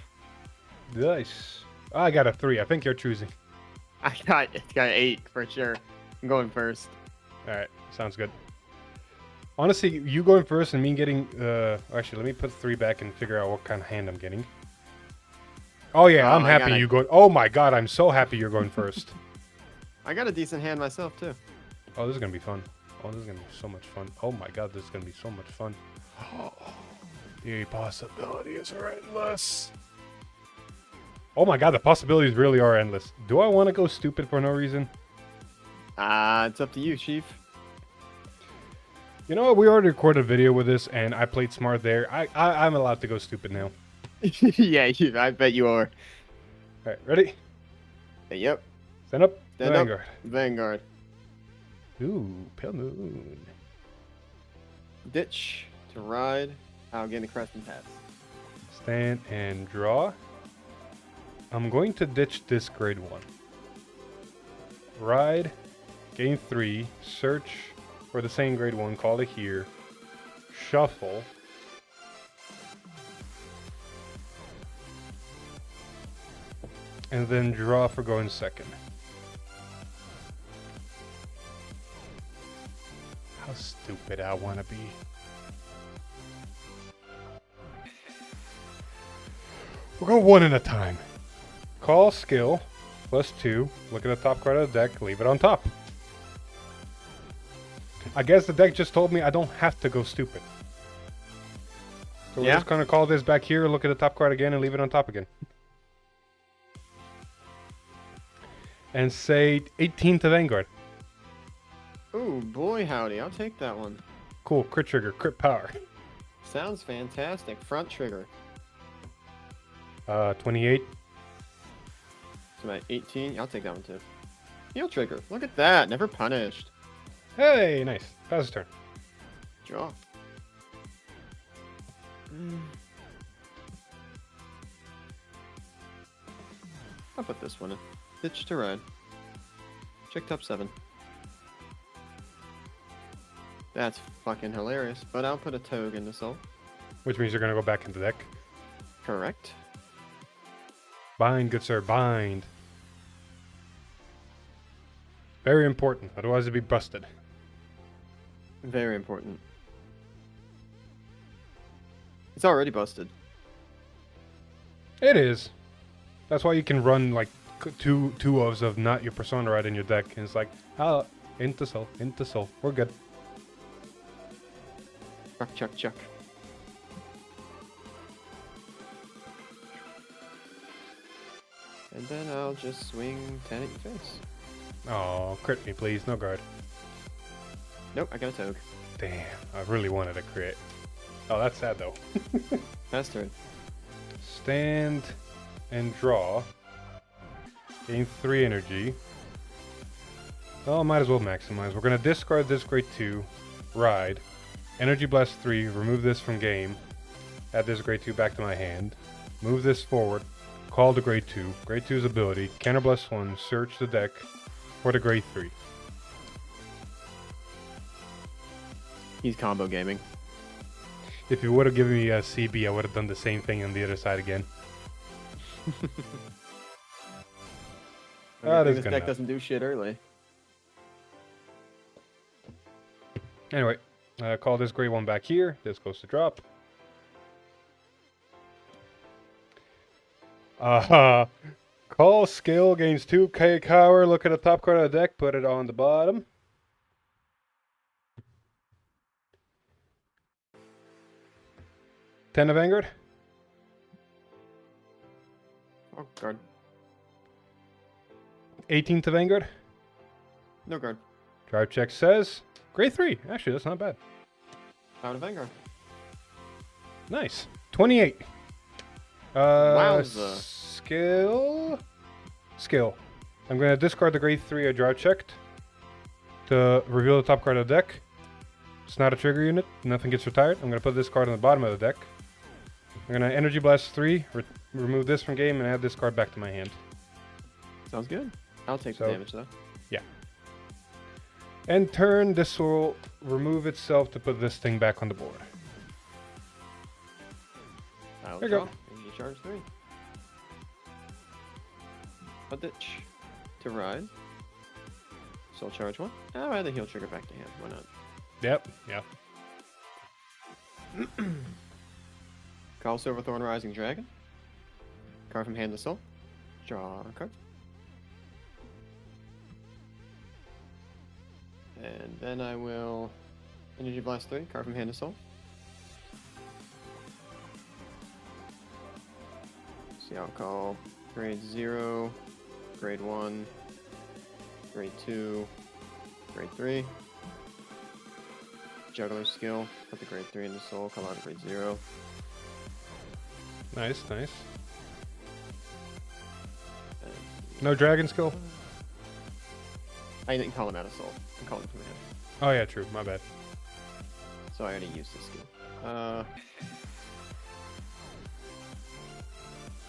Nice. I got a 3. I think you're choosing.
It's got 8 for sure. I'm going first.
All right. Sounds good. Honestly, you going first and me getting... actually, let me put 3 back and figure out what kind of hand I'm getting. Oh, yeah.
Oh,
I'm
I
happy
got it.
you going... Oh, my God. I'm so happy you're going first.
I got a decent hand myself too.
Oh, this is going to be fun. Oh, this is going to be so much fun. Oh, my God. This is going to be so much fun. The possibilities are endless. Oh, my God. The possibilities really are endless. Do I want to go stupid for no reason?
It's up to you, Chief.
You know what? We already recorded a video with this, and I played smart there. I'm allowed to go stupid now.
Yeah, I bet you are.
All right, ready?
Yep.
Stand up.
Stand up.
Vanguard.
Vanguard.
Ooh, pale moon.
Ditch to ride. I'll gain the crest and pass.
Stand and draw. I'm going to ditch this grade 1. Ride. Gain 3. Search for the same grade 1. Call it here. Shuffle. And then draw for going second. How stupid I want to be. We'll go one at a time. Call skill, +2. Look at the top card of the deck, leave it on top. I guess the deck just told me I don't have to go stupid. So we're
Yeah.
just gonna call this back here, look at the top card again, and leave it on top again. And say 18 to Vanguard.
Ooh, boy howdy, I'll take that one.
Cool, crit trigger, crit power.
Sounds fantastic. Front trigger.
28.
So at 18. I'll take that one too. Heel trigger. Look at that. Never punished.
Hey, nice. Pass his turn.
Draw. I'll put this one in. Ditch to ride. Check top 7. That's fucking hilarious, but I'll put a Togue in the soul.
Which means you're going to go back into deck.
Correct.
Bind, good sir, bind. Very important, otherwise it'd be busted.
Very important. It's already busted.
It is. That's why you can run like two ofs of not your Persona right in your deck, and it's like, oh, into soul, we're good.
Chuck, chuck, chuck. And then I'll just swing 10 at your face.
Oh, crit me please, no guard.
Nope, I got a Togue.
Damn, I really wanted to crit. Oh, that's sad though.
Pass turn.
Stand and draw. Gain 3 energy. Oh, might as well maximize. We're gonna discard this grade 2, ride. Energy blast 3, remove this from game. Add this grade 2 back to my hand. Move this forward. Call the grade 2. Grade 2's ability. Counter blast 1, search the deck for the grade 3.
He's combo gaming.
If you would have given me a CB, I would have done the same thing on the other side again. That is
this
good
deck
enough.
doesn't do shit early.
Anyway, call this grade 1 back here. This goes to drop. Call skill gains 2k power. Look at the top card of the deck. Put it on the bottom. Ten of Vanguard.
Oh, guard.
18 to Vanguard.
No guard.
Drive check says grade 3. Actually, that's not bad.
Out of Vanguard.
Nice. 28.
Wowza.
Skill. I'm going to discard the grade 3 I drive checked to reveal the top card of the deck. It's not a trigger unit. Nothing gets retired. I'm going to put this card on the bottom of the deck. I'm going to Energy Blast 3, remove this from game, and add this card back to my hand.
Sounds good. I'll take the damage though.
Yeah. End turn, this will remove itself to put this thing back on the board.
I'll
There you
draw.
go.
And you charge 3. A ditch. To ride. Soul charge 1. I'll add the heal trigger back to hand. Why not?
Yep, yeah.
Call Silverthorn Rising Dragon. Card from hand to soul. Draw a card. And then I will Energy Blast 3, card from hand to soul. See, I'll call grade 0, grade 1, grade 2, grade 3. Juggler skill, put the grade 3 in the soul, call out grade 0.
Nice, nice.
And
No dragon skill?
I didn't call him out of soul. I called him from hand.
Oh yeah, true. My bad.
So I already used this skill.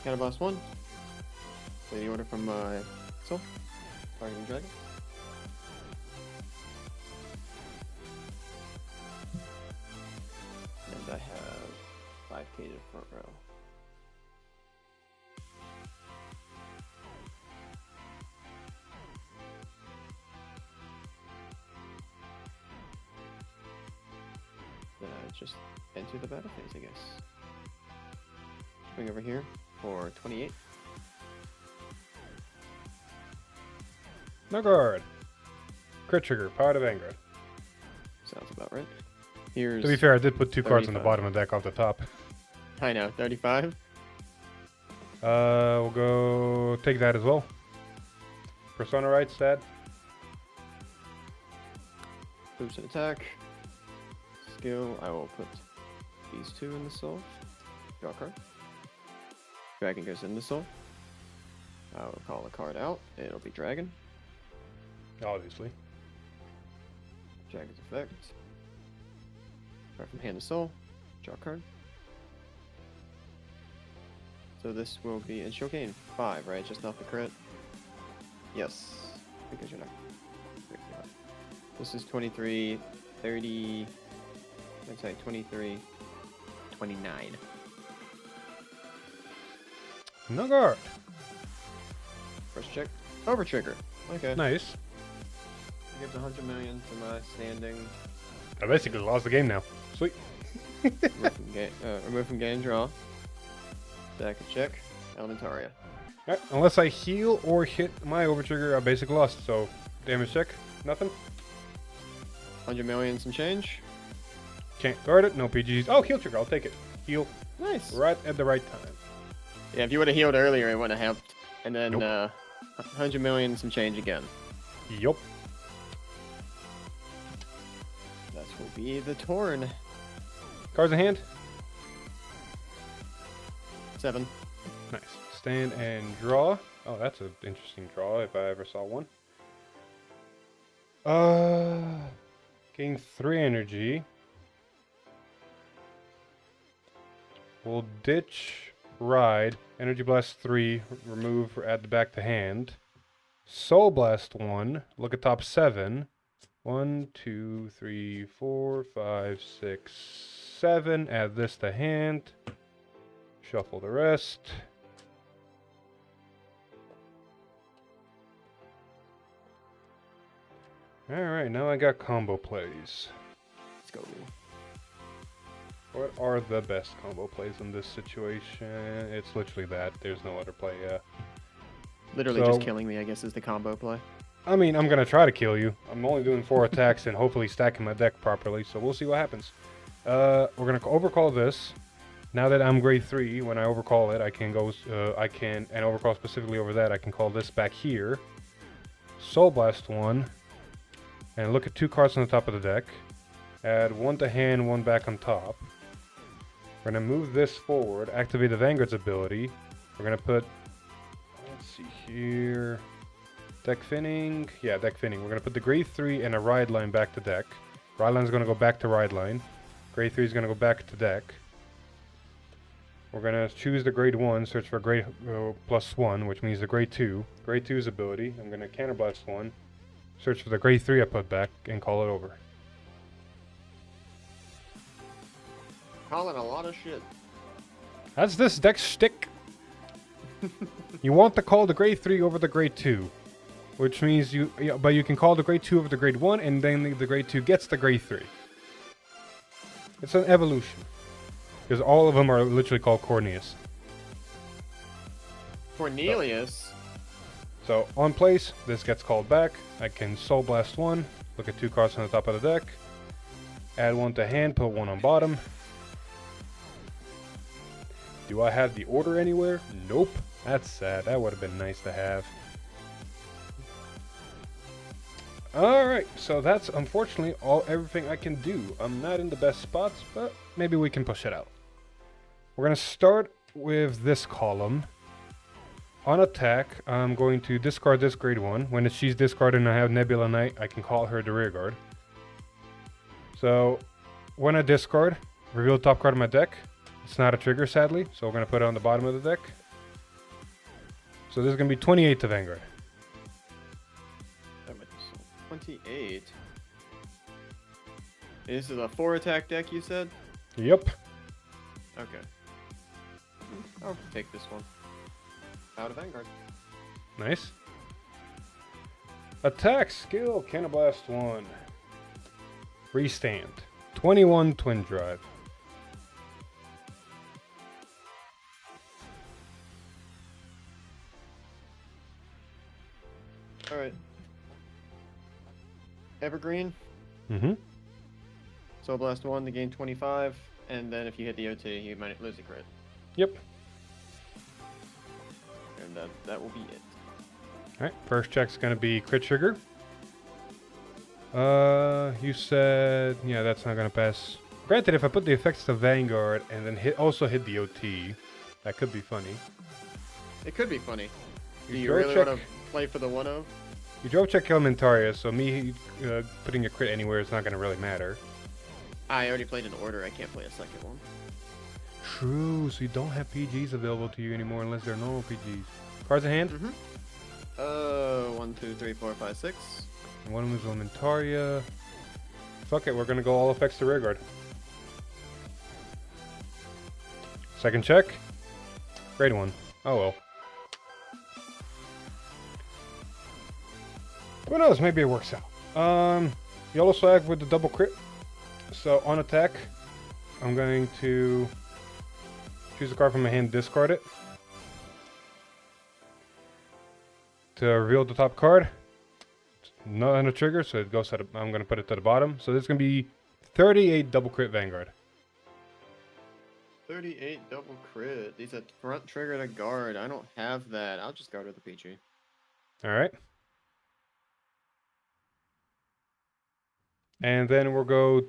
Counter blast 1. Play the order from my soul. Targeting dragon. And I have 5k to front row. Then I just enter the battle phase, I guess. Swing over here for 28.
No guard. Crit trigger, power to Vanguard.
Sounds about right. Here's.
To be fair, I did put 2 cards on the
35.
bottom of the deck off the top.
I know, 35.
We'll go take that as well. Persona right, stat.
Boost and attack. Skill, I will put these two in the soul. Draw a card. Dragon goes in the soul. I'll call a card out. It'll be dragon.
Obviously.
Dragon's effect. Card from hand to soul. Draw a card. So this will be, and she'll gain 5, right? Just not the crit. Yes, because you're not. This is 23, 30. Let's say 23, 29.
No guard.
First check. Over trigger. Okay.
Nice.
Gives 100 million to my standing.
I basically lost the game now. Sweet.
Remove from game draw. Second check. Elementaria.
Alright, unless I heal or hit my overtrigger, I basically lost. So, damage check, nothing.
100 million, some change.
Can't guard it, no PGs. Oh, heal trigger, I'll take it. Heal
Nice.
right at the right time.
Yeah, if you would have healed earlier, it wouldn't have helped. And then
Nope.
100 million, some change again.
Yup.
That will be the Torn.
Cards in hand.
7.
Nice. Stand and draw. Oh, that's an interesting draw if I ever saw one. Gain 3 energy. We'll ditch Ride. Energy Blast 3. Remove or add the back to hand. Soul Blast 1. Look at top 7. 1, 2, 3, 4, 5, 6, 7. Add this to hand. Shuffle the rest. Alright, now I got combo plays.
Let's go.
What are the best combo plays in this situation? It's literally that. There's no other play.
Literally
So-
just killing me, I guess, is the combo play.
I mean, I'm going to try to kill you. I'm only doing 4 attacks and hopefully stacking my deck properly, so we'll see what happens. We're going to overcall this. Now that I'm grade 3, when I overcall it, I can go, and overcall specifically over that, I can call this back here. Soul Blast 1. And look at 2 cards on the top of the deck. Add 1 to hand, 1 back on top. We're going to move this forward, activate the Vanguard's ability. We're going to put, let's see here, deck finning. Yeah, deck finning. We're going to put the grade 3 and a ride line back to deck. Ride line is going to go back to ride line. Grade 3 is going to go back to deck. We're going to choose the grade 1, search for grade +1, which means the grade 2. Grade 2's ability. I'm going to counterblast 1. Search for the grade 3 I put back and call it over.
Calling a lot of shit.
That's this deck shtick. You want to call the grade 3 over the grade 2. Which means but you can call the grade 2 over the grade 1 and then the grade 2 gets the grade 3. It's an evolution. Because all of them are literally called Cornelius.
Cornelius.
So on place, this gets called back. I can Soul Blast 1, look at 2 cards on the top of the deck, add 1 to hand, put 1 on bottom. Do I have the order anywhere? Nope. That's sad. That would have been nice to have. Alright, so that's unfortunately everything I can do. I'm not in the best spots, but maybe we can push it out. We're going to start with this column. On attack, I'm going to discard this grade 1. When she's discarded and I have Nebula Knight, I can call her the rear guard. So, when I discard, reveal the top card of my deck. It's not a trigger, sadly, so we're going to put it on the bottom of the deck. So this is going to be 28 to Vanguard.
28. This is a 4 attack deck, you said?
Yep.
Okay. I'll take this one. Out of Vanguard.
Nice. Attack skill, Cannoblast 1. Restand. 21 Twin Drive.
Alright. Evergreen.
Mm-hmm.
Soul Blast 1 to gain 25, and then if you hit the OT, you might lose a crit.
Yep.
And that will be it.
Alright, first check's gonna be crit trigger. You said, yeah, that's not gonna pass. Granted, if I put the effects to Vanguard and then also hit the OT, that could be funny.
It could be funny. Do you
draw
really
check-
want to play for the 1-0?
You drove check Elementaria, so me putting a crit anywhere is not going to really matter.
I already played an order. I can't play a second one.
True, so you don't have PGs available to you anymore unless they're normal PGs. Cards in hand?
1, 2, 3, 4, 5, 6.
And one was Elementaria. Fuck it, we're going to go all effects to rearguard. Second check. Grade 1. Oh well. Who knows? Maybe it works out. Yellow Slag with the double crit. So on attack, I'm going to choose a card from my hand, discard it. To reveal the top card. It's not on a trigger, so it goes to the, I'm going to put it to the bottom. So this is going to be 38 double crit Vanguard.
38 double crit. These are front trigger to guard. I don't have that. I'll just guard with the PG.
Alright. And then we'll go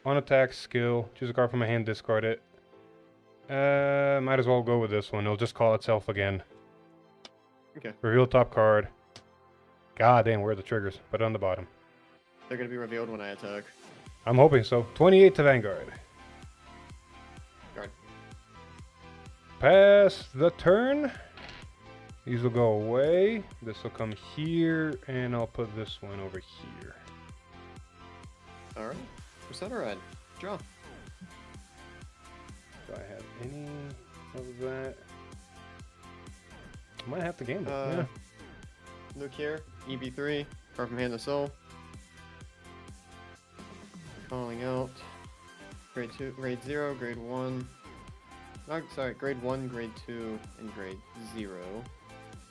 on attack skill, choose a card from my hand, discard it. Might as well go with this one. It'll just call itself again.
Okay.
Reveal top card. God damn, where are the triggers? Put it on the bottom.
They're going to be revealed when I attack.
I'm hoping so. 28 to Vanguard.
Guard.
Pass the turn. These will go away. This will come here, and I'll put this one over here.
Alright. Persona Ride. Draw.
Do I have any of that? I might have to gamble. Yeah.
Look here. EB3. Card from hand to soul. Calling out. Grade 2, grade 0, grade 1. No, sorry, grade 1, grade 2, and grade 0.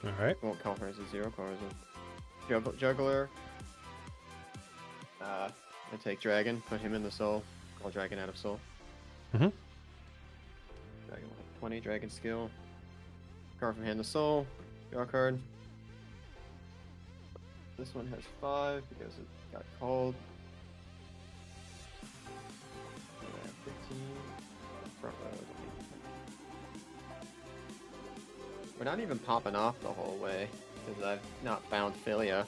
Alright.
Won't call her as a 0, call her as a juggler. I take dragon, put him in the soul. Call dragon out of soul.
Mm-hmm.
Dragon will have 20, dragon skill. Card from hand to soul. Draw card. This one has 5 because it got called. 15. Front row. We're not even popping off the whole way because I've not found Philia.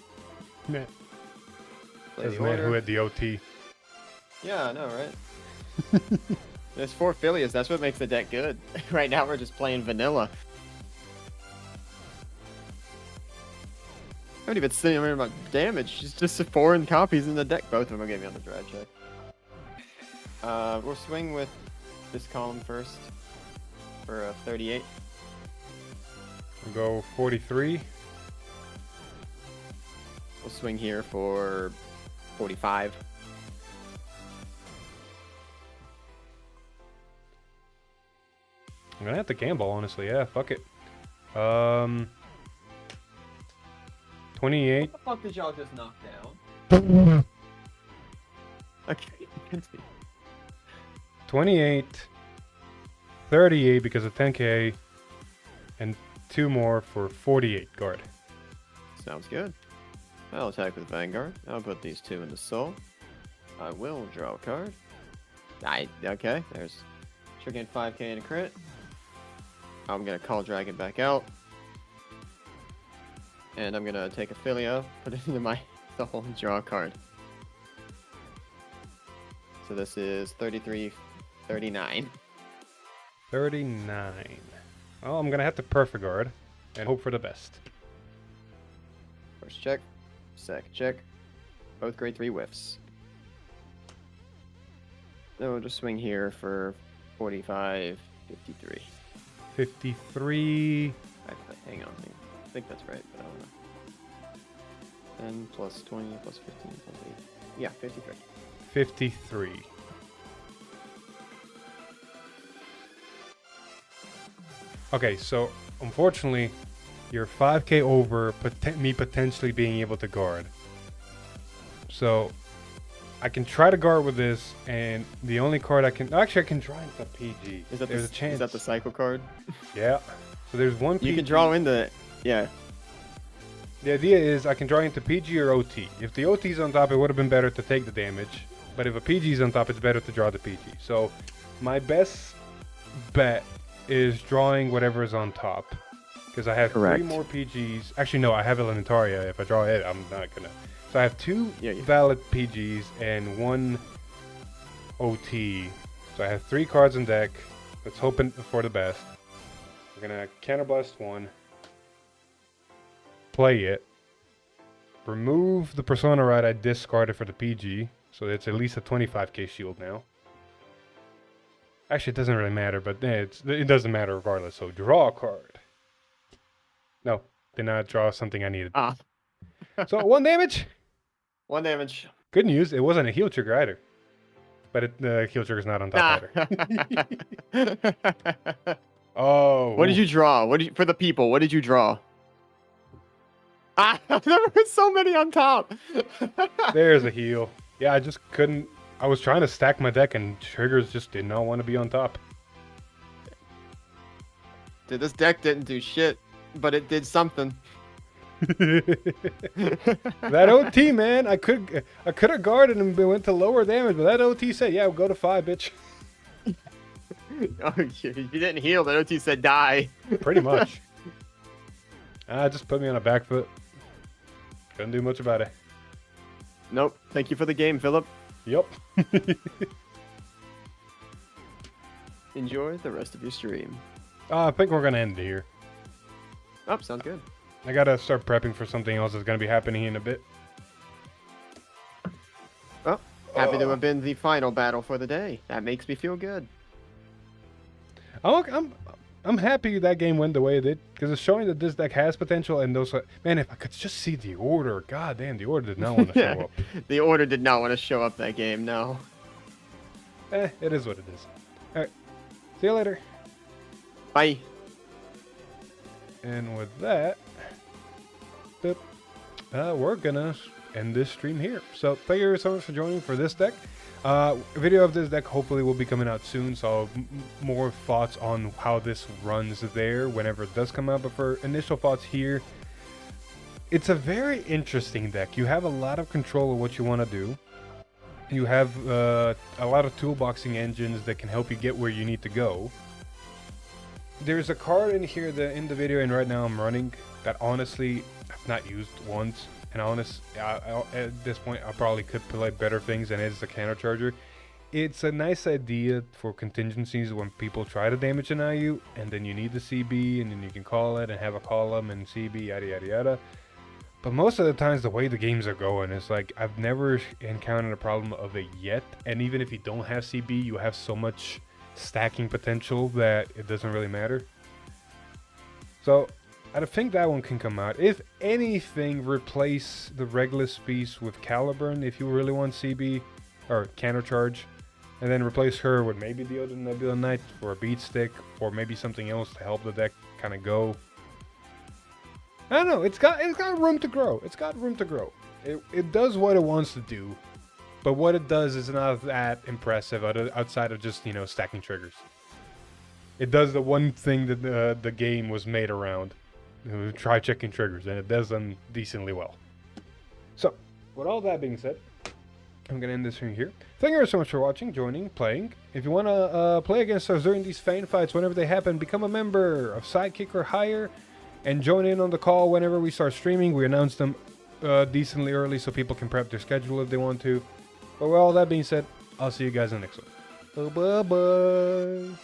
Yeah.
Play
As
the
man
order.
who had the OT.
Yeah, I know, right? There's 4 Philias. That's what makes the deck good. Right now we're just playing vanilla. I haven't even seen about damage. Just 4 copies in the deck. Both of them are gonna be on the drive check. We'll swing with this column first for 38.
We'll go 43.
We'll swing here for 45.
I'm gonna have to gamble, honestly. Yeah, fuck it. 28.
What the fuck did y'all just knock down? Okay, continue.
28. 38 because of 10k. And 2 more for 48 guard.
Sounds good. I'll attack with Vanguard. I'll put these 2 into soul. I will draw a card. Okay, there's should gain 5k and a crit. I'm gonna call dragon back out. And I'm gonna take a Philia, put it into my soul, and draw a card. So this is 33, 39.
39. Well, I'm gonna have to perfect guard and hope for the best.
First check, second check. Both grade 3 whiffs. Then we'll just swing here for 45, 53.
53.
Hang on. I think that's right, but I don't know. 10 plus 20 plus 15 plus 8. Yeah, 53.
53. Okay, so unfortunately, you're 5k over me potentially being able to guard. So I can try to guard with this, and the only card I can actually I can draw into PG.
Is that
there's
the,
a chance.
Is that the cycle card?
Yeah. So there's one PG.
You can draw into. Yeah.
The idea is I can draw into PG or OT. If the OT's on top, it would have been better to take the damage. But if a PG is on top, it's better to draw the PG. So my best bet is drawing whatever is on top. Because I have
Correct.
3 more PGs. Actually, no, I have Elementaria. If I draw it, I'm not gonna. So I have 2
Yeah, yeah.
valid PGs and 1 OT. So I have 3 cards in deck. Let's hope for the best. We're gonna counterblast 1. Play it. Remove the Persona Ride I discarded for the PG. So it's at least a 25k shield now. Actually, it doesn't really matter, but it doesn't matter regardless. So draw a card. No, did not draw something I needed.
Ah.
So 1 damage.
1 damage.
Good news, it wasn't a heal trigger either. But the heal trigger's not on top either. Oh.
What did you draw? For the people? What did you draw? Ah, there were so many on top.
There's a heal. Yeah, I just couldn't. I was trying to stack my deck and triggers just did not want to be on top.
Dude, this deck didn't do shit, but it did something.
That OT, man, I could have guarded and went to lower damage, but that OT said, "Yeah, we'll go to 5, bitch."
Oh, you didn't heal. That OT said die.
Pretty much. Just put me on a back foot. Couldn't do much about it.
Nope. Thank you for the game, Philip.
Yep.
Enjoy the rest of your stream.
I think we're gonna end it here.
Oh, sounds good.
I gotta start prepping for something else that's gonna be happening in a bit.
Oh, happy to have been the final battle for the day. That makes me feel good.
I'm happy that game went the way it did because it's showing that this deck has potential. And those, man, if I could just see the order, god damn, the order did not want to show up.
The order did not want to show up that game. No.
It is what it is. All right, see you later.
Bye.
And with that, we're gonna end this stream here. So thank you so much for joining for this deck. A video of this deck hopefully will be coming out soon, so more thoughts on how this runs there whenever it does come out. But for initial thoughts here, it's a very interesting deck. You have a lot of control of what you want to do. You have a lot of toolboxing engines that can help you get where you need to go. There's a card in here that in the video and right now I'm running that honestly I've not used once. And at this point, I probably could play better things than it is a counter charger. It's a nice idea for contingencies when people try to damage deny you, and then you need the CB, and then you can call it and have a column and CB, yada yada yada. But most of the times, the way the games are going, it's like I've never encountered a problem of it yet. And even if you don't have CB, you have so much stacking potential that it doesn't really matter. So I think that one can come out. If anything, replace the Regulus piece with Caliburn if you really want CB or counter charge, and then replace her with maybe the other Nebula Knight for a beat stick or maybe something else to help the deck kind of go. I don't know. It's got room to grow. It's got room to grow. It does what it wants to do, but what it does is not that impressive outside of just stacking triggers. It does the one thing that the game was made around. Try checking triggers, and it does them decently well. So, with all that being said, I'm going to end this stream here. Thank you so much for watching, joining, playing. If you want to play against us during these fan fights, whenever they happen, become a member of Sidekick or higher, and join in on the call whenever we start streaming. We announce them decently early so people can prep their schedule if they want to. But with all that being said, I'll see you guys in the next one. Bye-bye.